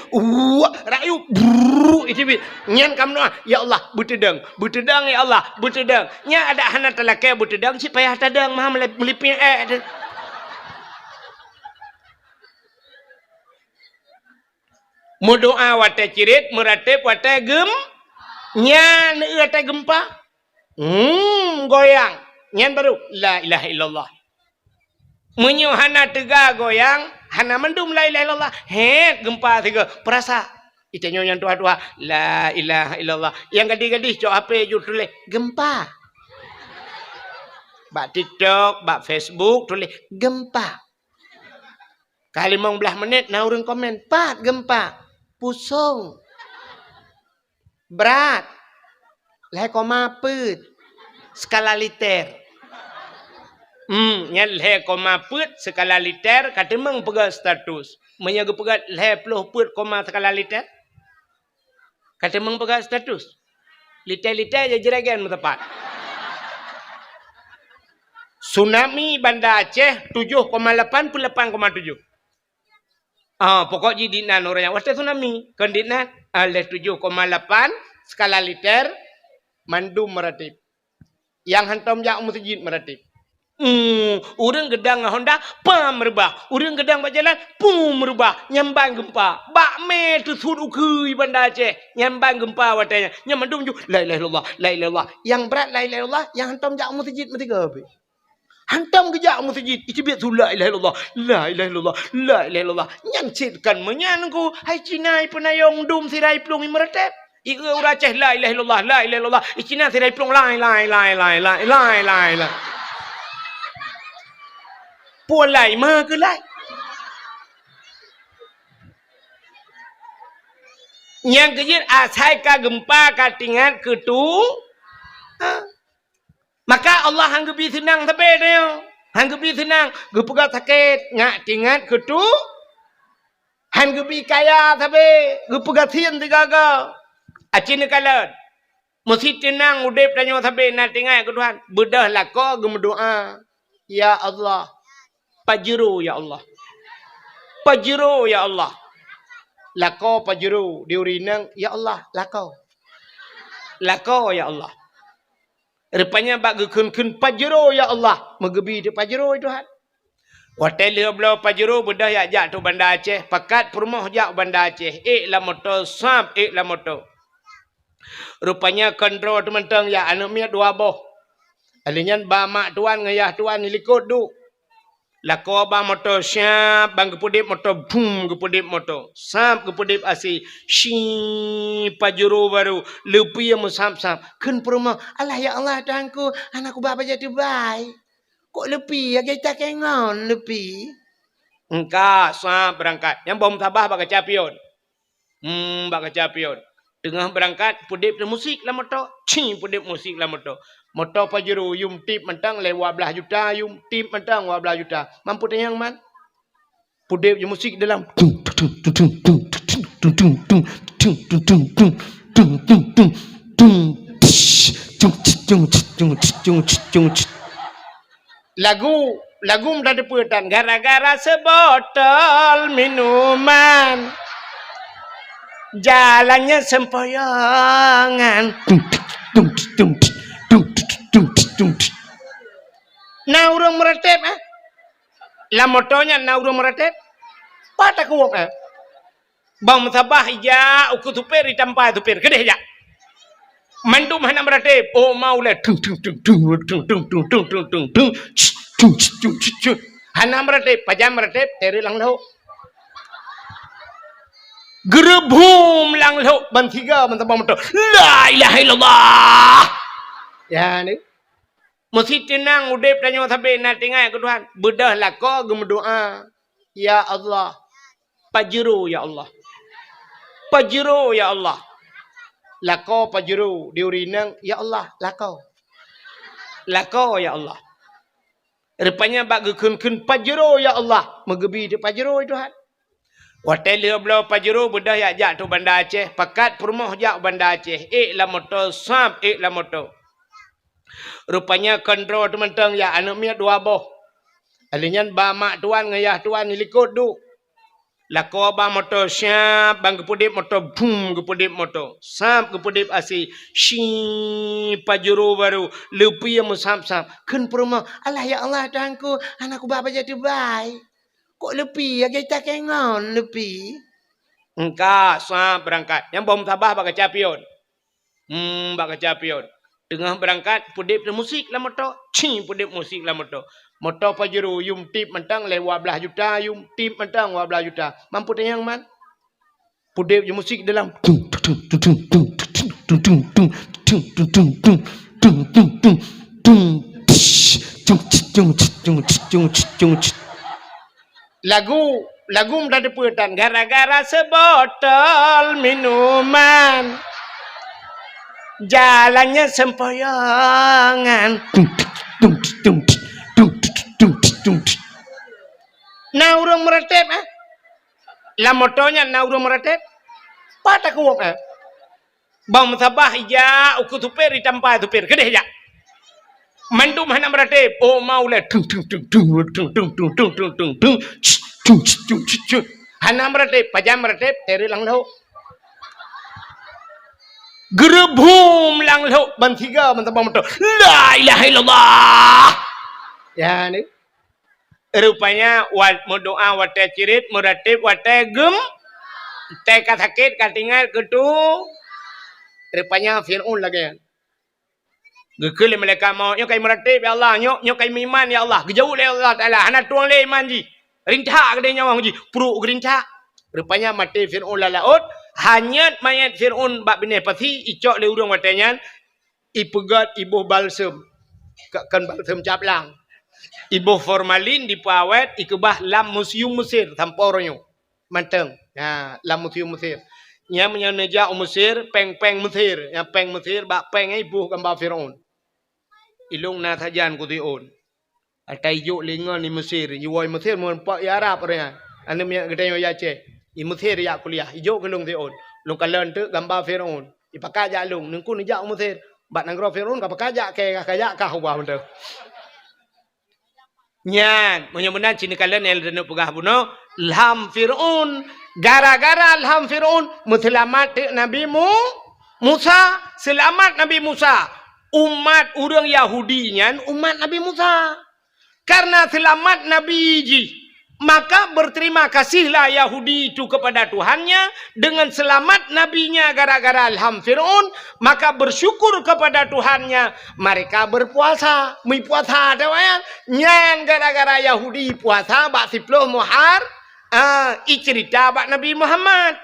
Rayu itu bit. Nyan kam doa, ya Allah, butedang ya Allah, butedang. Nya ada hana talake butedang si payah tadang mah melipin Mau doa wate cirit, meratip wate gem. Nya ne wate gempa. Goyang. Nyan baru la ilaha illallah. Menyu hana tega goyang, hana mendum la ilaha illallah. Gempa tiga. Perasa. Ita nyonya tua-tua la ilaha illallah. Yang gadis-gadis cok HP ju tulis gempa. Bak TikTok, bak Facebook tulis gempa. Kali 15 menit na urang komen, "Pat gempa." Pusung. Berat. Leh koma put. Skala liter. Nya leh koma put skala liter kata meng pegang status. Menyaga pegang leh puluh put koma skala liter. Kata meng pegang status. Liter-liter je jeragan tepat. Tsunami Banda Aceh 7,8 pokok ji dinan orang yang wasta tsunami. Kan dinan leh 7,8 skala liter mandum meratip. Yang hantam jak masjid meratip. Urang gedang Honda pam merubah. Urang gedang berjalan pum merubah. Nyambang gempa. Bak me tu sud ukui Banda Aceh. Nyambang gempa watanya. Nyamandum ju la ilaha illallah, la ilaha illallah. Yang berat la ilaha illallah, yang hantam jak masjid metiga apa? Hantam kejak masjid. Itu biar tu la ilaha illallah, la ilaha illallah, la ilaha illallah. Nyancitkan menyanku. Hai Cinai penayong dum sirai pelung meratip. Ika ura Aceh la ilaha illallah, la ilaha illallah. Icina sirai pelung la. Polai mah ke lai. Yang kejir asai ka gempa ka tingat ketung. Maka Allah hanggebi senang sampai dia. Hanggebi senang. Gepegat sakit. Ngak tingat ketung. Hanggebi kaya sampai. Gepegat sian tiga-tiga. Acin kalat. Mesti tenang udip tanya sampai nak tingat ke Tuhan. Bedah lah kau gemedoa. Ya Allah. Pajero ya Allah. Pajero ya Allah. Lako pajero diurinang ya Allah lako. Lako ya Allah. Rupanya bak gekun pajero ya Allah. Megebi di pajero itu Tuhan. Hotel dia belau pajero bedah ya jak tu Banda Aceh. Pakat perumah jak Banda Aceh. La motor sab la motor. Rupanya kontrol teman-teman ya anak miat dua boh. Alinyan ba mak tuan ngayah tuan nilikut du. Lako ba motor siap bang gepudip motor boom gepudip motor sap gepudip asi shi pajero baru lepi yang sap kun perumah Allah ya Allah Tuhanku anakku bapa jadi baik kok lepi ya kita kengon lepi engkau sap berangkat yang bom tabah bak capion bak capion tengah berangkat pudip musik lah motor pudip musik lah motor motor pajero yum tip mentang lewat belah juta yum tip mentang 12 juta mampu tayang man pudip je musik dalam lagu mendadak depetan gara-gara sebotol minuman jalannya sempoyongan na urang meratip la motonya na urang meratip pata ku bang sabah ya uku tupir ditampa tupir kedeh ya mandum hana meratip oh mau le hana meratip pajam meratip teri lang lau gerebum lang lau ban tiga ban sabah motor la ilaha illallah ya ni Mesti tenang udip dan nyawa tabe na tinggal ke Tuhan. Bedah lah kau berdoa. Ya Allah. Pajero ya Allah. Pajero ya Allah. Lako pajero diurinang ya Allah lako. Lako ya Allah. Rupanya bak gekun-kun pajero ya Allah. Megebi di pajero Tuhan. Hotel dia belau pajero bedah ya jak tu Bandar Aceh. Pakat permoh jak Bandar Aceh. La motor sab la motor. Rupanya kontrol teman-teman ya anak miat dua boh. Alinyan ba mak tuan ngayah tuan nilikut du. Lako ba motor siap bang kepudip motor boom kepudip motor. Sab kepudip asi shi pajero baru lepi yang musam-sam. Kun permoh Allah ya Allah Tuhanku anakku bapa jadi baik. Kok lepi ya kita kengon lepi. Engkau sab berangkat. Yang bom tabah bak capion. Bak capion. Tengah berangkat pudip musik lah motor. Pudip musik lah motor. Motor pajero yum tip mentang lewat belah juta, yum tip mentang 12 juta. Mampu tayang man? Pudip musik dalam lagu mendadak petan gara-gara sebotol minuman. Jalannya sempoyongan. Nah urang meretep lah motonya nah urang meretep. Patah kuwok Bang sabah ya uku tupir ditampai tupir gede ya. Mandu mana meretep. Oh mau le Hana meretep pajam meretep teri lang lau. Gerebum lang lau ban tiga mentabang motor. La ilaha illallah. Ya ni. Rupanya wat doa wate cirit meratib wate gem teka sakit katingal ketu. Rupanya Fir'aun lagi. Gekele mereka mau nyok kai meratib ya Allah, nyok kai iman ya Allah. Gejauh le Allah Taala, hana tuang le iman ji. Rinta gede nyawa ji, puru gerinta. Rupanya mati Fir'aun lalaut, hanyat mayat Fir'aun bak bine pati icok le urang watenya. Ipegat ibu balsem. Kan balsem caplang. Ibu formalin di pawet ikebah lam museum Mesir tamporonyo manteng ya lam museum Mesir nya menyeja Mesir peng-peng Mesir ya peng Mesir bak peng ibu gambar Firaun ilung na tajan ku tion atai juk lingon di Mesir yuoi Mesir mun pak ya Arab ria ane mi gedeyo ya ce i Mesir ya kuliah ijo kelung tion lung kalen tu gambar Firaun ipakaja lung nungku ni ja Mesir bat nangro Firaun ka pakaja ke kaya ka huwa mende Nyan, menyamuna cini kalian yang dana pegah buno, lham Fir'aun, gara-gara lham Fir'aun, selamat Nabi Musa, selamat Nabi Musa, umat orang Yahudi nyan, umat Nabi Musa, karena selamat Nabi ji, maka berterima kasihlah Yahudi itu kepada Tuhannya dengan selamat nabinya gara-gara lham Fir'aun, maka bersyukur kepada Tuhannya mereka berpuasa mi puasa ada ya nyan gara-gara Yahudi puasa bak 10 Muharram cerita bak Nabi Muhammad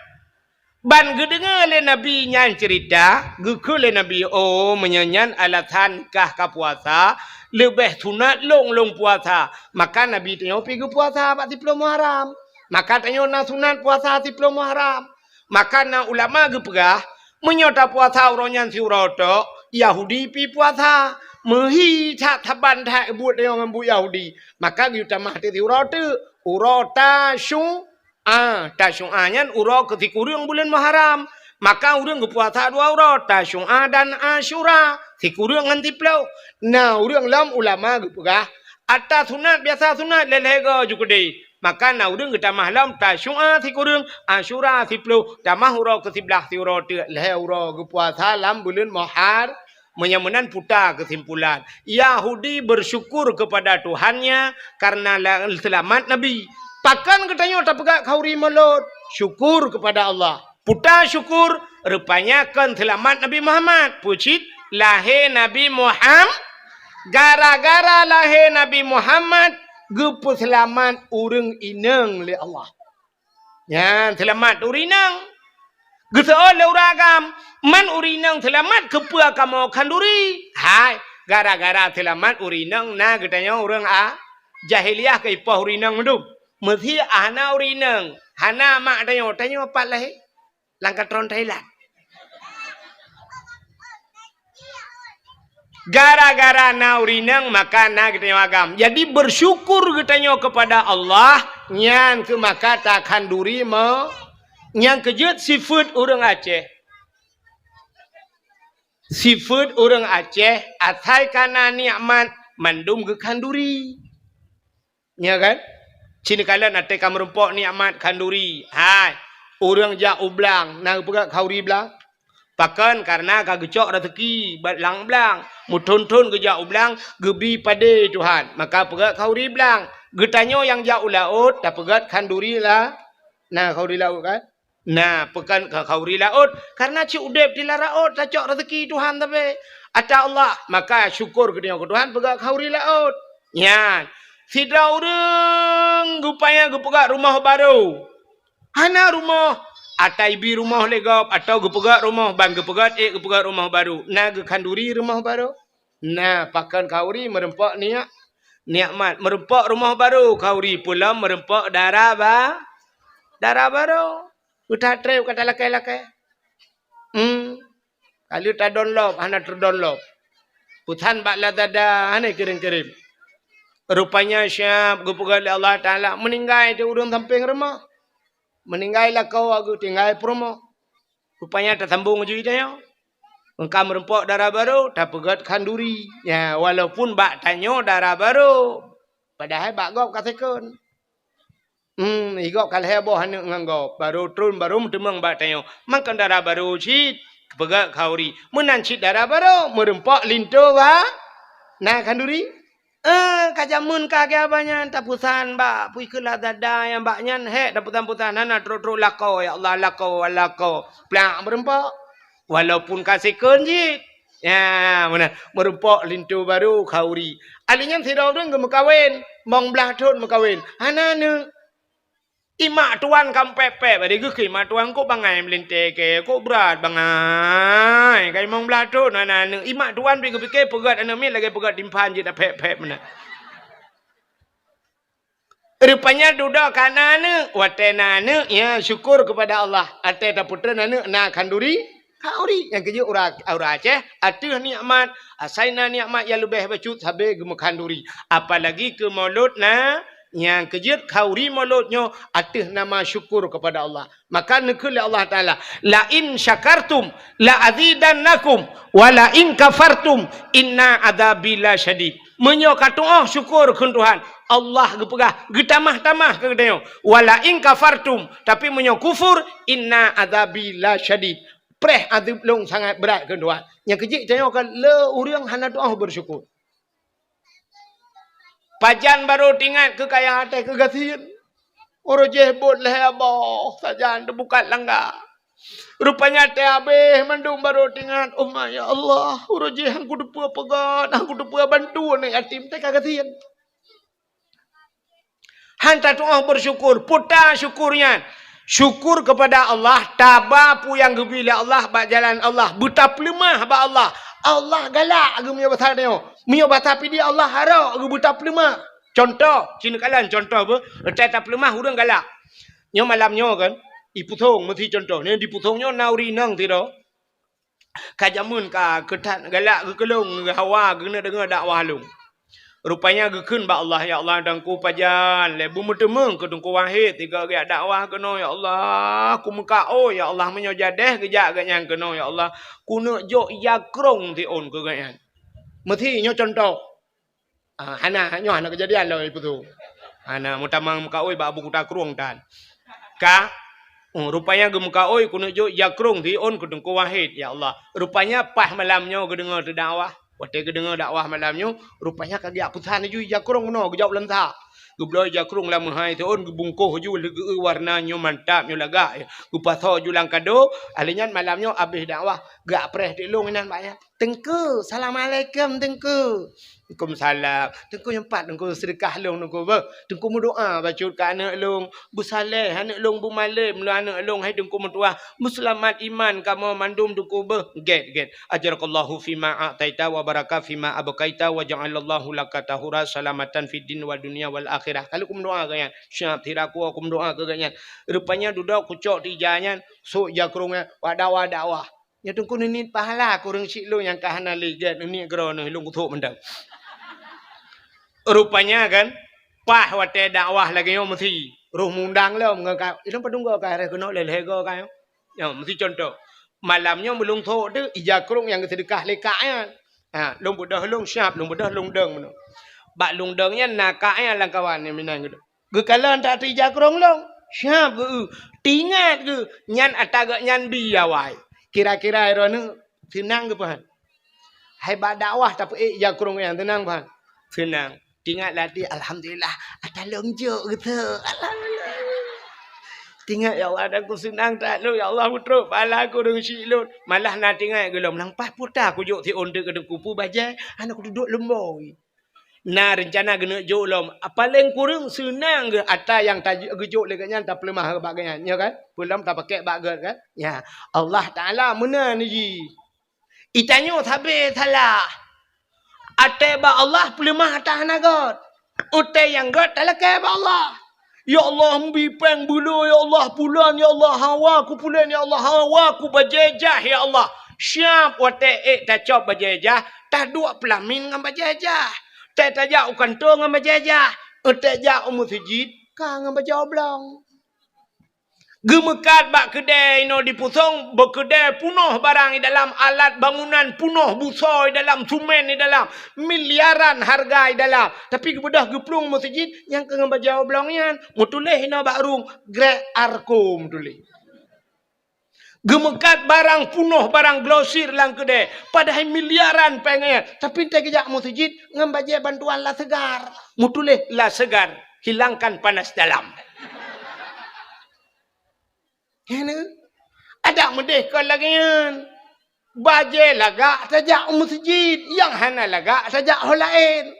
ban gedengar le Nabi nyan cerita gekule Nabi oh menyanyan alatan kah ka puasa lebih sunat long puasa maka Nabi tanya pergi puasa bak 10 Muharram maka tanya na sunat puasa 10 Muharram maka na ulama gepegah menyota puasa uronyan si uroto Yahudi pi puasa mehi tak taban tak buat dia orang bu Yahudi maka giutamah ti uroto urota syu tasyu'anyan uro ketika urang bulan Muharram maka urang puasa 2 urut tasyu'a dan asyura sikurang nganti plau nah urang lam ulama gepegah atas sunat biasa sunat lelego jukudi maka na urang getamah lam tasyu'a sikurang asyura siplau tamah uro ke 11 ti uro lehe uro gepuasa lam bulan Muharram menyamunan putar kesimpulan Yahudi bersyukur kepada Tuhannya karena selamat Nabi pakan katanya tak pegak kauri melot syukur kepada Allah putar syukur rupanya kan selamat Nabi Muhammad pucit lahir Nabi Muhammad gara-gara lahir Nabi Muhammad gupu selamat urang inang le Allah ya selamat urinang geseol le uragam man urinang selamat kepua kamu kanduri hai Gara-gara telamat urinang na katanya orang jahiliyah ke ipah urinang mendum. Mesti ana urinang. Hana mak tanya apa lah langkat tron Thailand. Gara-gara na urinang maka na katanya agam. Jadi bersyukur katanya kepada Allah nyan ke maka takkan duri nyang kejut sifat orang Aceh. Sifat orang Aceh atai kana nikmat mandum ke kanduri. Ya kan? Cini kalian atai kam rempok nikmat kanduri. Hai, orang jak ublang, nang pegak kauri belang. Pakan karena kagecok rezeki batlang belang. Muton-ton ke jak ublang, gebi pada Tuhan. Maka pegak kauri belang. Getanyo yang jak ulaut, tak pegat kanduri lah. Nah, kauri laut kan? Nah, pekan kauri laut karena ci udep di laut tak cok rezeki Tuhan tapi ada Allah maka syukur ke Tuhan pegak kauri laut. Ya, tidak orang gupaya gupegak rumah baru. Hana rumah atai bi rumah legap atau gupegak rumah bang gupegak gupegak rumah baru. Nah, kanduri rumah baru. Nah, pakan kauri merempak nikmat merempak rumah baru kauri pula merempak darah baru. Udah trip kata lakai-lakai. Kalau tak download, hana terdownload. Putan bakla dada, hana kirim-kirim. Rupanya siap, gupugal Allah Ta'ala. Meninggal di urung samping rumah. Meninggal lah kau, aku tinggal promo. Rupanya tak sambung juga. Engkau merempok darah baru, tak pegat kanduri. Ya, walaupun bak tanya darah baru. Padahal bak gop katakan. Igok kalau heboh hanya nganggap baru turun baru mentemang batanya makan darah baru cit pegak kauri menancit darah baru merempak linto nah kanduri kajamun kage abanya tapusan ba pui kela dada yang baknya tapusan hana tro lako ya Allah lako plak merempak walaupun kasih kunjit ya mana merempak linto baru kauri alinya tidak orang gemekawin mong belah tun mekawin hana ne imak tuan kam pepe bade ge imak tuan ko bangai melinte ke ko berat bangai kai mong blato nana imak tuan pikir pegat ana mi lagi pegat timpan je dah pep mana rupanya duda kanana watena ne ya syukur kepada Allah ate ta putra nana na kanduri kauri yang kerja ura Aceh atuh nikmat asaina nikmat yang lebih bacut habe gem kanduri apalagi ke maulud na yang kejut kauri mulutnya atas nama syukur kepada Allah. Maka nekul Allah Ta'ala. La in syakartum la azidannakum wa la in kafartum inna adabi la syadid. Menyokatu syukur ke Tuhan. Allah gepegah getamah-tamah ke dia. Wa la in kafartum tapi menyokufur inna adabi la syadid. Preh adab long sangat berat ke Tuhan. Yang kejut tanya kan le urang hana doa bersyukur. Pajan baru tinggal ke kaya hati kegasian. Orang jebot lah abah. Sajan terbuka langgar. Rupanya teh habis mendung baru tinggal. Oh ya Allah. Orang jehang ku depua pegat. Aku depua bantu ni yatim teh kegasian. Hantar doa bersyukur. Putar syukurnya. Syukur kepada Allah. Tabah pu yang gebila Allah. Bak jalan Allah. Buta pelemah bak Allah. Allah galak aku punya bahasa dia. Punya bahasa dia Allah harap aku buta pelemah. Contoh, cina kalian contoh apa? Tak pelemah orang galak. Nyo malamnya kan, iputong mesti contoh. Ni diputongnya nauri nang tidak. Kajamun ka ketat galak ke kelong ke hawa kena dengar dakwah lu. Rupanya gekun ba Allah ya Allah dan ku pajan lebu mutemeng ke tungku wahid tiga ge dakwah kena ya Allah ku muka ya Allah menyo jadeh gejak ge nyang kena ya Allah ku nak jo yakrong ti on ke ge mesti nyo contoh hana nyo hana kejadian lo ipu tu hana mutamang muka ba abu kuta krong tan ka rupanya ge muka ku nak jo yakrong ti on ke tungku wahid ya Allah rupanya pas malamnya ge dengar dakwah. Waktu ke dengar dakwah malamnya, rupanya kagak putan ju ya kurang no, gejauh lentah. Gublo jakrung la mahai tu on bungkuh ju warnanya mantap nyo laga. Gupatho ju lang kado, alinyan malamnya habis dakwah, gak preh dilung nan bayar. Tengku, assalamualaikum tengku. Waalaikumsalam. Tengku yang empat tengku sedekah long tengku ba. Tengku berdoa baca ke anak long, bu saleh anak long bu malim lu anak long hai tengku mentua. Muslimat iman kamu mandum tengku ba. Get. Ajarakallahu fima a'taita wa baraka fima abqaita wa ja'alallahu laka tahura salamatan fid din wal dunya wal akhirah. Kalau kum doa ganyan, syab tiraku kum doa ke ganyan. Rupanya duduk kucok tijanya, sok jakrungnya wadawa. Ya tengku ni pahala kurang sik lu yang kahana ligat ni gerono lu kutuk mendang. Rupanya kan pah wate dakwah lagi yo mesti roh mundang lo ngaka itu padunggo ka re kono lele go ka yo mesti contoh malamnya belum tho tu ijakrung yang sedekah lekaknya long budah long syap long budah long deng bak long dengnya nakaknya lang kawan ni minang gitu ge kalan tak ijakrung long syap tingat ge nyan ataga nyan biawai kira-kira rono senang ke pan hai ba dakwah tapi ijakrung yang tenang pan senang. Tingat lagi, alhamdulillah, ada longjo gitu. Alhamdulillah. Tingat ya Allah, aku senang tak lu ya Allah putra, pala aku dengan silun. Malah nak tingat gelom nang pas putar aku juk ti onde ke kupu bajai, anak aku duduk lemboi. Nah rencana gena juk lom, paling kurang senang ke ata yang tajuk gejuk leganya tak pelemah bagainya, ya kan? Pulam tak pakai bagat kan? Ya, Allah Taala mana ni ji? Itanyo sabe salah. Ate ba Allah pelemah atas nagot. Ute yang got talakai ba Allah. Ya Allah mbipeng bulu ya Allah pulan ya Allah hawa ku pulan ya Allah hawa ku bajajah ya Allah. Syap wate tak cop bajajah tak dua pelamin ngam bajajah. Tak tajak ukan tu ngam bajajah. Ute jak masjid ka ngam bajau blong. Gemekat bak kedai no dipusong berkedai punuh barang di dalam alat bangunan punuh busoi dalam sumen di dalam miliaran harga di dalam tapi kebedah geplung masjid yang kena bajau blongnya mutuleh no bak rung grek arkom tulih gemekat barang punuh barang glosir lang kedai padahal miliaran pengen tapi tak kejak masjid ngam bajai bantuan lah segar mutuleh lah segar hilangkan panas dalam. Ada merdeka lagi kan. Bajai lagak sajak masjid. Yang hana lagak sajak hal lain.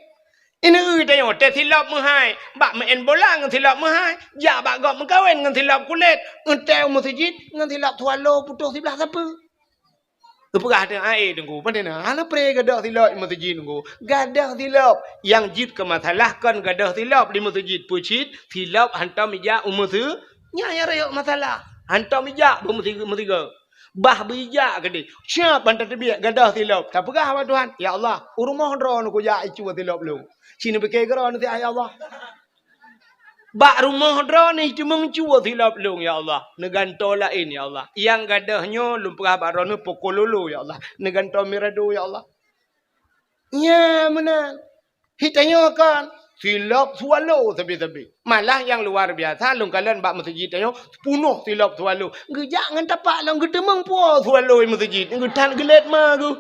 Ini tanya te silap mahai. Bak main bola dengan silap mahai. Jak bak gak mengkawin dengan silap kulit. Entai masjid dengan silap tualo putus sebelah siapa. Kepegah dengan air tunggu. Pada nak. Hana pre gadah silap di masjid tunggu. Gadah silap. Yang jid kemasalahkan gadah silap di masjid. Pucit silap hantar mijak umur tu. Nyaya rayuk masalah. Hantar mijak bermetiga. Bah bijak ke dia. Siap hantar terbiak gadah silap. Tak pegah apa Tuhan. Ya Allah. Urumah drone ku jak icu silap lu. Sini pakai gerak nanti ya Allah. Bak rumah drone ni cuma mencuba silap lu ya Allah. Neganto lain ya Allah. Yang gadahnya lumpah barone pukul lulu ya Allah. Neganto mirado ya Allah. Ya mana. Hitanya kan. Silap swallow tebi-tebi. Malah yang luar biasa lung kalian bak masjid tanya punuh silap swallow. Gejak ngan tapak lang gedemang puas swallow masjid. Ngetan gelet mah tu.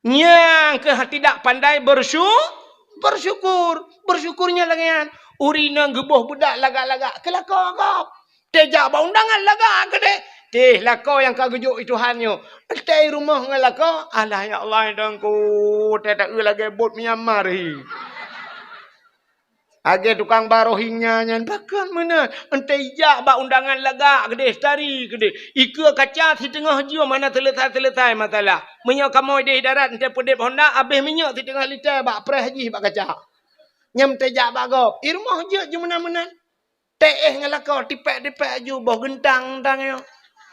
Yang ke tidak pandai bersyukur. Bersyukurnya lagi kan. Urina gebuh budak lagak-lagak. Kelakau kau. Tejak ba undangan lagak ke dek. Teh lakau yang kau gejuk itu hanyo. Teh rumah dengan lakau. Alah ya Allah dangku. Teh tak lagi bot Myanmar hi. Age tukang barohingnya nyan bahkan mana. Entai jak ba undangan lagak gede stari gede. Ika kaca di tengah jiwa mana selesai masalah. Minyak kamu di darat entai pedep Honda habis minyak di tengah liter bak preh haji bak kaca. Nyam teh jak bak gop. I rumah je mana-mana. Teh ngelakau tipek-tipek ju boh gentang tangyo.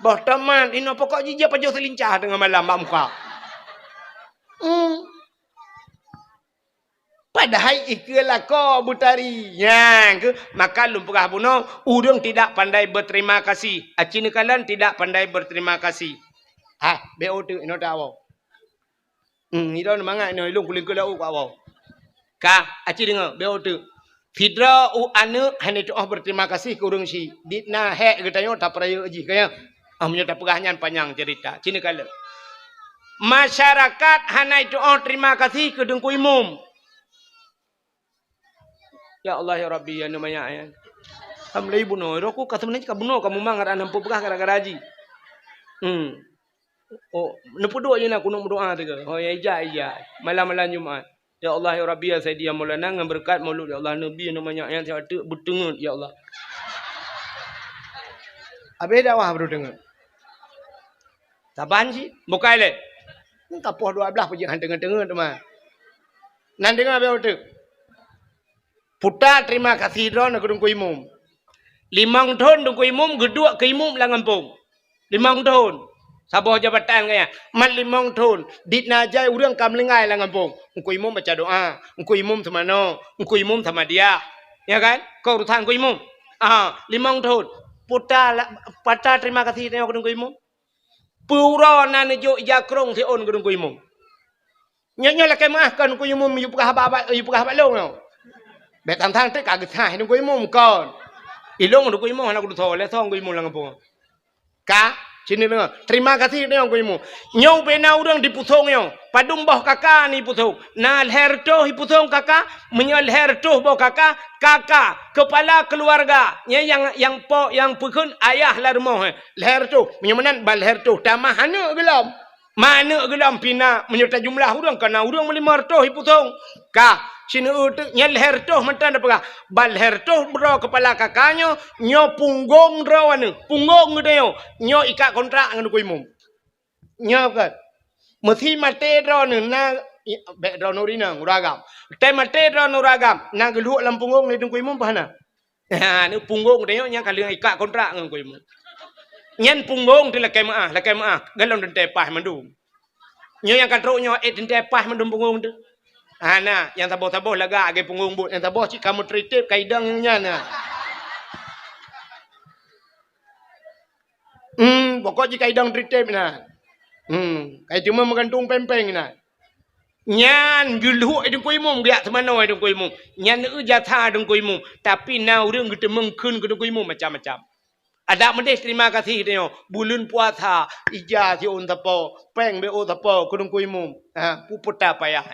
Boh teman, ini pokok jijak pajo selincah dengan malam mak muka. Padahal ikalah kau butari. Yang maka lumpurah bunuh, urang tidak pandai berterima kasih. Acina kalian tidak pandai berterima kasih. BO2 ini dah awal. Ini dah mangat ini ilung kuling kulau awal. Acina dengar BO2. Fidra anu hanya doa berterima kasih ke urang si. Ditna hek katanya tak peraya aji kaya. Punya tak pegahnya panjang cerita. Cina kala. Masyarakat hanya doa terima kasih ke dengku imam. Ya Allah ya Rabbi ya namanya ya. Amlai buno, roku kata sebenarnya kabuno kamu mangar anam pupukah gara-gara haji. Oh, nepuduk je nak kuno berdoa tu ke. Oh ya iya. Malam-malam Jumaat. Ya Allah ya Rabbi ya Sayyidi ya Maulana dengan berkat maulud ya Allah Nabi namanya yang saya ada berdengar ya Allah. Habis dakwah baru dengar. Taban sih, bukai le. Kapoh 12 pergi dengar teman. Nan dengar apa tu? Putar terima kasih ron aku dungku imum. 5 tahun dungku imum, kedua ke imum lah ngampung. 5 tahun. Sabah jabatan kaya. Mat 5 tahun. Dit najai urang kamlingai lah ngampung. Engku imum baca doa. Engku imum sama no. Engku imum sama dia. Ya kan? Kau urusan engku imum. 5 tahun. Putar terima kasih aku dungku imum. Pura nane jo jakrong si on gedung kuimum. Nyonya lah kemahkan kuimum yu pukah habak long no. Bet tang te kagak thai dung kuimum kon. Ilong dung kuimum anak kudu thole thong kuimum lang pung. Ka sini dengar. Terima kasih deong kuimum. Nyau bena urang diputhong yo. Padung boh kakak ni puthong. Na herto hiputhong kakak, menyal herto boh kakak kepala keluarga. Yang pekun ayah lah rumah. Leher tu, menyamanan bal leher tu. Tamah mana gelam? Mana gelam pina menyerta jumlah urang kana urang melimar tu hiputhong. Sini nyal leher tu mantan apa? Bal leher tu bro kepala kakaknya, nyo punggung rawan. Punggung dia nyo ikat kontrak dengan kuimum. Nyo kan. Mesti mate ron na background orina uragam. Te mate ron uragam. Na geluh lam punggung ni dung kuimum pahana. Ni punggung dia nya kali ikat kontrak dengan kuimum. Nyen punggung tu lakai maah. Galon den tepah mandum. Nyo yang katrok nyo den tepah mandum punggung tu. Nah, yang taboh-taboh laga age punggung but. Yang taboh cik kamu tritip kaidang nya na. Pokok cik kaidang tritip na. Kai cuma menggantung pempeng na. Nyan geluh edung kuimum dia semano edung kuimum. Nyan jatha edung kuimum. Tapi na urang kita mengkun edung kuimum macam-macam. Ada mendes terima kasih dia. Bulan puasa ija si on tapo, peng be o tapo edung kuimum. Puputa payah.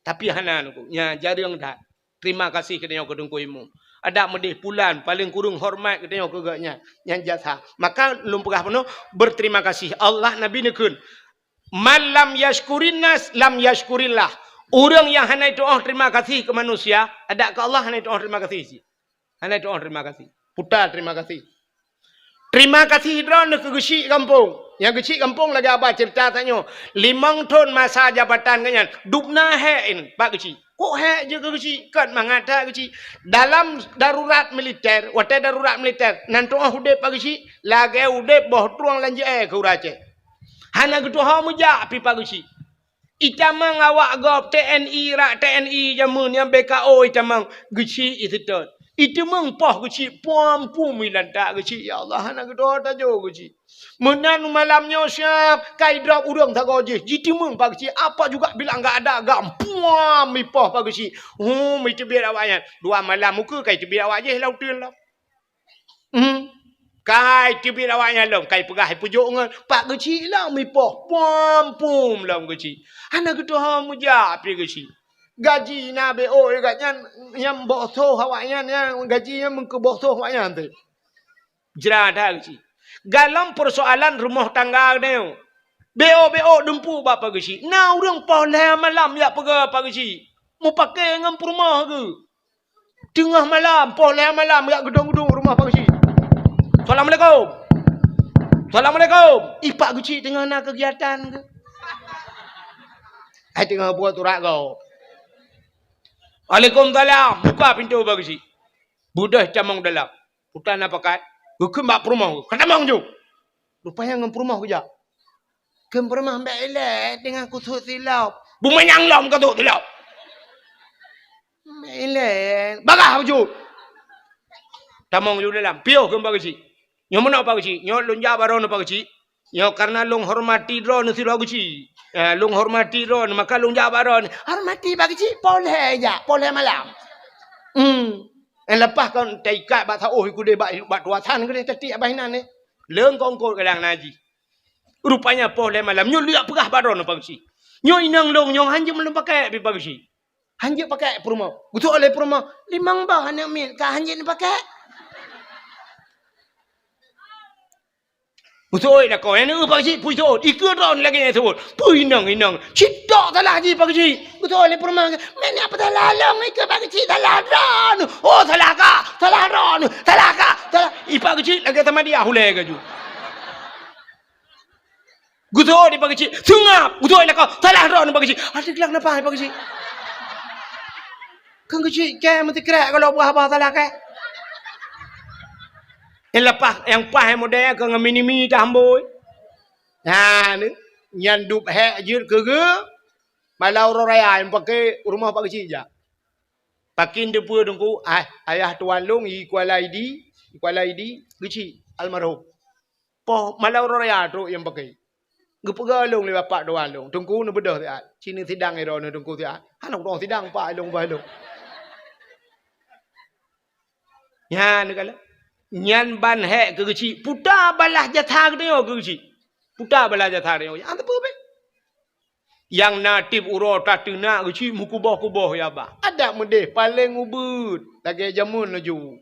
Tapi hanan ku nya jarang dah. Terima kasih ke dia edung kuimum. Ada mendes bulan paling kurung hormat ke dia kegaknya yang jatha. Maka lumpugah penuh berterima kasih Allah Nabi nekun. Man lam yashkurin nas lam yashkurillah. Orang yang hanai doa terima kasih ke manusia, ada ke Allah hanai doa terima kasih sih. Hanai doa terima kasih. Putar terima kasih. Terima kasih hidran ke gesi kampung. Yang gesi kampung lagi apa cerita tanya. 5 tahun masa jabatan kanyan. Dupna hein Pak gesi. Kok hek je ke gesi? Kan mangata gesi. Dalam darurat militer, watai darurat militer, nanti hudep Pak gesi, lagi hudep boh tuang lanjut ke urace. Hana gitu ha muja pi pagusi. Itamang awak gop TNI jamun yang BKO itamang geci itu tu. Itamang poh geci puam pumilan tak geci ya Allah hana gitu ta jo geci. Menan malamnya siap kai drop urang tak goje. Jitimang pagusi apa juga bilang enggak ada gam puam mi poh pagusi. Mi tebir awaknya. 2 malam muka kai tebir awak je lautin lah. Kai tibir awaknya long kai pegah pujuk ngan pak geci lah mi poh pum long geci ana gitu ha muja pi geci gaji na BO gatnya yang bosoh awaknya gaji yang mengke bosoh awaknya tu jerada geci galam persoalan rumah tangga dia BO dempu bapa geci na urang poh le malam ya pega pak geci mu pakai ngam rumah ke tengah malam poh le malam ya gedung-gedung rumah pak geci. Assalamualaikum. Ipak guci tengah nak kegiatan ke? Tengah buat turak kau. Waalaikumsalam. Buka pintu bagusi. Budah camang dalam. Putan apa kat? Kembak perumah. Ketamang je. Rupanya ngam perumah kerja. Kem perumah mbak elek dengan kusut silau. Bumanyang lam katuk silau. Mbak elek. Bagah baju. Tamang je dalam. Piuh kem bagusi. Nyo mana apa geci? Nyo lunja baron apa geci? Nyo karena long hormati dron si ro geci. Long hormati dron maka lunja baron. Hormati bagi geci boleh ya, boleh malam. Lepas kan taikat bat oh iku de bat tuasan ke tadi abahinan ni. Leung kongkol kadang naji. Rupanya boleh malam. Nyo liak pegah baron apa geci? Nyo inang long nyo hanjum belum pakai pi geci. Hanjit pakai perumah. Gutuk oleh perumah. Limang bah anak min. Kah hanjit ni pakai. Gutuk oi dah kau. Yang ni pakcik. Pui tu. Ikut ron lagi yang sebut. Pui inang. Cidak salah haji pakcik. Gutuk oleh perumah. Mana apa salah long. Ikut pakcik. Salah ron. Oh salah kah. Salah ron. Salah kah. Salah. Pakcik lagi sama dia. Hulai ke ju. Gutuk di pakcik. Sungap. Gutuk oi dah kau. Salah ron pakcik. Ada gelak napa pakcik. Kan kecil ke mesti kerak kalau buah apa salah ke. Yang lepas yang pas yang model ke mini dah amboi. Nah ni nyandup hek jut ke malau raya yang pakai rumah pak kecil je. Pakin depa dengku ayah tuan long Kuala ID kecil almarhum. Poh malau raya tu yang pakai. Gepegalong le bapak tuan long. Tungku nu bedah tiat. Sini sidang ero nu tungku tiat. Hanong dong sidang pak long balong. Ya, negala. Nyan ban hek ke kecil. Putar balah jatah ke dia ke kecil. Putar balah jatah dia. Yang apa be? Yang natif uro tatuna kecil mukubah-kubah ya ba. Ada mudeh paling ubud. Lagi jamun laju.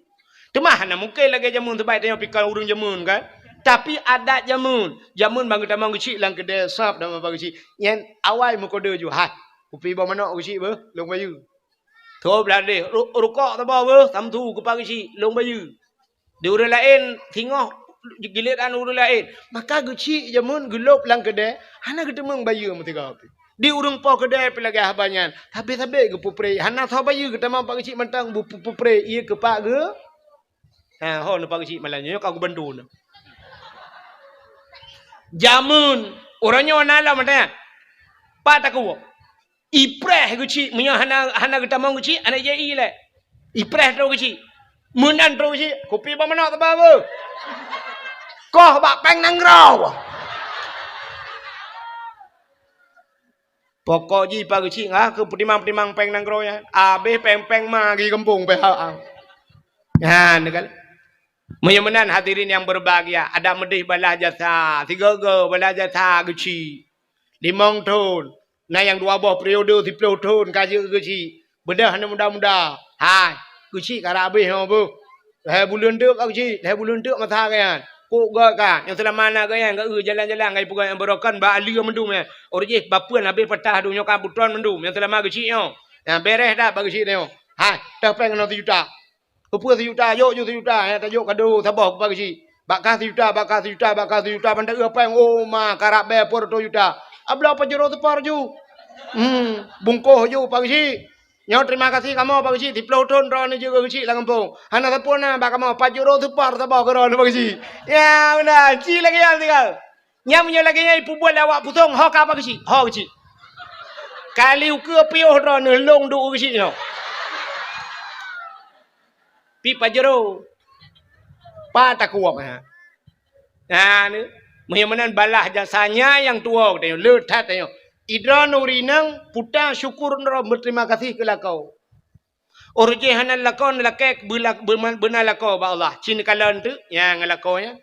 Temah nak mungkin lagi jamun terbaik dia pikir urung jamun kan. Tapi ada jamun. Jamun bang kita kecil lang kedai sap dan bang kecil. Yang awal mukode ju. Ha. Upi ba mana kecil be? Long bayu. Thôi belade, rukok tak bawa, tamtu ke pagi si, long bayu. Di orang lain, tengok giliran orang lain. Maka geci jamun gelop lang kedai, hana ketemu bayu mesti kau. Di orang po kedai pelagi habanyan, tapi ke pupre, hana tahu bayu kita mampu geci mentang bu pupre, ia ke pak ke? Ho nampak geci malahnya, kau bantu na. Jamun, orangnya nala macam, pak tak kau. Ipreh kecil, punya hana kita mau kecil, anak jadi le. Ipreh tu kecil, munan tu kecil, kopi mana tak bawa. Kau bak peng nangrau. Pokok ji pagi kecil ke petimang peng nangrau ya. Abe peng magi kampung pehak. Ya, negala. Menyamanan hadirin yang berbahagia, ada medih balah jasa, 3 balah jasa kecil, 5 tahun. Nah yang 2 buah periode 10 tahun kaji kecil. Bedah ni muda-muda. Hai, kecil kara habis apa? Dah bulan tu kecil, dah bulan tu mata kan. Kok gak kan yang selama mana kan gak jalan-jalan ngai pugai yang berokan ba ali mendum ya. Orje bapuan habis patah dunya kabutron mendum yang selama kecil yo. Yang beres dah bagi kecil yo. Hai, dah peng 1 juta. Apa 1 juta yo 1 juta ya tajuk kado sabah bagi kecil. Bakal 1 juta pandai apa yang ma karab be por 2 juta. Abla apa jero tepar ju. Bungkuh ju Pak Kecil. Nyo terima kasih kamu Pak Kecil. Di peloton ron ni juga Kecil lah kampung. Hana tapun na bak kamu apa jero tepar tabah ke ron Pak Kecil. Ya benar. Ci lagi yang tinggal. Nyam nyo lagi yang ibu buat lawak putong. Ho ka Pak Kecil. Ho Kecil. Kali uke piuh ron long du Kecil no. Pi pajero. Pa tak kuat ha. Nah ni. Muhimmanan balah jasanya yang tua tengok letat tengok. Idra nurinang puta syukur nro berterima kasih ke lakau. Orje hanan lakau lakek benar lakau ba Allah. Cin kalan tu yang lakau nya.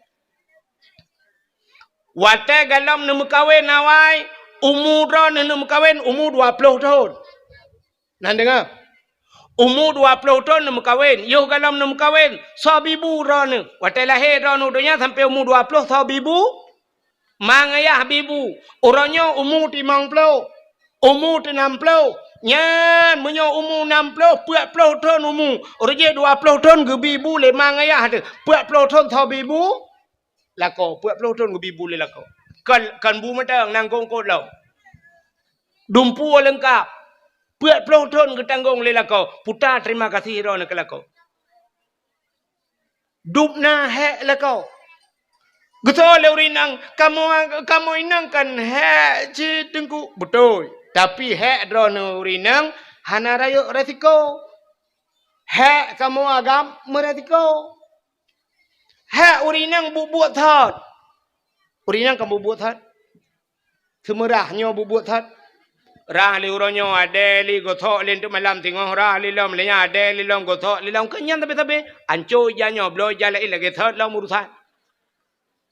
Wate galam nemu kawin nawai umur nemu kawin umur 20 tahun. Nah dengar. Umur 20 tahun nemu kawin. Yo galam nemu kawin sabibu ron. Wate lahir ron udonya sampai umur 20 sabibu. Mangayah bibu, orangnya umur 50, umur 60, nyan punya umur 60, 40 tahun umur, orangnya 20 tahun ke bibu le mangayah ada, 40 tahun tau bibu, lako, 40 tahun ke bibu le lako, kan bu matang nangkong kodau, dumpu lengkap, 40 tahun ke tanggung le lako, putar terima kasih rona ke lako, dupna hek lako. Betul leurinang kamu inang kan hek ci tengku betul tapi hek drone urinang hana rayo resiko hek kamu agam meresiko hek urinang buat thot urinang kamu buat thot semerahnya buat thot rah li uronyo ade li gothok len tu malam tengok rah li lom le nya ade li lom gothok li lom kenyan tapi anco janyo bloy jala lagi thot lom urusan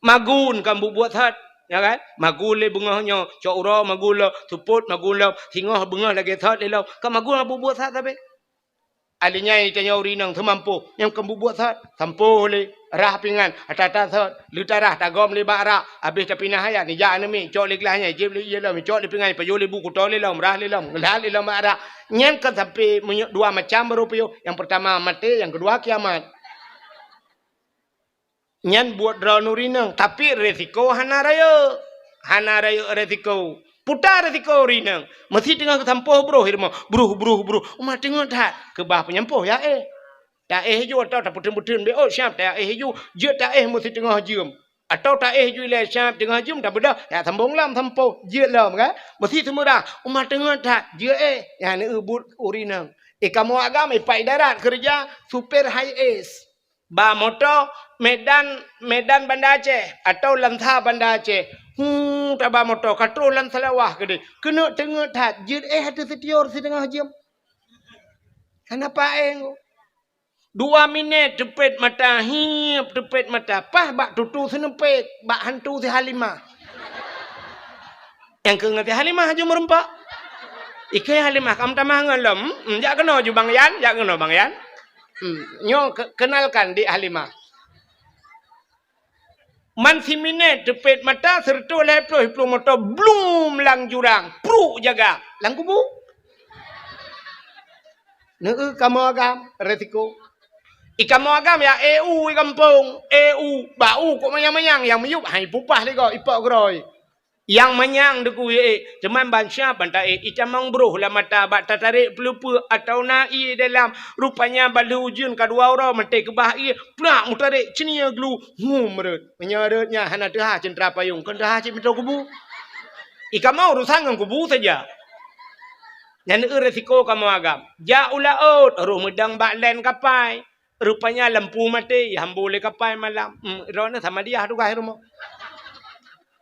Magun kamu buat hat. ya kan magule bungahnya cokro magula tuput magula tingah bungah lagi thot lelau ka magula bubuat thot tapi alinya itanya urinang themampu yang kamu buat thot tampu le rah pingan atata thot lutarah tagom le bara habis tapi nah ya ni ja mi cok le kelahnya jeb le yelah mi cok le pingan payo le buku to le lau merah le lau ngelah le lau mara nyen kan sampai dua macam berupio yang pertama mati yang kedua kiamat nyan buat dranurinang tapi resiko hanarayo resiko putar resiko rinang mesti tengah ketampoh bro hirma bro umah tengah tak ke bah penyampoh ya tak ju atau tak putun be oh siap tak ju je tak mesti tengah jum atau tak ju le siap tengah jum tak bedah ya sambung lam tampoh je lam kan mesti semua dah umah tengah tak je ya ni ubut urinang kamu agama pai darat kerja super high ace ba motor Medan Banda Aceh atau Lantha Banda Aceh. Tabah motor katrolan salawah gede. Kena tengah tak jid hati setior setengah jam. Kenapa eng? 2 minit tepet mata hiap tepet mata pah bak tutu senepet bak hantu si Halimah. Yang kengati Halimah aja merempak. Ikai Halimah kamu tamah ngelem. Jak kena ju Bang Yan, jak kena Bang Yan. Nyo kenalkan di Halimah. Man si minit tepet mata serta leploh hiplo motor blum lang jurang pru jaga lang kubu kamu agam resiko ikamu agam ya EU kampung EU bau kok mayang yang meyup hai pupah lego ipak groi yang menyang deku cuman bangsa banta icamang bro lah mata bak tarik pelupa atau nai dalam rupanya balu ujun kedua orang mate ke bah plak mutarik cenia glu merut menyaratnya hana dah cendera payung kan dah cip metro kubu ika mau urusan dengan kubu saja yang resiko kamu agam ja ulaut roh medang bak len kapai rupanya lampu mati hambule kapai malam rona sama dia tu gah rumah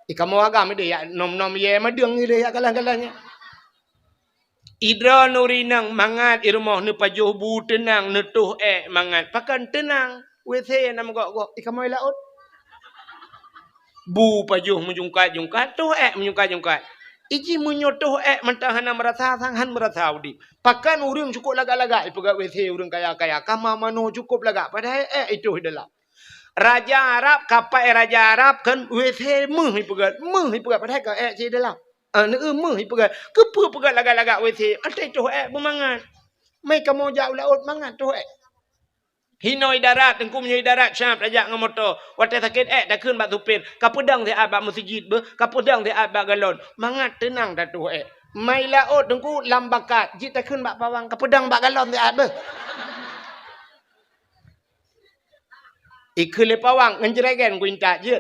kamu agam dia nom ye madeng dia kalang-kalangnya idra nurinang mangat irmoh ne pajuh bu tenang netuh mangat pakan tenang wc nam gok kamu laut bu pajuh menjungkat tuh menjungkat iji menyotoh mentahana merasa sanghan merasa udi pakan urang cukup laga-laga ipaga wc urang kaya-kaya kama mano cukup laga padahal itu dalam Raja Arab kapai Raja Arab kan WC meh ipagat padahal ka si dalam meh ipagat kepa pagat laga-laga WC ada itu bermangan mai kamu jauh laut mangan tu hinoi darat tengku menyoi darat syam rajak ngam motor wate sakit dah keun bak supir ka pedang te abak masjid be ka pedang te abak galon mangat tenang dah tu mai laut tengku lambakat jit dah keun bak pawang ka pedang bak galon te abak ikule pawang ngenjregen kuinta je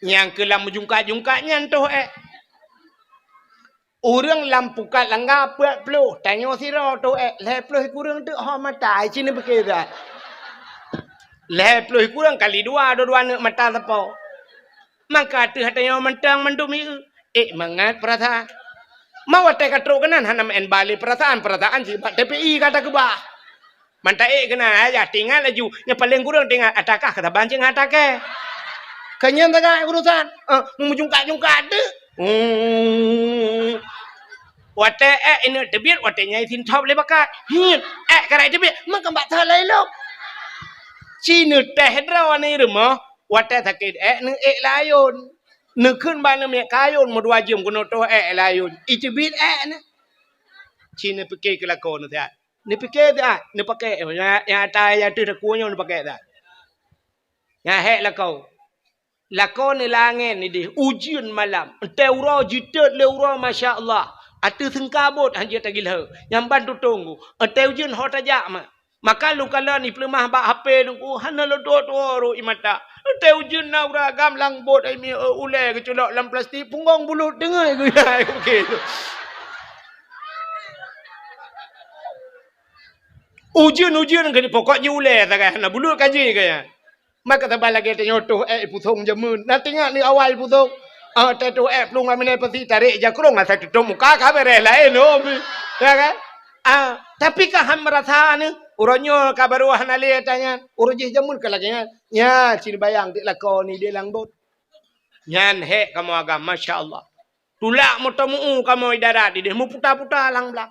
yang kelam jungkat-jungkatnya tu urang lampukat langga puat pelu tanyo sira tu le pelu kurang tu ha mata cini bekira le pelu kurang kali dua nak mata tepo maka tu hatanyo mentang mendumi mangat perasaan mau te katro kanan hanam en bali perasaan ji DPI kata ke bah manta kena ya tinggal laju yang paling kurang tinggal atakah kata bancing atake kanyan taga urusan mujungkat-jungkat de wate ini debit wate nyai tin top le bakat karai debit mak mbak thalai lo cinu teh drawani rumah wate sakit ne layon ne keun ban me kayon mo dua jam kono to layon itibit ne cinu pikir kelakon tu ni fikir dah ni pakai yang atas yang tu kunyong ni pakai dah yang hek lakau ni langit ni di ujian malam teuro jitet leuro masya Allah atu sengkabut hanya tagilha yang bantu tunggu ujian hot aja maka lu kala ni pelemah bak HP lu hana lo do imata ujian naura gamlang bot ai mi ule kecolok dalam plastik punggong bulut dengar okey ujian kan pokoknya ule tak nak bulut kaji kaya maka tabal lagi tenyotoh puthong jamun na tengok ni awal puthong teto plung amene pasti tarik jakrong asa tutup muka ka bere lain no ya kan tapi kah ham merasa ni Uronyo kabaruah nali tanya. Urujih jamun kalagian. Ya, sini bayang di lako ni dia langbot. Nyan he kamu agam, masya Allah. Tulak mo tamu kamu idara di dia mu puta-puta lang belak.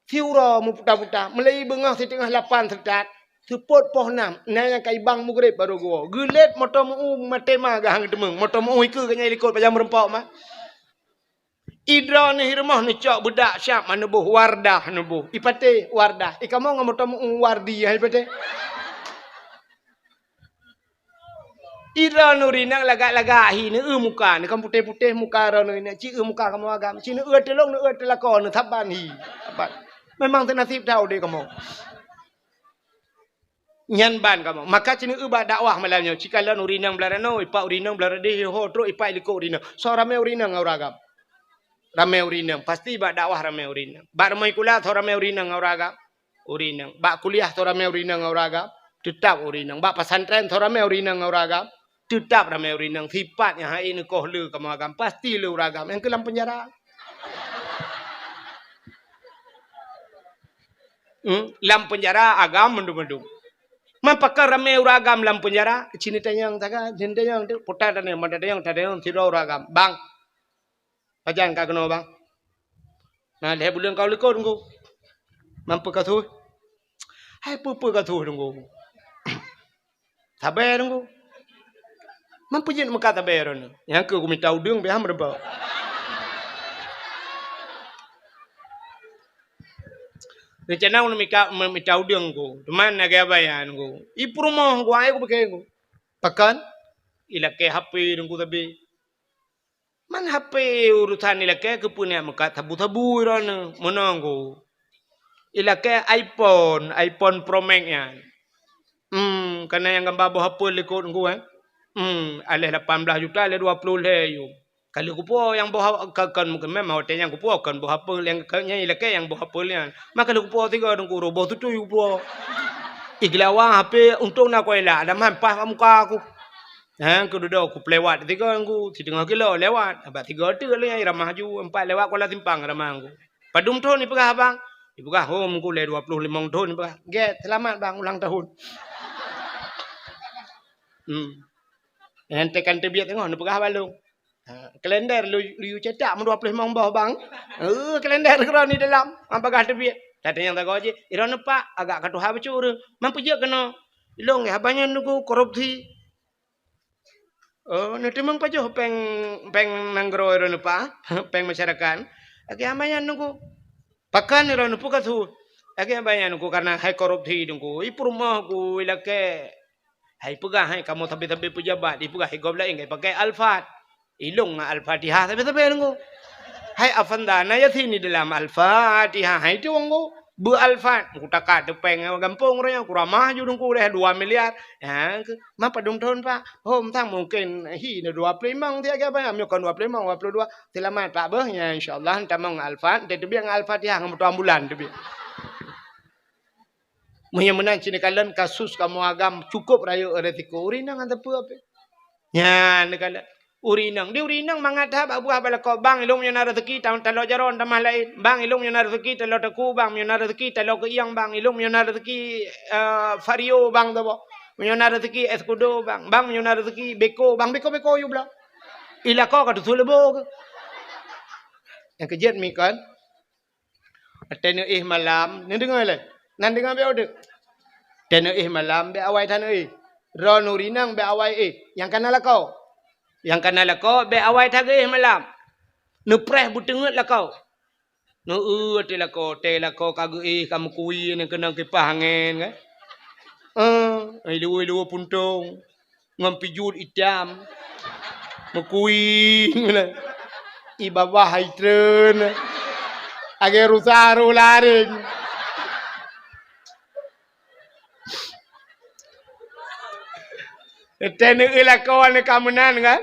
Tiura mu puta-puta. Melai bengah setengah 8 sedat. Sepot poh 6. Nanya kai bang mu grep baru gua. Gelet mo tamu matema gahang demeng. Mo tamu iku kanya likut pajam rempok mah. Idra ni hirmah ni cok budak siap manubuh wardah nubuh. Ipate wardah. Ikamu ngamu tamu wardi ipate. Idra nurinang lagak-lagak hi ni muka ni kamu putih-putih muka ra ni ci muka kamu agam. Ci ni telong ni telakon ni thaban hi. Memang tenasib tahu deh kamu. Nyan ban kamu. Maka cini ubah dakwah malamnya. Jika lah urinang belarano, ipak urinang belarade ho tro ipak liko urinang. So ramai urinang auragam. Ramai urinang. Pasti bak dakwah ramai urinang. Bak ramai kuliah so ramai urinang auragam. Urinang. Bak kuliah so ramai urinang auragam. Tetap urinang. Bak pesantren so ramai urinang auragam. Tetap ramai urinang. Sifatnya hai ini koh le kamu agam. Pasti le uragam. Yang kelam penjara. Lam penjara agam mendung-mendung. Mapakar ramai uragam lam penjara. Cini tanyang taga, cini tanyang tu putar tanyang, mata tanyang tiro uragam. Bang, ajan kau kena bang. Nah, leh bulan kau lekor tunggu. Mampu kau tu? Hai pupu kau tu tunggu. Tabar tunggu. Mampu jen muka tabar ni. Yang kau minta udung biar merempat. Rencana aku minta udang ko. Teman nak bayan ko. Ipurmo ko ay ko pakai ko. Pakan ilake HP dengku tapi. Man HP urusan ilake ke punya muka tabu-tabu ron menang ko. Ilake iPhone Pro Max yan. Karena yang gambar bawa HP lekot ko alih 18 juta alih 20 le yo. Kalau kupu yang bawa kan mungkin memang hotel yang kupu kan bawa apa yang kanya ilake yang bawa apa lian. Maka kalau kupu tiga orang kuru bawa tu kupu. Iglawa HP untung nak kuela ada mampah muka aku. Aku duduk aku lewat tiga orang ku 3 kilo lewat. Abang 3 tu le yang ramah ju 4 lewat kuala simpang ramah aku. Padum tu ni pegah bang. Ipegah home ku le 25 tahun ni pegah. Get selamat bang ulang tahun. Ente kan terbiak tengok ni pegah balung. Kalender lu cetak mu 25 bawah bang. Kalender kira ni dalam. Apakah terbiak? Tadi yang tak kau je. Iran pak agak katu habis cur. Mampu je kena. Ilong ya banyak nuku korupsi. Nanti mang pajo peng nanggro iran pak. Peng masyarakat. Agak banyak nuku. Pakan iran nuku katu. Agak banyak nuku karena hai korupsi nuku. Ipu rumah ku ilake. Hai pegah hai kamu tapi pejabat. Ipegah hai gobla ingai pakai Alfat. Ilong nga Al-Fatihah tapi nunggu. Hai afandana ya sini dalam Al-Fatihah. Hai tu nunggu. Bu Al-Fat. Aku takak tepeng gampung raya. Aku ramah ju nunggu dah 2 miliar. Ya, mapa dong tahun pak. Tang mungkin hi 25 dia ke apa? Ambil 25, 22. Selamat pak beh ya insyaallah entah mau Al-Fat. Dia tu biang Al-Fatihah ngamu ambulan tu biang. Menang sini kalian kasus kamu agam cukup raya resiko urinang ada apa? Ya, nekala urinang di urinang mangadhab abu habal ko bang ilung yo na rezeki tahun talo jaron tamah lain bang ilung yo na rezeki talo taku bang yo na rezeki talo ke iyang bang ilung yo na rezeki vario bang dabo yo na rezeki escudo bang yo na rezeki beko yo bla ila ko ka tu lebo yang kejet mi kan atene malam ni dengar le nan dengar be ode tene malam be awai tan ron urinang be awai yang kanala kau yang kana lah kau be awai thage malam nu preh butengut lah kau nu te lah kau kage kamu kui ni kena kipah angin kan lu puntung ngampi jud itam mekui i bawah haitren age rusaru laring Tene ila kawan kamanan kan?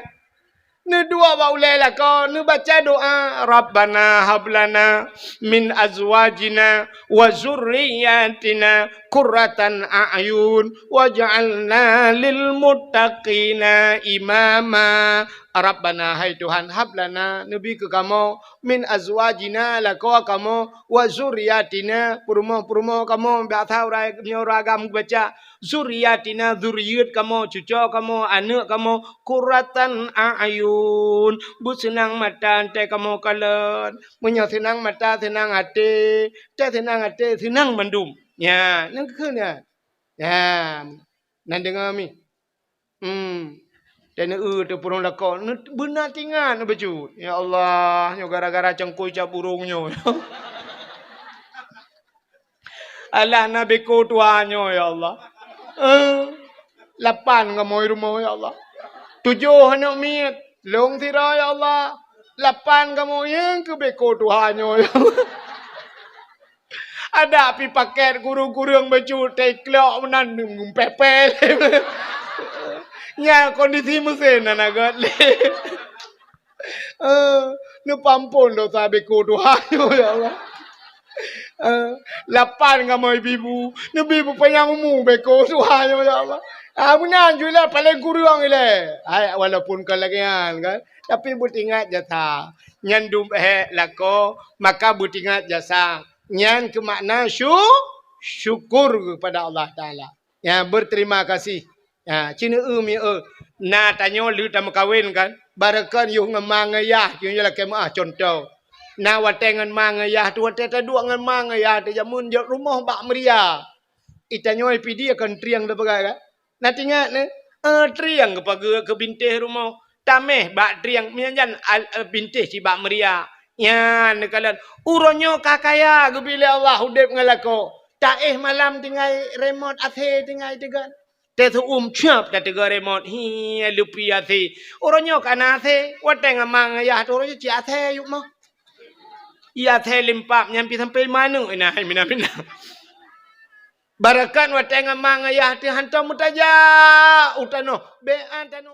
Ni dua baulai lah kau, ni baca doa Rabbana hablana min azwajina wa zurriyatina qurratan a'yun waj'alna lil muttaqina imama. Rabbana hai Tuhan hablana nabi ke kamu min azwajina lako kamu wa zuriyatina purumo kamu bathau rai nyoragam baca zuriyatina zuriyat kamu cucu kamu anak kamu kuratan ayun bu senang mata te kamu kalen punya senang mata senang hati te senang hati senang mendum ya nang ke ya nan dengar mi dan tu burung lakon benar tinggal baju. Ya Allah, nyo gara-gara cengkui cap burungnya. Allah nabi ko tuanyo ya Allah. 8 ngamoy rumah ya Allah. 7 anak miat long tira ya Allah. 8 ngamoy yang ke beko tuanyo ya Allah. Ada api paket guru-guru yang baju teklok menan ngumpepel. Ya kondisi mesin anak le. Nu pampun do sabe ko Tuhan ya Allah. 8 ngamoy bibu. Nu bibu panyamu beko Tuhan ya Allah. Munan jula paling kurang ile. Walaupun kalagian kan. Tapi butingat jasa. Nyan dum lako maka butingat jasa. Nyan ke makna syukur kepada Allah Taala. Ya berterima kasih. Ya, cina mi na tanyo lu tam kawin kan. Barakan yung mangayah yung yala kema contoh. Na watengan mangayah tu wateta dua ngan mangayah te jamun jok rumah bak meria. Itanyo pidi akan triang da bagai kan. Na tingat ne triang ke bintih rumah. Tameh bak triang mianjan bintih si bak meria. Ya nekalan uronyo kakaya gebile Allah udep ngalako. Taeh malam tinggal remote athe tinggal tegan. Tetu chap kata remote hi lupi athe. Uronyo kana athe wateng amang ya tu uronyo ci athe yuk mah. Iya athe limpap nyampi sampai mana ina mina. Barakan wateng amang ya tu hantam mutaja utano be antano